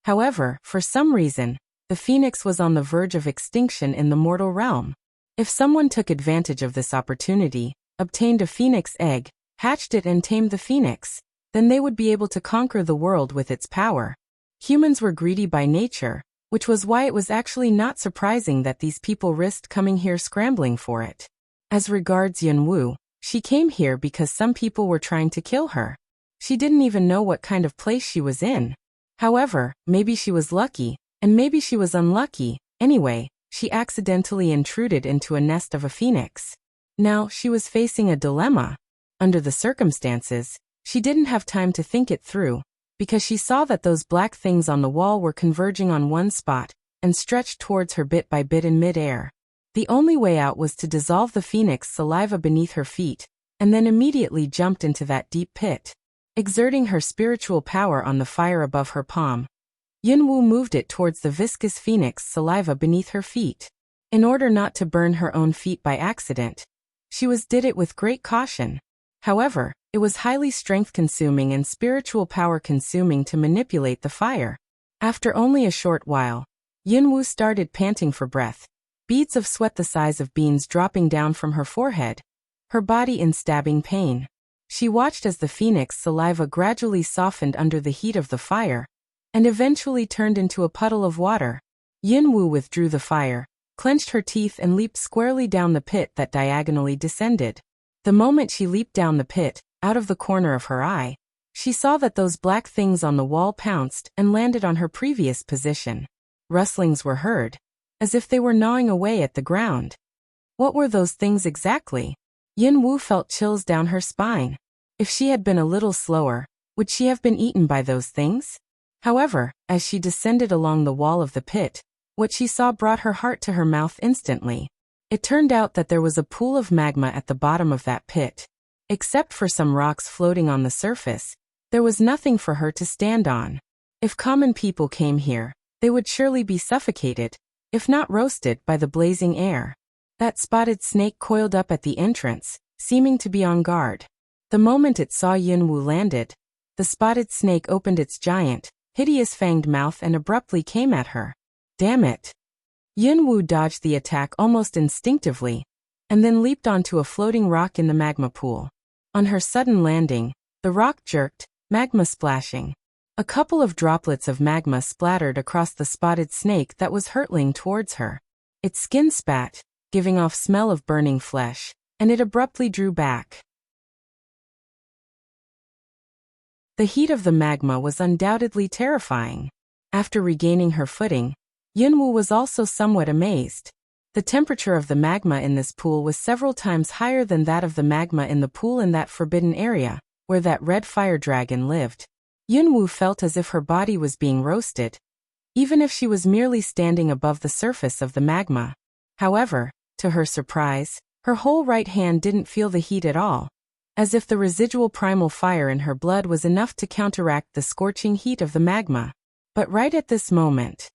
However, for some reason, the phoenix was on the verge of extinction in the mortal realm. If someone took advantage of this opportunity, obtained a phoenix egg, hatched it and tamed the phoenix, then they would be able to conquer the world with its power. Humans were greedy by nature, which was why it was actually not surprising that these people risked coming here scrambling for it. As regards Yunwu, she came here because some people were trying to kill her. She didn't even know what kind of place she was in. However, maybe she was lucky, and maybe she was unlucky. Anyway, she accidentally intruded into a nest of a phoenix. Now, she was facing a dilemma. Under the circumstances, she didn't have time to think it through, because she saw that those black things on the wall were converging on one spot, and stretched towards her bit by bit in mid-air. The only way out was to dissolve the phoenix saliva beneath her feet, and then immediately jumped into that deep pit. Exerting her spiritual power on the fire above her palm, Yunwu moved it towards the viscous phoenix saliva beneath her feet. In order not to burn her own feet by accident, she did it with great caution. However, it was highly strength-consuming and spiritual power-consuming to manipulate the fire. After only a short while, Yunwu started panting for breath, beads of sweat the size of beans dropping down from her forehead, her body in stabbing pain. She watched as the phoenix saliva gradually softened under the heat of the fire, and eventually turned into a puddle of water. Yunwu withdrew the fire, clenched her teeth and leaped squarely down the pit that diagonally descended. The moment she leaped down the pit, out of the corner of her eye, she saw that those black things on the wall pounced and landed on her previous position. Rustlings were heard, as if they were gnawing away at the ground. What were those things exactly? Yunwu felt chills down her spine. If she had been a little slower, would she have been eaten by those things? However, as she descended along the wall of the pit, what she saw brought her heart to her mouth instantly. It turned out that there was a pool of magma at the bottom of that pit. Except for some rocks floating on the surface, there was nothing for her to stand on. If common people came here, they would surely be suffocated, if not roasted by the blazing air. That spotted snake coiled up at the entrance, seeming to be on guard. The moment it saw Yunwu landed, the spotted snake opened its giant, hideous fanged mouth and abruptly came at her. Damn it! Yunwu dodged the attack almost instinctively, and then leaped onto a floating rock in the magma pool. On her sudden landing, the rock jerked, magma splashing. A couple of droplets of magma splattered across the spotted snake that was hurtling towards her. Its skin spat, giving off smell of burning flesh, and it abruptly drew back. The heat of the magma was undoubtedly terrifying. After regaining her footing, Yunwu was also somewhat amazed. The temperature of the magma in this pool was several times higher than that of the magma in the pool in that forbidden area, where that red fire dragon lived. Yunwu felt as if her body was being roasted, even if she was merely standing above the surface of the magma. However, to her surprise, her whole right hand didn't feel the heat at all, as if the residual primal fire in her blood was enough to counteract the scorching heat of the magma. But right at this moment,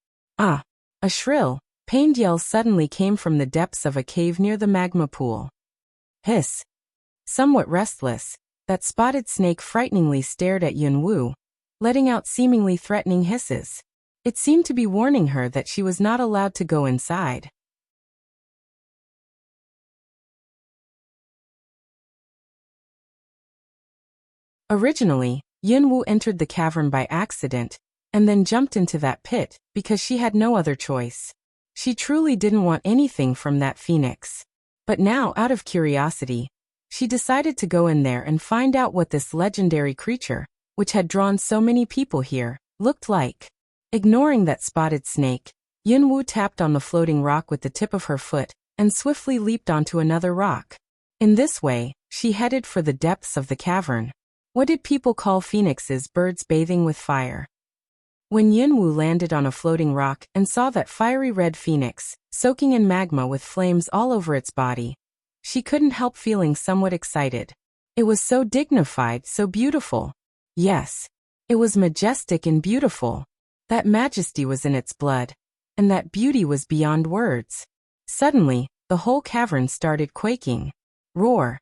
a shrill, pained yell suddenly came from the depths of a cave near the magma pool. Hiss! Somewhat restless, that spotted snake frighteningly stared at Yunwu, letting out seemingly threatening hisses. It seemed to be warning her that she was not allowed to go inside. Originally, Yunwu entered the cavern by accident, and then jumped into that pit, because she had no other choice. She truly didn't want anything from that phoenix. But now, out of curiosity, she decided to go in there and find out what this legendary creature, which had drawn so many people here, looked like. Ignoring that spotted snake, Yunwu tapped on the floating rock with the tip of her foot, and swiftly leaped onto another rock. In this way, she headed for the depths of the cavern. What did people call phoenixes? Birds bathing with fire. When Yunwu landed on a floating rock and saw that fiery red phoenix, soaking in magma with flames all over its body, She couldn't help feeling somewhat excited. It was so dignified, so beautiful. Yes, it was majestic and beautiful. That majesty was in its blood, and that beauty was beyond words. Suddenly, the whole cavern started quaking. Roar!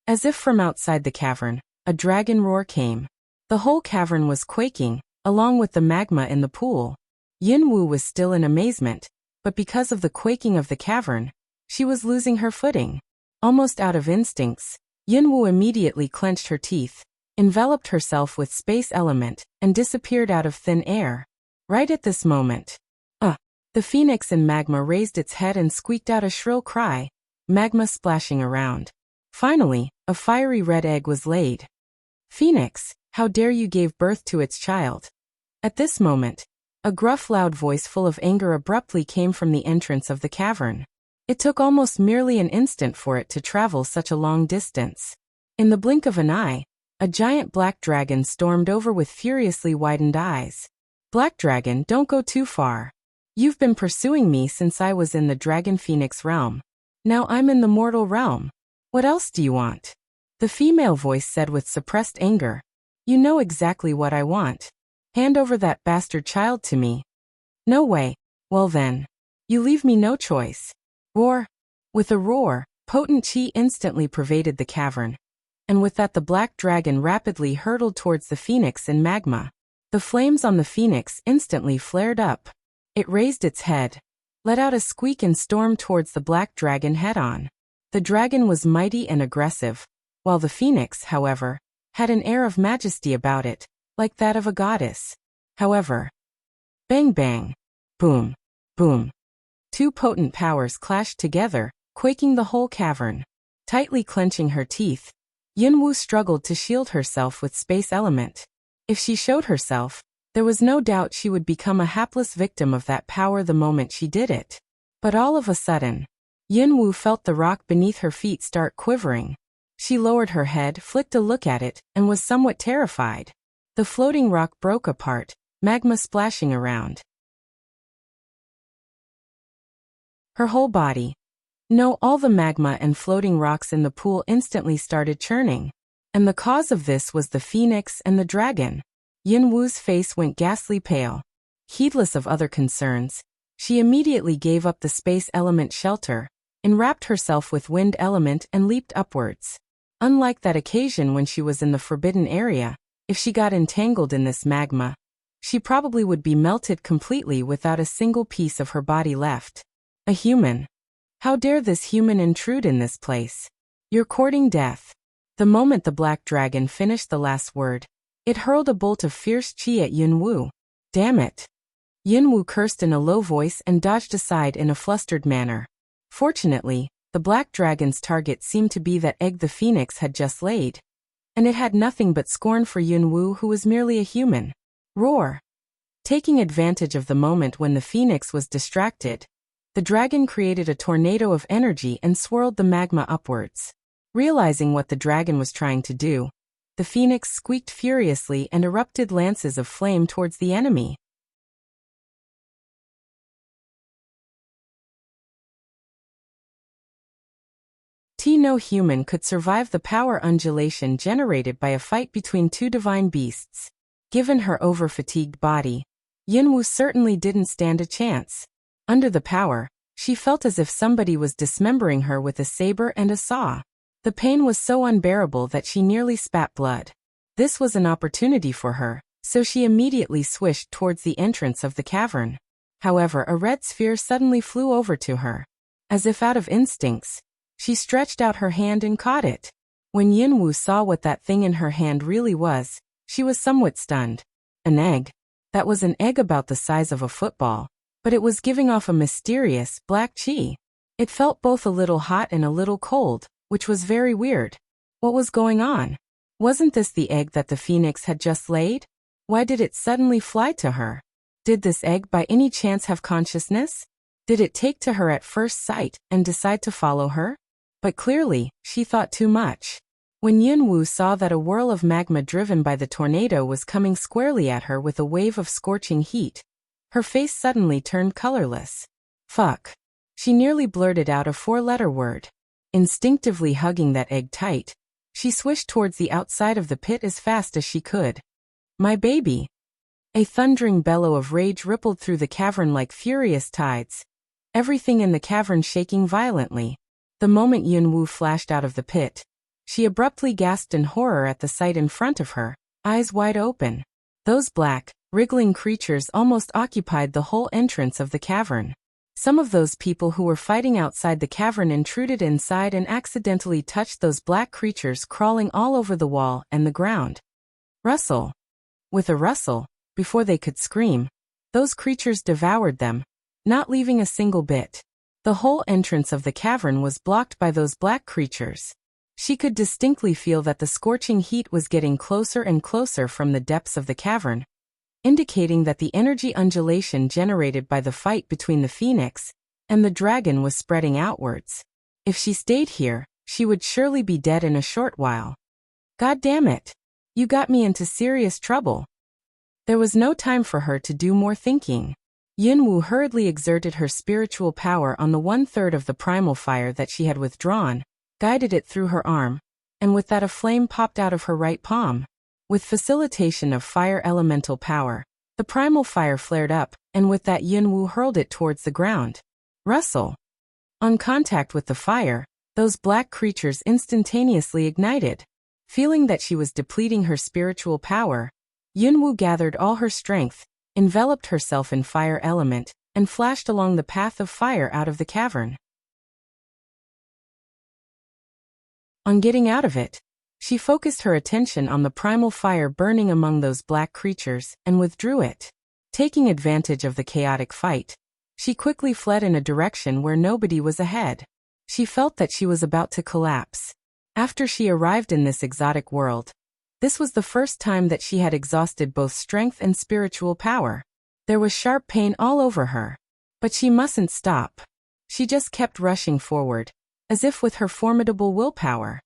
As if from outside the cavern, a dragon roar came. The whole cavern was quaking, along with the magma in the pool. Yunwu was still in amazement, but because of the quaking of the cavern, she was losing her footing. Almost out of instincts, Yunwu immediately clenched her teeth, enveloped herself with space element, and disappeared out of thin air. Right at this moment, the phoenix in magma raised its head and squeaked out a shrill cry, magma splashing around. Finally, a fiery red egg was laid. Phoenix, how dare you gave birth to its child? At this moment, a gruff loud voice full of anger abruptly came from the entrance of the cavern. It took almost merely an instant for it to travel such a long distance. In the blink of an eye, a giant black dragon stormed over with furiously widened eyes. Black dragon, don't go too far. You've been pursuing me since I was in the dragon phoenix realm. Now I'm in the mortal realm. What else do you want? The female voice said with suppressed anger. You know exactly what I want. Hand over that bastard child to me. No way. Well then. You leave me no choice. Roar. With a roar, potent chi instantly pervaded the cavern. And with that the black dragon rapidly hurtled towards the phoenix in magma. The flames on the phoenix instantly flared up. It raised its head, let out a squeak and stormed towards the black dragon head-on. The dragon was mighty and aggressive, while the phoenix, however, had an air of majesty about it, like that of a goddess. However, bang bang, boom, boom. Two potent powers clashed together, quaking the whole cavern. Tightly clenching her teeth, Yunwu struggled to shield herself with space element. If she showed herself, there was no doubt she would become a hapless victim of that power the moment she did it. But all of a sudden, Yunwu felt the rock beneath her feet start quivering. She lowered her head, flicked a look at it, and was somewhat terrified. The floating rock broke apart, magma splashing around her whole body. No, all the magma and floating rocks in the pool instantly started churning. And the cause of this was the phoenix and the dragon. Yunwu's face went ghastly pale. Heedless of other concerns, she immediately gave up the space element shelter, enwrapped herself with wind element and leaped upwards. Unlike that occasion when she was in the forbidden area, if she got entangled in this magma, she probably would be melted completely without a single piece of her body left. A human. How dare this human intrude in this place? You're courting death. The moment the black dragon finished the last word, it hurled a bolt of fierce chi at Yunwu. Damn it. Yunwu cursed in a low voice and dodged aside in a flustered manner. Fortunately, the black dragon's target seemed to be that egg the phoenix had just laid. And it had nothing but scorn for Yunwu, who was merely a human. Roar. Taking advantage of the moment when the phoenix was distracted, the dragon created a tornado of energy and swirled the magma upwards. Realizing what the dragon was trying to do, the phoenix squeaked furiously and erupted lances of flame towards the enemy. No human could survive the power undulation generated by a fight between two divine beasts. Given her over-fatigued body, Yunwu certainly didn't stand a chance. Under the power, she felt as if somebody was dismembering her with a saber and a saw. The pain was so unbearable that she nearly spat blood. This was an opportunity for her, so she immediately swished towards the entrance of the cavern. However, a red sphere suddenly flew over to her. As if out of instincts, she stretched out her hand and caught it. When Yunwu saw what that thing in her hand really was, she was somewhat stunned. An egg. That was an egg about the size of a football, but it was giving off a mysterious, black chi. It felt both a little hot and a little cold, which was very weird. What was going on? Wasn't this the egg that the phoenix had just laid? Why did it suddenly fly to her? Did this egg by any chance have consciousness? Did it take to her at first sight and decide to follow her? But clearly, she thought too much. When Yunwu saw that a whirl of magma driven by the tornado was coming squarely at her with a wave of scorching heat, her face suddenly turned colorless. Fuck. She nearly blurted out a four-letter word. Instinctively hugging that egg tight, she swished towards the outside of the pit as fast as she could. My baby! A thundering bellow of rage rippled through the cavern like furious tides, everything in the cavern shaking violently. The moment Yunwu flashed out of the pit, she abruptly gasped in horror at the sight in front of her, eyes wide open. Those black, wriggling creatures almost occupied the whole entrance of the cavern. Some of those people who were fighting outside the cavern intruded inside and accidentally touched those black creatures crawling all over the wall and the ground. Rustle! With a rustle, before they could scream, those creatures devoured them, not leaving a single bit. The whole entrance of the cavern was blocked by those black creatures. She could distinctly feel that the scorching heat was getting closer and closer from the depths of the cavern, indicating that the energy undulation generated by the fight between the phoenix and the dragon was spreading outwards. If she stayed here, she would surely be dead in a short while. God damn it! You got me into serious trouble. There was no time for her to do more thinking. Yunwu hurriedly exerted her spiritual power on the 1/3 of the primal fire that she had withdrawn, guided it through her arm, and with that a flame popped out of her right palm. With facilitation of fire elemental power, the primal fire flared up, and with that Yunwu hurled it towards the ground. Rustle! On contact with the fire, those black creatures instantaneously ignited. Feeling that she was depleting her spiritual power, Yunwu gathered all her strength, enveloped herself in fire element, and flashed along the path of fire out of the cavern. On getting out of it, she focused her attention on the primal fire burning among those black creatures and withdrew it. Taking advantage of the chaotic fight, she quickly fled in a direction where nobody was ahead. She felt that she was about to collapse. After she arrived in this exotic world, this was the first time that she had exhausted both strength and spiritual power. There was sharp pain all over her. But she mustn't stop. She just kept rushing forward, as if with her formidable willpower.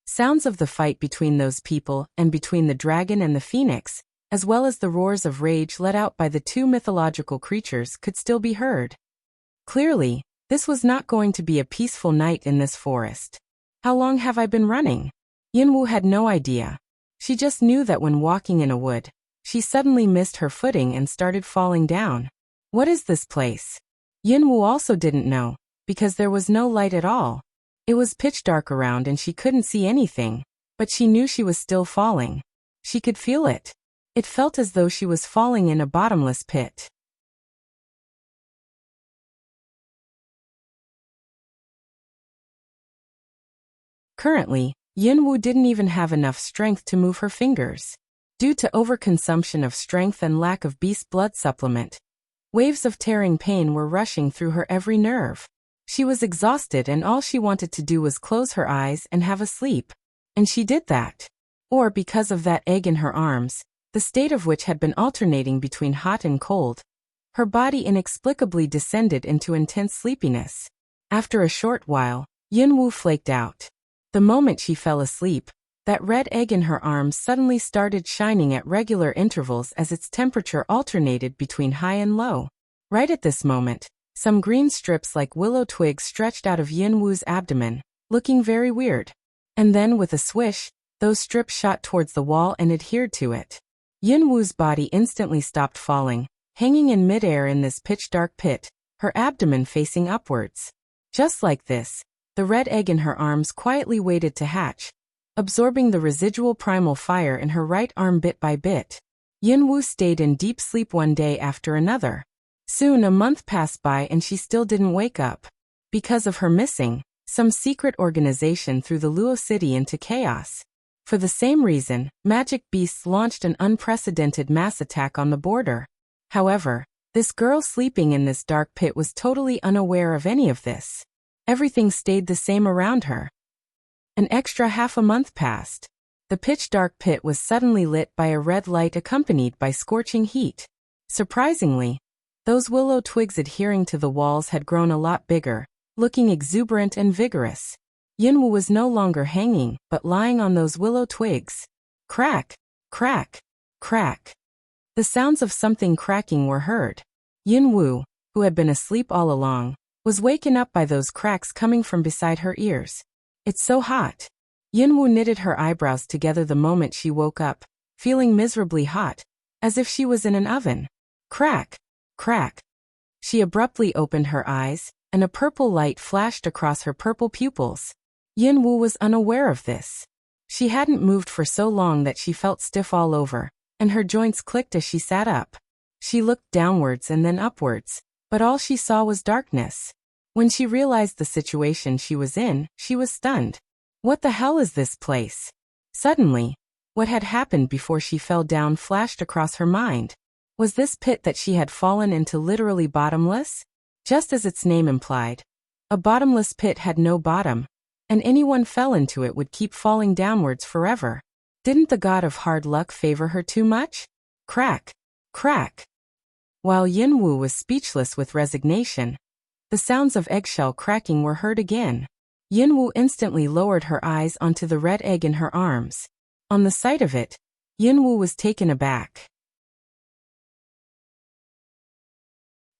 Sounds of the fight between those people and between the dragon and the phoenix, as well as the roars of rage let out by the two mythological creatures, could still be heard. Clearly, this was not going to be a peaceful night in this forest. How long have I been running? Yunwu had no idea. She just knew that when walking in a wood, she suddenly missed her footing and started falling down. What is this place? Yunwu also didn't know, because there was no light at all. It was pitch dark around and she couldn't see anything, but she knew she was still falling. She could feel it. It felt as though she was falling in a bottomless pit. Currently, Yunwu didn't even have enough strength to move her fingers. Due to overconsumption of strength and lack of beast blood supplement, waves of tearing pain were rushing through her every nerve. She was exhausted and all she wanted to do was close her eyes and have a sleep. And she did that. Or because of that egg in her arms, the state of which had been alternating between hot and cold, her body inexplicably descended into intense sleepiness. After a short while, Yunwu flaked out. The moment she fell asleep, that red egg in her arms suddenly started shining at regular intervals as its temperature alternated between high and low. Right at this moment, some green strips like willow twigs stretched out of Yunwu's abdomen, looking very weird. And then with a swish, those strips shot towards the wall and adhered to it. Yunwu's body instantly stopped falling, hanging in midair in this pitch-dark pit, her abdomen facing upwards. Just like this, the red egg in her arms quietly waited to hatch, absorbing the residual primal fire in her right arm bit by bit. Yunwu stayed in deep sleep one day after another. Soon a month passed by and she still didn't wake up. Because of her missing, some secret organization threw the Luo city into chaos. For the same reason, magic beasts launched an unprecedented mass attack on the border. However, this girl sleeping in this dark pit was totally unaware of any of this. Everything stayed the same around her. An extra half a month passed. The pitch-dark pit was suddenly lit by a red light accompanied by scorching heat. Surprisingly, those willow twigs adhering to the walls had grown a lot bigger, looking exuberant and vigorous. Yunwu was no longer hanging, but lying on those willow twigs. Crack, crack, crack. The sounds of something cracking were heard. Yunwu, who had been asleep all along, was waken up by those cracks coming from beside her ears. It's so hot. Yunwoo knitted her eyebrows together the moment she woke up, feeling miserably hot, as if she was in an oven. Crack! Crack! She abruptly opened her eyes, and a purple light flashed across her purple pupils. Yunwoo was unaware of this. She hadn't moved for so long that she felt stiff all over, and her joints clicked as she sat up. She looked downwards and then upwards, but all she saw was darkness. When she realized the situation she was in, she was stunned. What the hell is this place? Suddenly, what had happened before she fell down flashed across her mind. Was this pit that she had fallen into literally bottomless? Just as its name implied. A bottomless pit had no bottom, and anyone fell into it would keep falling downwards forever. Didn't the god of hard luck favor her too much? Crack! Crack! While Yunwoo was speechless with resignation, the sounds of eggshell cracking were heard again. Yunwoo instantly lowered her eyes onto the red egg in her arms. On the sight of it, Yunwoo was taken aback.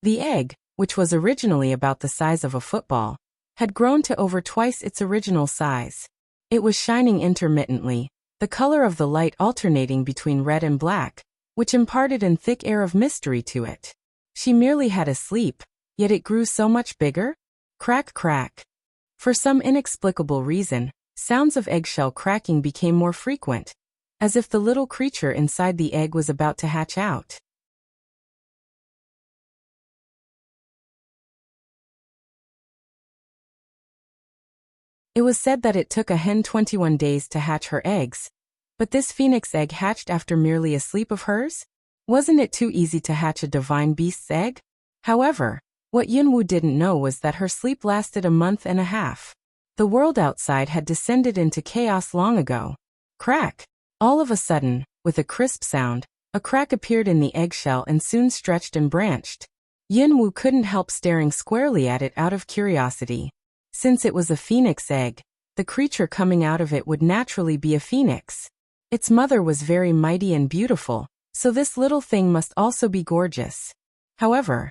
The egg, which was originally about the size of a football, had grown to over twice its original size. It was shining intermittently, the color of the light alternating between red and black, which imparted a thick air of mystery to it. She merely had a sleep, yet it grew so much bigger? Crack, crack. For some inexplicable reason, sounds of eggshell cracking became more frequent, as if the little creature inside the egg was about to hatch out. It was said that it took a hen 21 days to hatch her eggs, but this phoenix egg hatched after merely a sleep of hers? Wasn't it too easy to hatch a divine beast's egg? However, what Yunwoo didn't know was that her sleep lasted a month and a half. The world outside had descended into chaos long ago. Crack! All of a sudden, with a crisp sound, a crack appeared in the eggshell and soon stretched and branched. Yunwoo couldn't help staring squarely at it out of curiosity. Since it was a phoenix egg, the creature coming out of it would naturally be a phoenix. Its mother was very mighty and beautiful, so this little thing must also be gorgeous. However,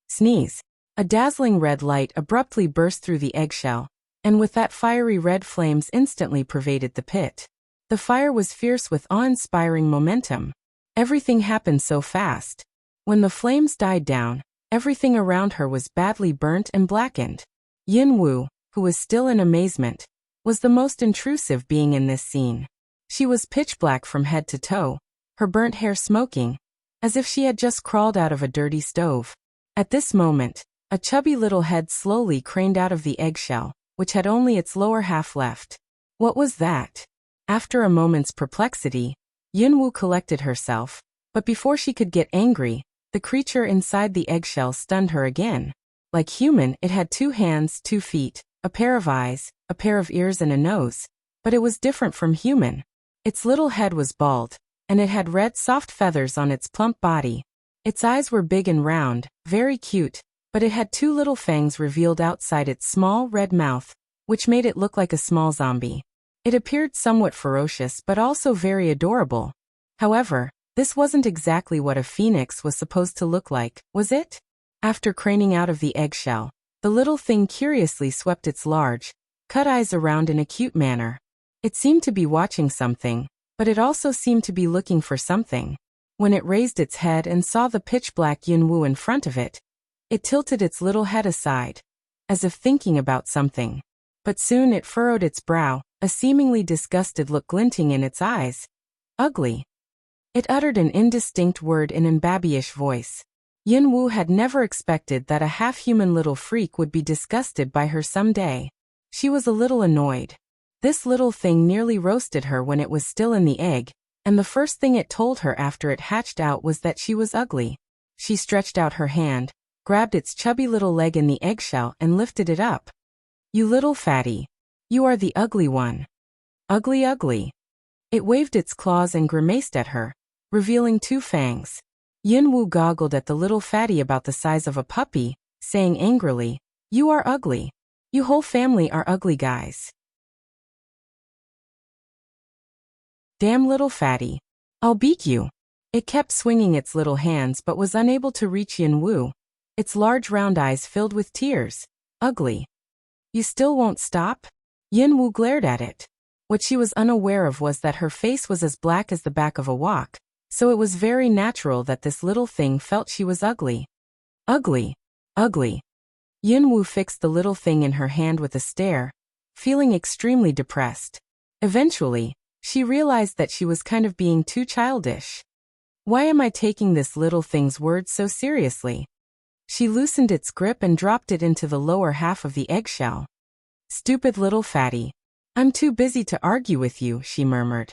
sneeze. A dazzling red light abruptly burst through the eggshell, and with that fiery red flames instantly pervaded the pit. The fire was fierce with awe-inspiring momentum. Everything happened so fast. When the flames died down, everything around her was badly burnt and blackened. Yunwoo, who was still in amazement, was the most intrusive being in this scene. She was pitch black from head to toe, her burnt hair smoking, as if she had just crawled out of a dirty stove. At this moment, a chubby little head slowly craned out of the eggshell, which had only its lower half left. What was that? After a moment's perplexity, Yunwoo collected herself, but before she could get angry, the creature inside the eggshell stunned her again. Like human, it had 2 hands, 2 feet, a pair of eyes, a pair of ears and a nose, but it was different from human. Its little head was bald, and it had red soft feathers on its plump body. Its eyes were big and round, very cute, but it had 2 little fangs revealed outside its small red mouth, which made it look like a small zombie. It appeared somewhat ferocious but also very adorable. However, this wasn't exactly what a phoenix was supposed to look like, was it? After craning out of the eggshell, the little thing curiously swept its large, cut eyes around in a cute manner. It seemed to be watching something, but it also seemed to be looking for something. When it raised its head and saw the pitch-black Yunwoo in front of it, it tilted its little head aside, as if thinking about something. But soon it furrowed its brow, a seemingly disgusted look glinting in its eyes. Ugly. It uttered an indistinct word in an babyish voice. Yunwoo had never expected that a half-human little freak would be disgusted by her someday. She was a little annoyed. This little thing nearly roasted her when it was still in the egg, and the first thing it told her after it hatched out was that she was ugly. She stretched out her hand, grabbed its chubby little leg in the eggshell and lifted it up. You little fatty. You are the ugly one. Ugly, ugly. It waved its claws and grimaced at her, revealing 2 fangs. Yunwoo goggled at the little fatty about the size of a puppy, saying angrily, "You are ugly. You whole family are ugly guys. Damn little fatty. I'll beat you." It kept swinging its little hands but was unable to reach Yunwoo. its large round eyes filled with tears. Ugly. You still won't stop? Yinwu glared at it. What she was unaware of was that her face was as black as the back of a wok, so it was very natural that this little thing felt she was ugly. Ugly. Ugly. Yinwu fixed the little thing in her hand with a stare, feeling extremely depressed. Eventually, she realized that she was kind of being too childish. Why am I taking this little thing's words so seriously? She loosened its grip and dropped it into the lower half of the eggshell. Stupid little fatty. I'm too busy to argue with you, she murmured.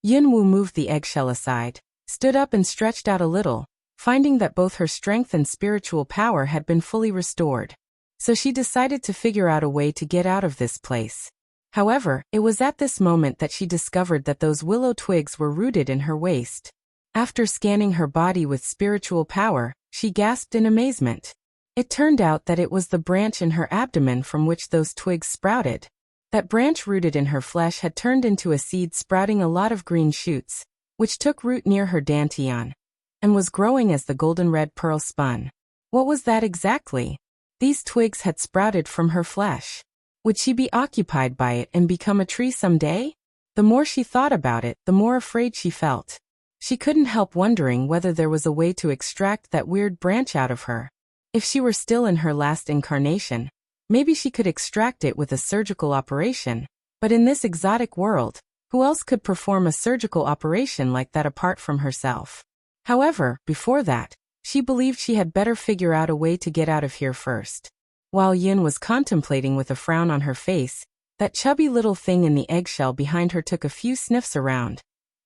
Yinwu moved the eggshell aside, stood up and stretched out a little, finding that both her strength and spiritual power had been fully restored. So she decided to figure out a way to get out of this place. However, it was at this moment that she discovered that those willow twigs were rooted in her waist. After scanning her body with spiritual power, she gasped in amazement. It turned out that it was the branch in her abdomen from which those twigs sprouted. That branch rooted in her flesh had turned into a seed sprouting a lot of green shoots, which took root near her dantian, and was growing as the golden red pearl spun. What was that exactly? These twigs had sprouted from her flesh. Would she be occupied by it and become a tree someday? The more she thought about it, the more afraid she felt. She couldn't help wondering whether there was a way to extract that weird branch out of her. If she were still in her last incarnation, maybe she could extract it with a surgical operation. But in this exotic world, who else could perform a surgical operation like that apart from herself? However, before that, she believed she had better figure out a way to get out of here first. While Yin was contemplating with a frown on her face, that chubby little thing in the eggshell behind her took a few sniffs around,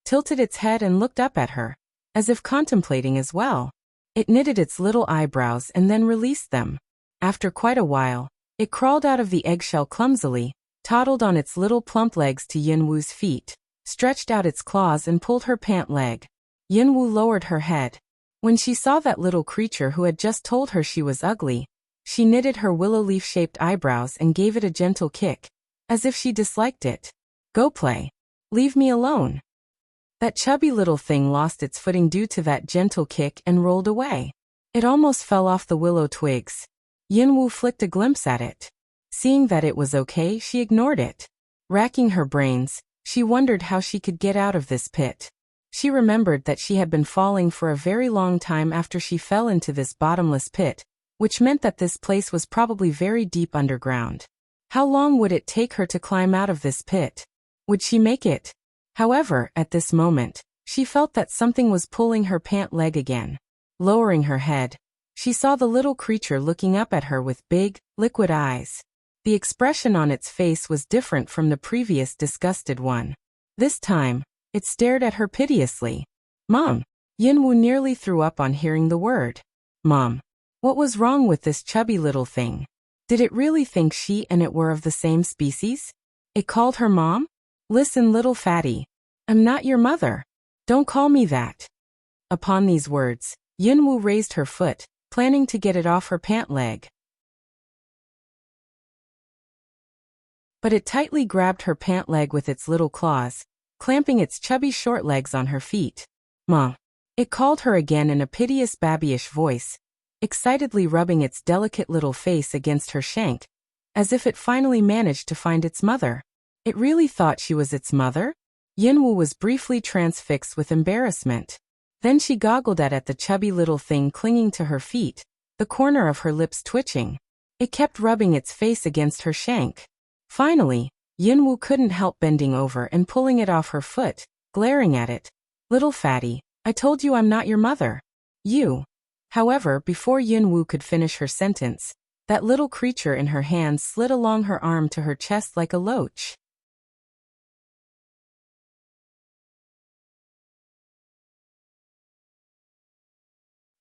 tilted its head and looked up at her, as if contemplating as well. It knitted its little eyebrows and then released them. After quite a while, it crawled out of the eggshell clumsily, toddled on its little plump legs to Yinwu's feet, stretched out its claws and pulled her pant leg. Yinwu lowered her head. When she saw that little creature who had just told her she was ugly, she knitted her willow leaf-shaped eyebrows and gave it a gentle kick, as if she disliked it. Go play. Leave me alone. That chubby little thing lost its footing due to that gentle kick and rolled away. It almost fell off the willow twigs. Yinwu flicked a glimpse at it. Seeing that it was okay, she ignored it. Racking her brains, she wondered how she could get out of this pit. She remembered that she had been falling for a very long time after she fell into this bottomless pit, which meant that this place was probably very deep underground. How long would it take her to climb out of this pit? Would she make it? However, at this moment, she felt that something was pulling her pant leg again. Lowering her head, she saw the little creature looking up at her with big, liquid eyes. The expression on its face was different from the previous disgusted one. This time, it stared at her piteously. Mom! Yinwu nearly threw up on hearing the word. Mom! What was wrong with this chubby little thing? Did it really think she and it were of the same species? It called her mom? Listen, little fatty. I'm not your mother. Don't call me that. Upon these words, Yinwu raised her foot, planning to get it off her pant leg. But it tightly grabbed her pant leg with its little claws, clamping its chubby short legs on her feet. Ma! It called her again in a piteous babyish voice, excitedly rubbing its delicate little face against her shank, as if it finally managed to find its mother. It really thought she was its mother? Yinwu was briefly transfixed with embarrassment. Then she goggled at the chubby little thing clinging to her feet, the corner of her lips twitching. It kept rubbing its face against her shank. Finally, Yinwu couldn't help bending over and pulling it off her foot, glaring at it. Little fatty, I told you I'm not your mother. You. However, before Yinwu could finish her sentence, that little creature in her hands slid along her arm to her chest like a loach.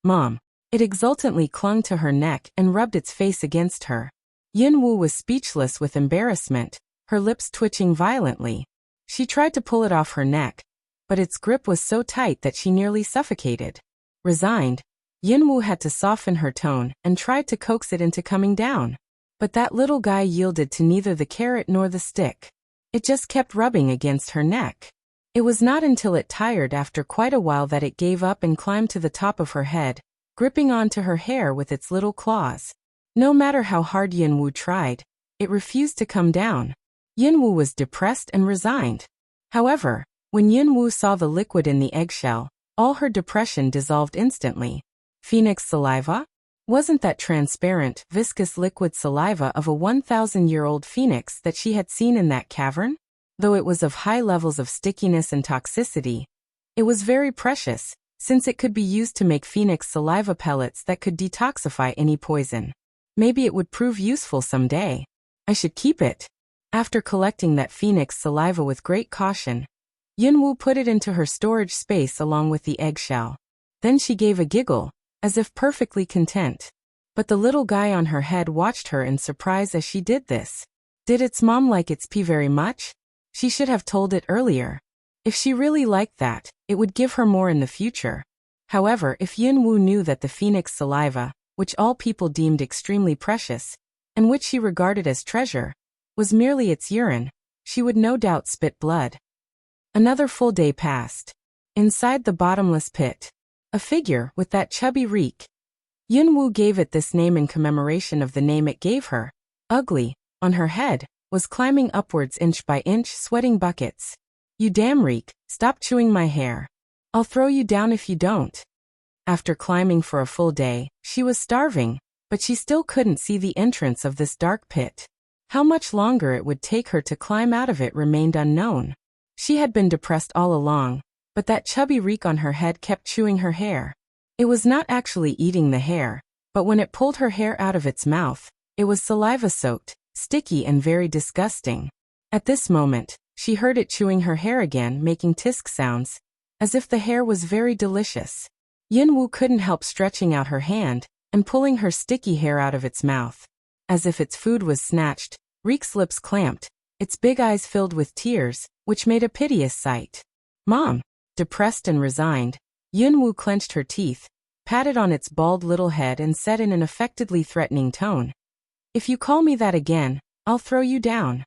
Mom! It exultantly clung to her neck and rubbed its face against her. Yinwu was speechless with embarrassment, her lips twitching violently. She tried to pull it off her neck, but its grip was so tight that she nearly suffocated. Resigned, Yinwu had to soften her tone and tried to coax it into coming down. But that little guy yielded to neither the carrot nor the stick. It just kept rubbing against her neck. It was not until it tired after quite a while that it gave up and climbed to the top of her head, gripping onto her hair with its little claws. No matter how hard Yunwu tried, it refused to come down. Yunwu was depressed and resigned. However, when Yunwu saw the liquid in the eggshell, all her depression dissolved instantly. Phoenix saliva? Wasn't that transparent, viscous liquid saliva of a 1,000-year-old phoenix that she had seen in that cavern? Though it was of high levels of stickiness and toxicity, it was very precious, since it could be used to make phoenix saliva pellets that could detoxify any poison. Maybe it would prove useful someday. I should keep it. After collecting that phoenix saliva with great caution, Yunwu put it into her storage space along with the eggshell. Then she gave a giggle, as if perfectly content. But the little guy on her head watched her in surprise as she did this. Did its mom like its pee very much? She should have told it earlier. If she really liked that, it would give her more in the future. However, if Yunwu knew that the phoenix saliva, which all people deemed extremely precious, and which she regarded as treasure, was merely its urine, she would no doubt spit blood. Another full day passed. Inside the bottomless pit, a figure with that chubby reek. Yunwu gave it this name in commemoration of the name it gave her. Ugly, on her head, was climbing upwards inch by inch, sweating buckets. You damn reek, stop chewing my hair. I'll throw you down if you don't. After climbing for a full day, she was starving, but she still couldn't see the entrance of this dark pit. How much longer it would take her to climb out of it remained unknown. She had been depressed all along, but that chubby reek on her head kept chewing her hair. It was not actually eating the hair, but when it pulled her hair out of its mouth, it was saliva-soaked, sticky and very disgusting. At this moment, she heard it chewing her hair again, making tisk sounds, as if the hair was very delicious. Yunwu couldn't help stretching out her hand and pulling her sticky hair out of its mouth. As if its food was snatched, Reek's lips clamped, its big eyes filled with tears, which made a piteous sight. Mom! Depressed and resigned, Yunwu clenched her teeth, patted on its bald little head and said in an affectedly threatening tone, "If you call me that again, I'll throw you down."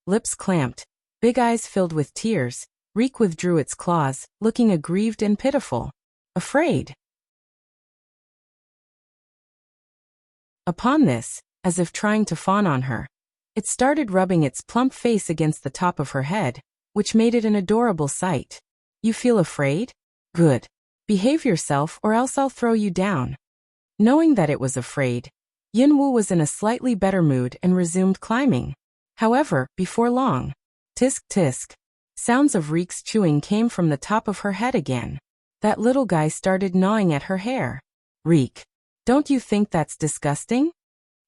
Lips clamped, big eyes filled with tears, Reek withdrew its claws, looking aggrieved and pitiful. Afraid. Upon this, as if trying to fawn on her, it started rubbing its plump face against the top of her head, which made it an adorable sight. You feel afraid? Good. Behave yourself or else I'll throw you down. Knowing that it was afraid, Yunwu was in a slightly better mood and resumed climbing. However, before long, tisk tisk, sounds of Reek's chewing came from the top of her head again. That little guy started gnawing at her hair. Reek, don't you think that's disgusting?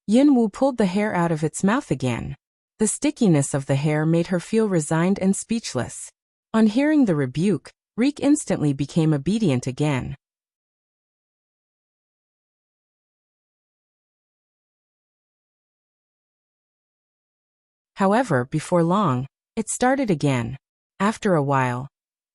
Yunwu pulled the hair out of its mouth again. The stickiness of the hair made her feel resigned and speechless. On hearing the rebuke, Reek instantly became obedient again. However, before long, it started again. After a while,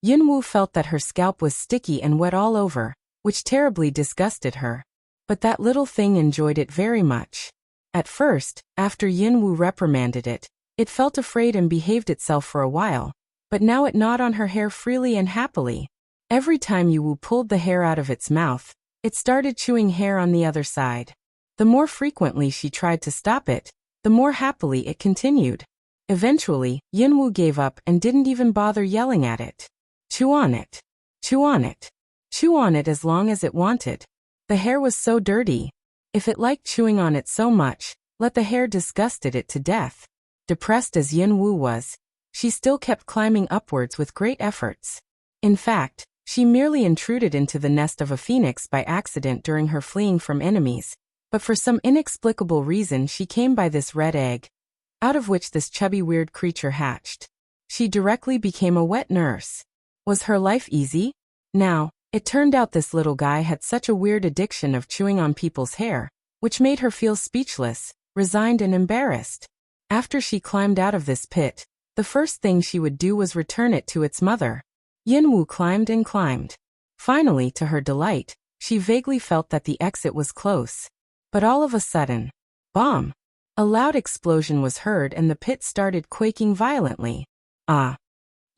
Yunwu felt that her scalp was sticky and wet all over, which terribly disgusted her. But that little thing enjoyed it very much. At first, after Yunwu reprimanded it, it felt afraid and behaved itself for a while, but now it gnawed on her hair freely and happily. Every time Yunwu pulled the hair out of its mouth, it started chewing hair on the other side. The more frequently she tried to stop it, the more happily it continued. Eventually, Yunwu gave up and didn't even bother yelling at it. Chew on it. Chew on it. Chew on it as long as it wanted. The hair was so dirty. If it liked chewing on it so much, let the hair disgusted it to death. Depressed as Yunwu was, she still kept climbing upwards with great efforts. In fact, she merely intruded into the nest of a phoenix by accident during her fleeing from enemies, but for some inexplicable reason she came by this red egg, out of which this chubby weird creature hatched. She directly became a wet nurse. Was her life easy? Now, it turned out this little guy had such a weird addiction of chewing on people's hair, which made her feel speechless, resigned and embarrassed. After she climbed out of this pit, the first thing she would do was return it to its mother. Yunwu climbed and climbed. Finally, to her delight, she vaguely felt that the exit was close. But all of a sudden, bomb! A loud explosion was heard and the pit started quaking violently. Ah!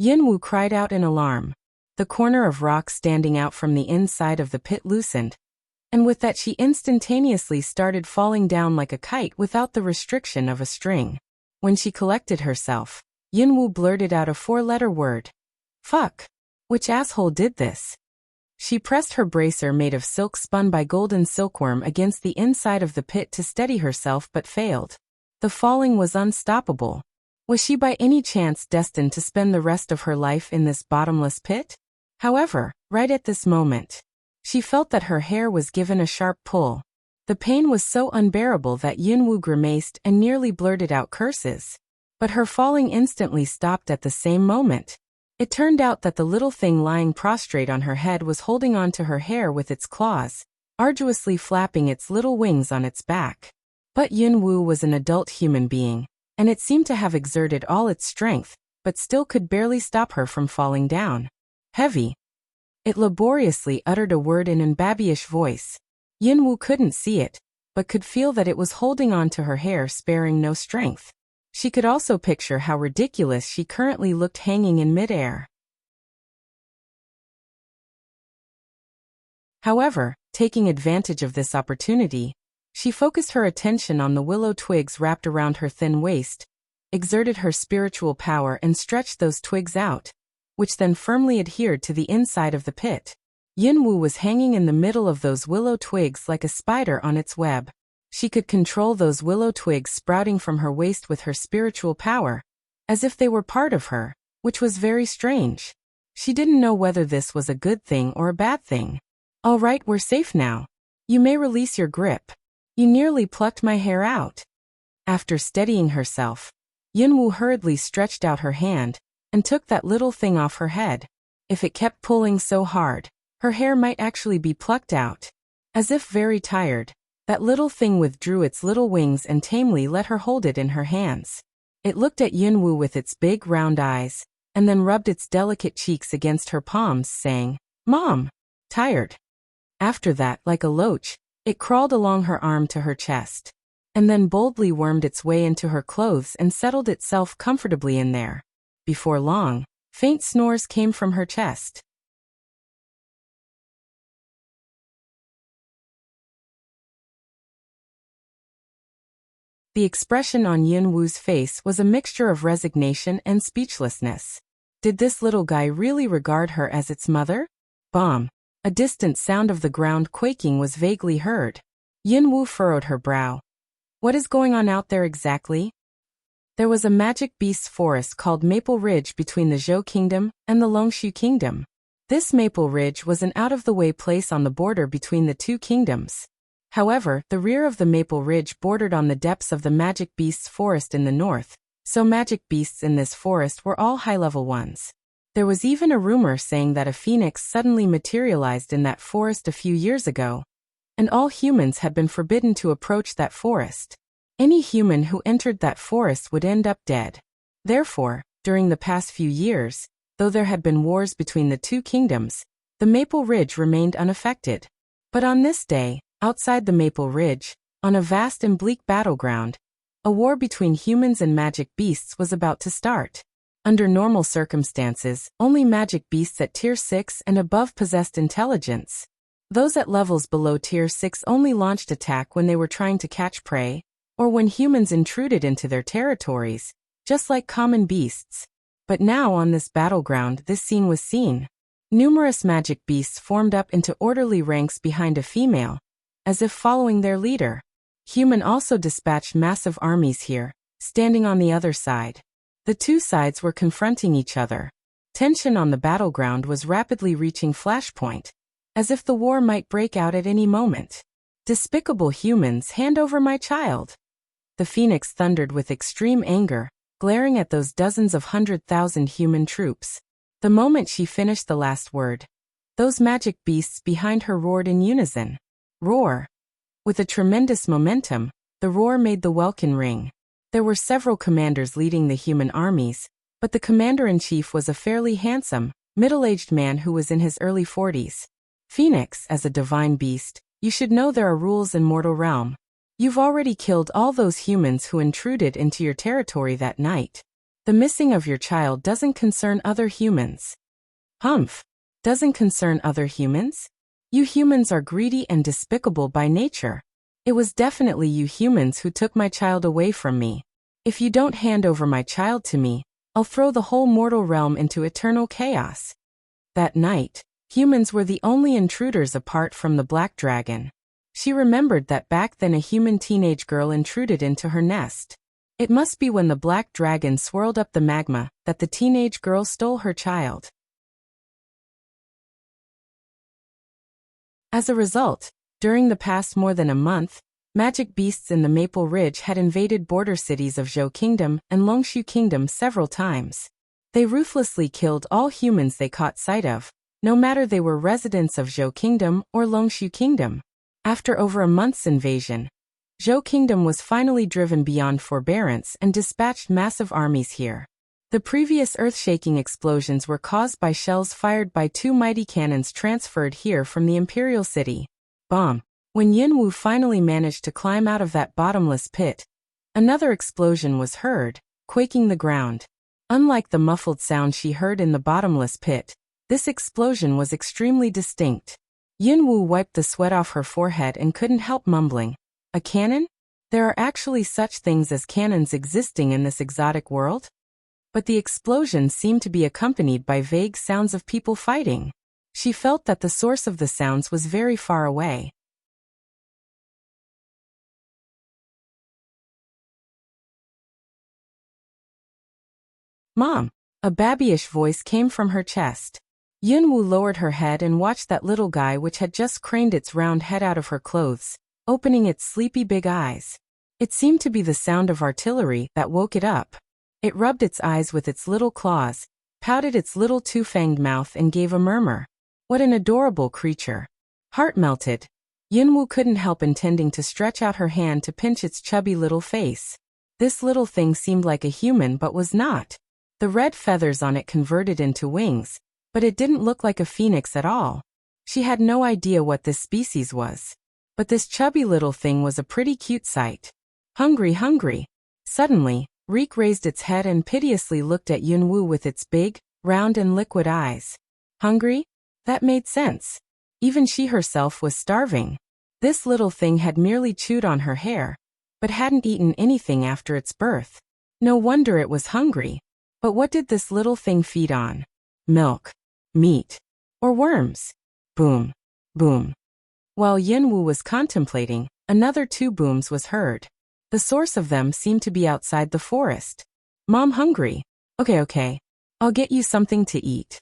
Yunwu cried out in alarm. The corner of rock standing out from the inside of the pit loosened, and with that she instantaneously started falling down like a kite without the restriction of a string. When she collected herself, Yunwu blurted out a 4-letter word. Fuck. Which asshole did this? She pressed her bracer made of silk spun by golden silkworm against the inside of the pit to steady herself but failed. The falling was unstoppable. Was she by any chance destined to spend the rest of her life in this bottomless pit? However, right at this moment, she felt that her hair was given a sharp pull. The pain was so unbearable that Yunwu grimaced and nearly blurted out curses. But her falling instantly stopped at the same moment. It turned out that the little thing lying prostrate on her head was holding on to her hair with its claws, arduously flapping its little wings on its back. But Yunwu was an adult human being, and it seemed to have exerted all its strength, but still could barely stop her from falling down. Heavy. It laboriously uttered a word in an babyish voice. Yunwu couldn't see it, but could feel that it was holding on to her hair, sparing no strength. She could also picture how ridiculous she currently looked hanging in midair. However, taking advantage of this opportunity, she focused her attention on the willow twigs wrapped around her thin waist, exerted her spiritual power and stretched those twigs out, which then firmly adhered to the inside of the pit. Yunwu was hanging in the middle of those willow twigs like a spider on its web. She could control those willow twigs sprouting from her waist with her spiritual power, as if they were part of her, which was very strange. She didn't know whether this was a good thing or a bad thing. All right, we're safe now. You may release your grip. You nearly plucked my hair out. After steadying herself, Yunwu hurriedly stretched out her hand and took that little thing off her head. If it kept pulling so hard, her hair might actually be plucked out. As if very tired, that little thing withdrew its little wings and tamely let her hold it in her hands. It looked at Yunwu with its big round eyes, and then rubbed its delicate cheeks against her palms, saying, "Mom." Tired. After that, like a loach, it crawled along her arm to her chest, and then boldly wormed its way into her clothes and settled itself comfortably in there. Before long, faint snores came from her chest. The expression on Yunwu's face was a mixture of resignation and speechlessness. Did this little guy really regard her as its mother? Bomb. A distant sound of the ground quaking was vaguely heard. Yunwu furrowed her brow. What is going on out there exactly? There was a magic beasts forest called Maple Ridge between the Zhou Kingdom and the Longshu Kingdom. This Maple Ridge was an out-of-the-way place on the border between the two kingdoms. However, the rear of the Maple Ridge bordered on the depths of the magic beasts forest in the north, so magic beasts in this forest were all high-level ones. There was even a rumor saying that a phoenix suddenly materialized in that forest a few years ago, and all humans had been forbidden to approach that forest. Any human who entered that forest would end up dead. Therefore, during the past few years, though there had been wars between the two kingdoms, the Maple Ridge remained unaffected. But on this day, outside the Maple Ridge, on a vast and bleak battleground, a war between humans and magic beasts was about to start. Under normal circumstances, only magic beasts at Tier 6 and above possessed intelligence. Those at levels below Tier 6 only launched attack when they were trying to catch prey, or when humans intruded into their territories, just like common beasts. But now on this battleground this scene was seen. Numerous magic beasts formed up into orderly ranks behind a female, as if following their leader. Human also dispatched massive armies here, standing on the other side. The two sides were confronting each other. Tension on the battleground was rapidly reaching flashpoint, as if the war might break out at any moment. Despicable humans, hand over my child! The phoenix thundered with extreme anger, glaring at those dozens of 100,000 human troops. The moment she finished the last word, those magic beasts behind her roared in unison. Roar! With a tremendous momentum, the roar made the welkin ring. There were several commanders leading the human armies, but the commander-in-chief was a fairly handsome, middle-aged man who was in his early 40s. Phoenix, as a divine beast, you should know there are rules in mortal realm. You've already killed all those humans who intruded into your territory that night. The missing of your child doesn't concern other humans. Humph. Doesn't concern other humans? You humans are greedy and despicable by nature. It was definitely you humans who took my child away from me. If you don't hand over my child to me, I'll throw the whole mortal realm into eternal chaos. That night, humans were the only intruders apart from the black dragon. She remembered that back then a human teenage girl intruded into her nest. It must be when the black dragon swirled up the magma that the teenage girl stole her child. As a result, during the past more than a month, magic beasts in the Maple Ridge had invaded border cities of Zhou Kingdom and Longshu Kingdom several times. They ruthlessly killed all humans they caught sight of, no matter they were residents of Zhou Kingdom or Longshu Kingdom. After over a month's invasion, Zhou Kingdom was finally driven beyond forbearance and dispatched massive armies here. The previous earth-shaking explosions were caused by shells fired by two mighty cannons transferred here from the Imperial City. Bomb. When Yunwu finally managed to climb out of that bottomless pit, another explosion was heard, quaking the ground. Unlike the muffled sound she heard in the bottomless pit, this explosion was extremely distinct. Yunwu wiped the sweat off her forehead and couldn't help mumbling. A cannon? There are actually such things as cannons existing in this exotic world? But the explosion seemed to be accompanied by vague sounds of people fighting. She felt that the source of the sounds was very far away. Mom! A babyish voice came from her chest. Yunwu lowered her head and watched that little guy which had just craned its round head out of her clothes, opening its sleepy big eyes. It seemed to be the sound of artillery that woke it up. It rubbed its eyes with its little claws, pouted its little two-fanged mouth and gave a murmur. What an adorable creature. Heart melted. Yunwu couldn't help intending to stretch out her hand to pinch its chubby little face. This little thing seemed like a human but was not. The red feathers on it converted into wings, but it didn't look like a phoenix at all. She had no idea what this species was. But this chubby little thing was a pretty cute sight. Hungry, hungry. Suddenly, Reek raised its head and piteously looked at Yunwu with its big, round and liquid eyes. Hungry? That made sense. Even she herself was starving. This little thing had merely chewed on her hair, but hadn't eaten anything after its birth. No wonder it was hungry. But what did this little thing feed on? Milk, meat, or worms? Boom, boom. While Yunwu was contemplating, another two booms was heard. The source of them seemed to be outside the forest. Mom hungry. Okay. I'll get you something to eat.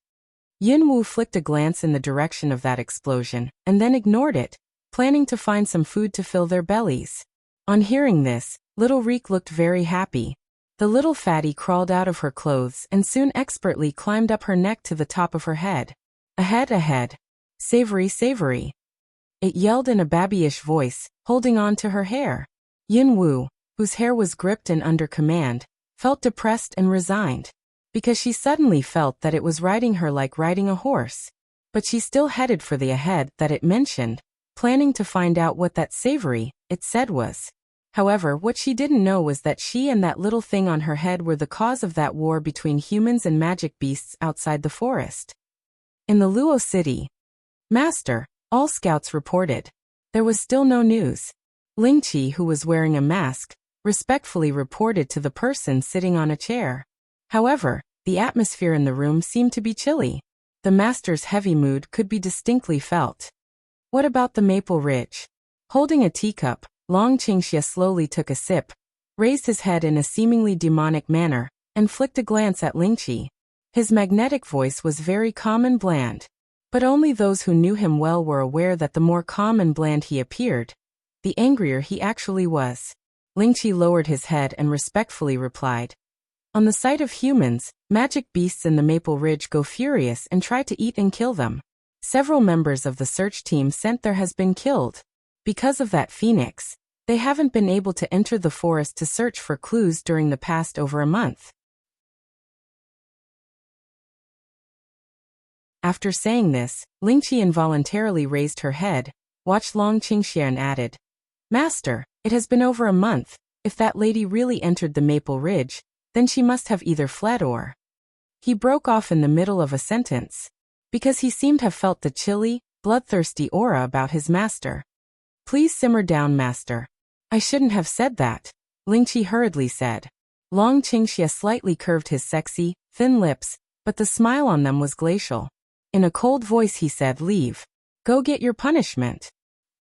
Yunwu flicked a glance in the direction of that explosion, and then ignored it, planning to find some food to fill their bellies. On hearing this, little Reek looked very happy. The little fatty crawled out of her clothes and soon expertly climbed up her neck to the top of her head. Ahead. Savory, savory. It yelled in a babyish voice, holding on to her hair. Yunwu, whose hair was gripped and under command, felt depressed and resigned, because she suddenly felt that it was riding her like riding a horse. But she still headed for the ahead that it mentioned, planning to find out what that savory, it said was. However, what she didn't know was that she and that little thing on her head were the cause of that war between humans and magic beasts outside the forest. In the Luo city, Master, all scouts reported. There was still no news. Lingqi, who was wearing a mask, respectfully reported to the person sitting on a chair. However, the atmosphere in the room seemed to be chilly. The master's heavy mood could be distinctly felt. What about the Maple Ridge? Holding a teacup, Long Qingxia slowly took a sip, raised his head in a seemingly demonic manner, and flicked a glance at Lingqi. His magnetic voice was very calm and bland. But only those who knew him well were aware that the more calm and bland he appeared, the angrier he actually was. Lingqi lowered his head and respectfully replied, "On the sight of humans, magic beasts in the Maple Ridge go furious and try to eat and kill them. Several members of the search team sent there has been killed. Because of that phoenix, they haven't been able to enter the forest to search for clues during the past over a month." After saying this, Lingqi involuntarily raised her head, watched Long Qingxia and added, "Master, it has been over a month. If that lady really entered the Maple Ridge, Then she must have either fled or... He broke off in the middle of a sentence, because he seemed to have felt the chilly, bloodthirsty aura about his master. Please simmer down, master. I shouldn't have said that, Lingqi hurriedly said. Long Qingxia slightly curved his sexy, thin lips, but the smile on them was glacial. In a cold voice he said, leave. Go get your punishment.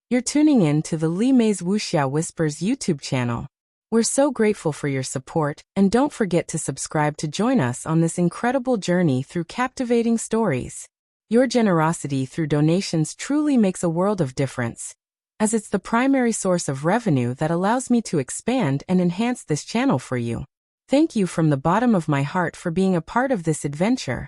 You're tuning in to the Li Mei's Wuxia Whispers YouTube channel. We're so grateful for your support, and don't forget to subscribe to join us on this incredible journey through captivating stories. Your generosity through donations truly makes a world of difference, as it's the primary source of revenue that allows me to expand and enhance this channel for you. Thank you from the bottom of my heart for being a part of this adventure.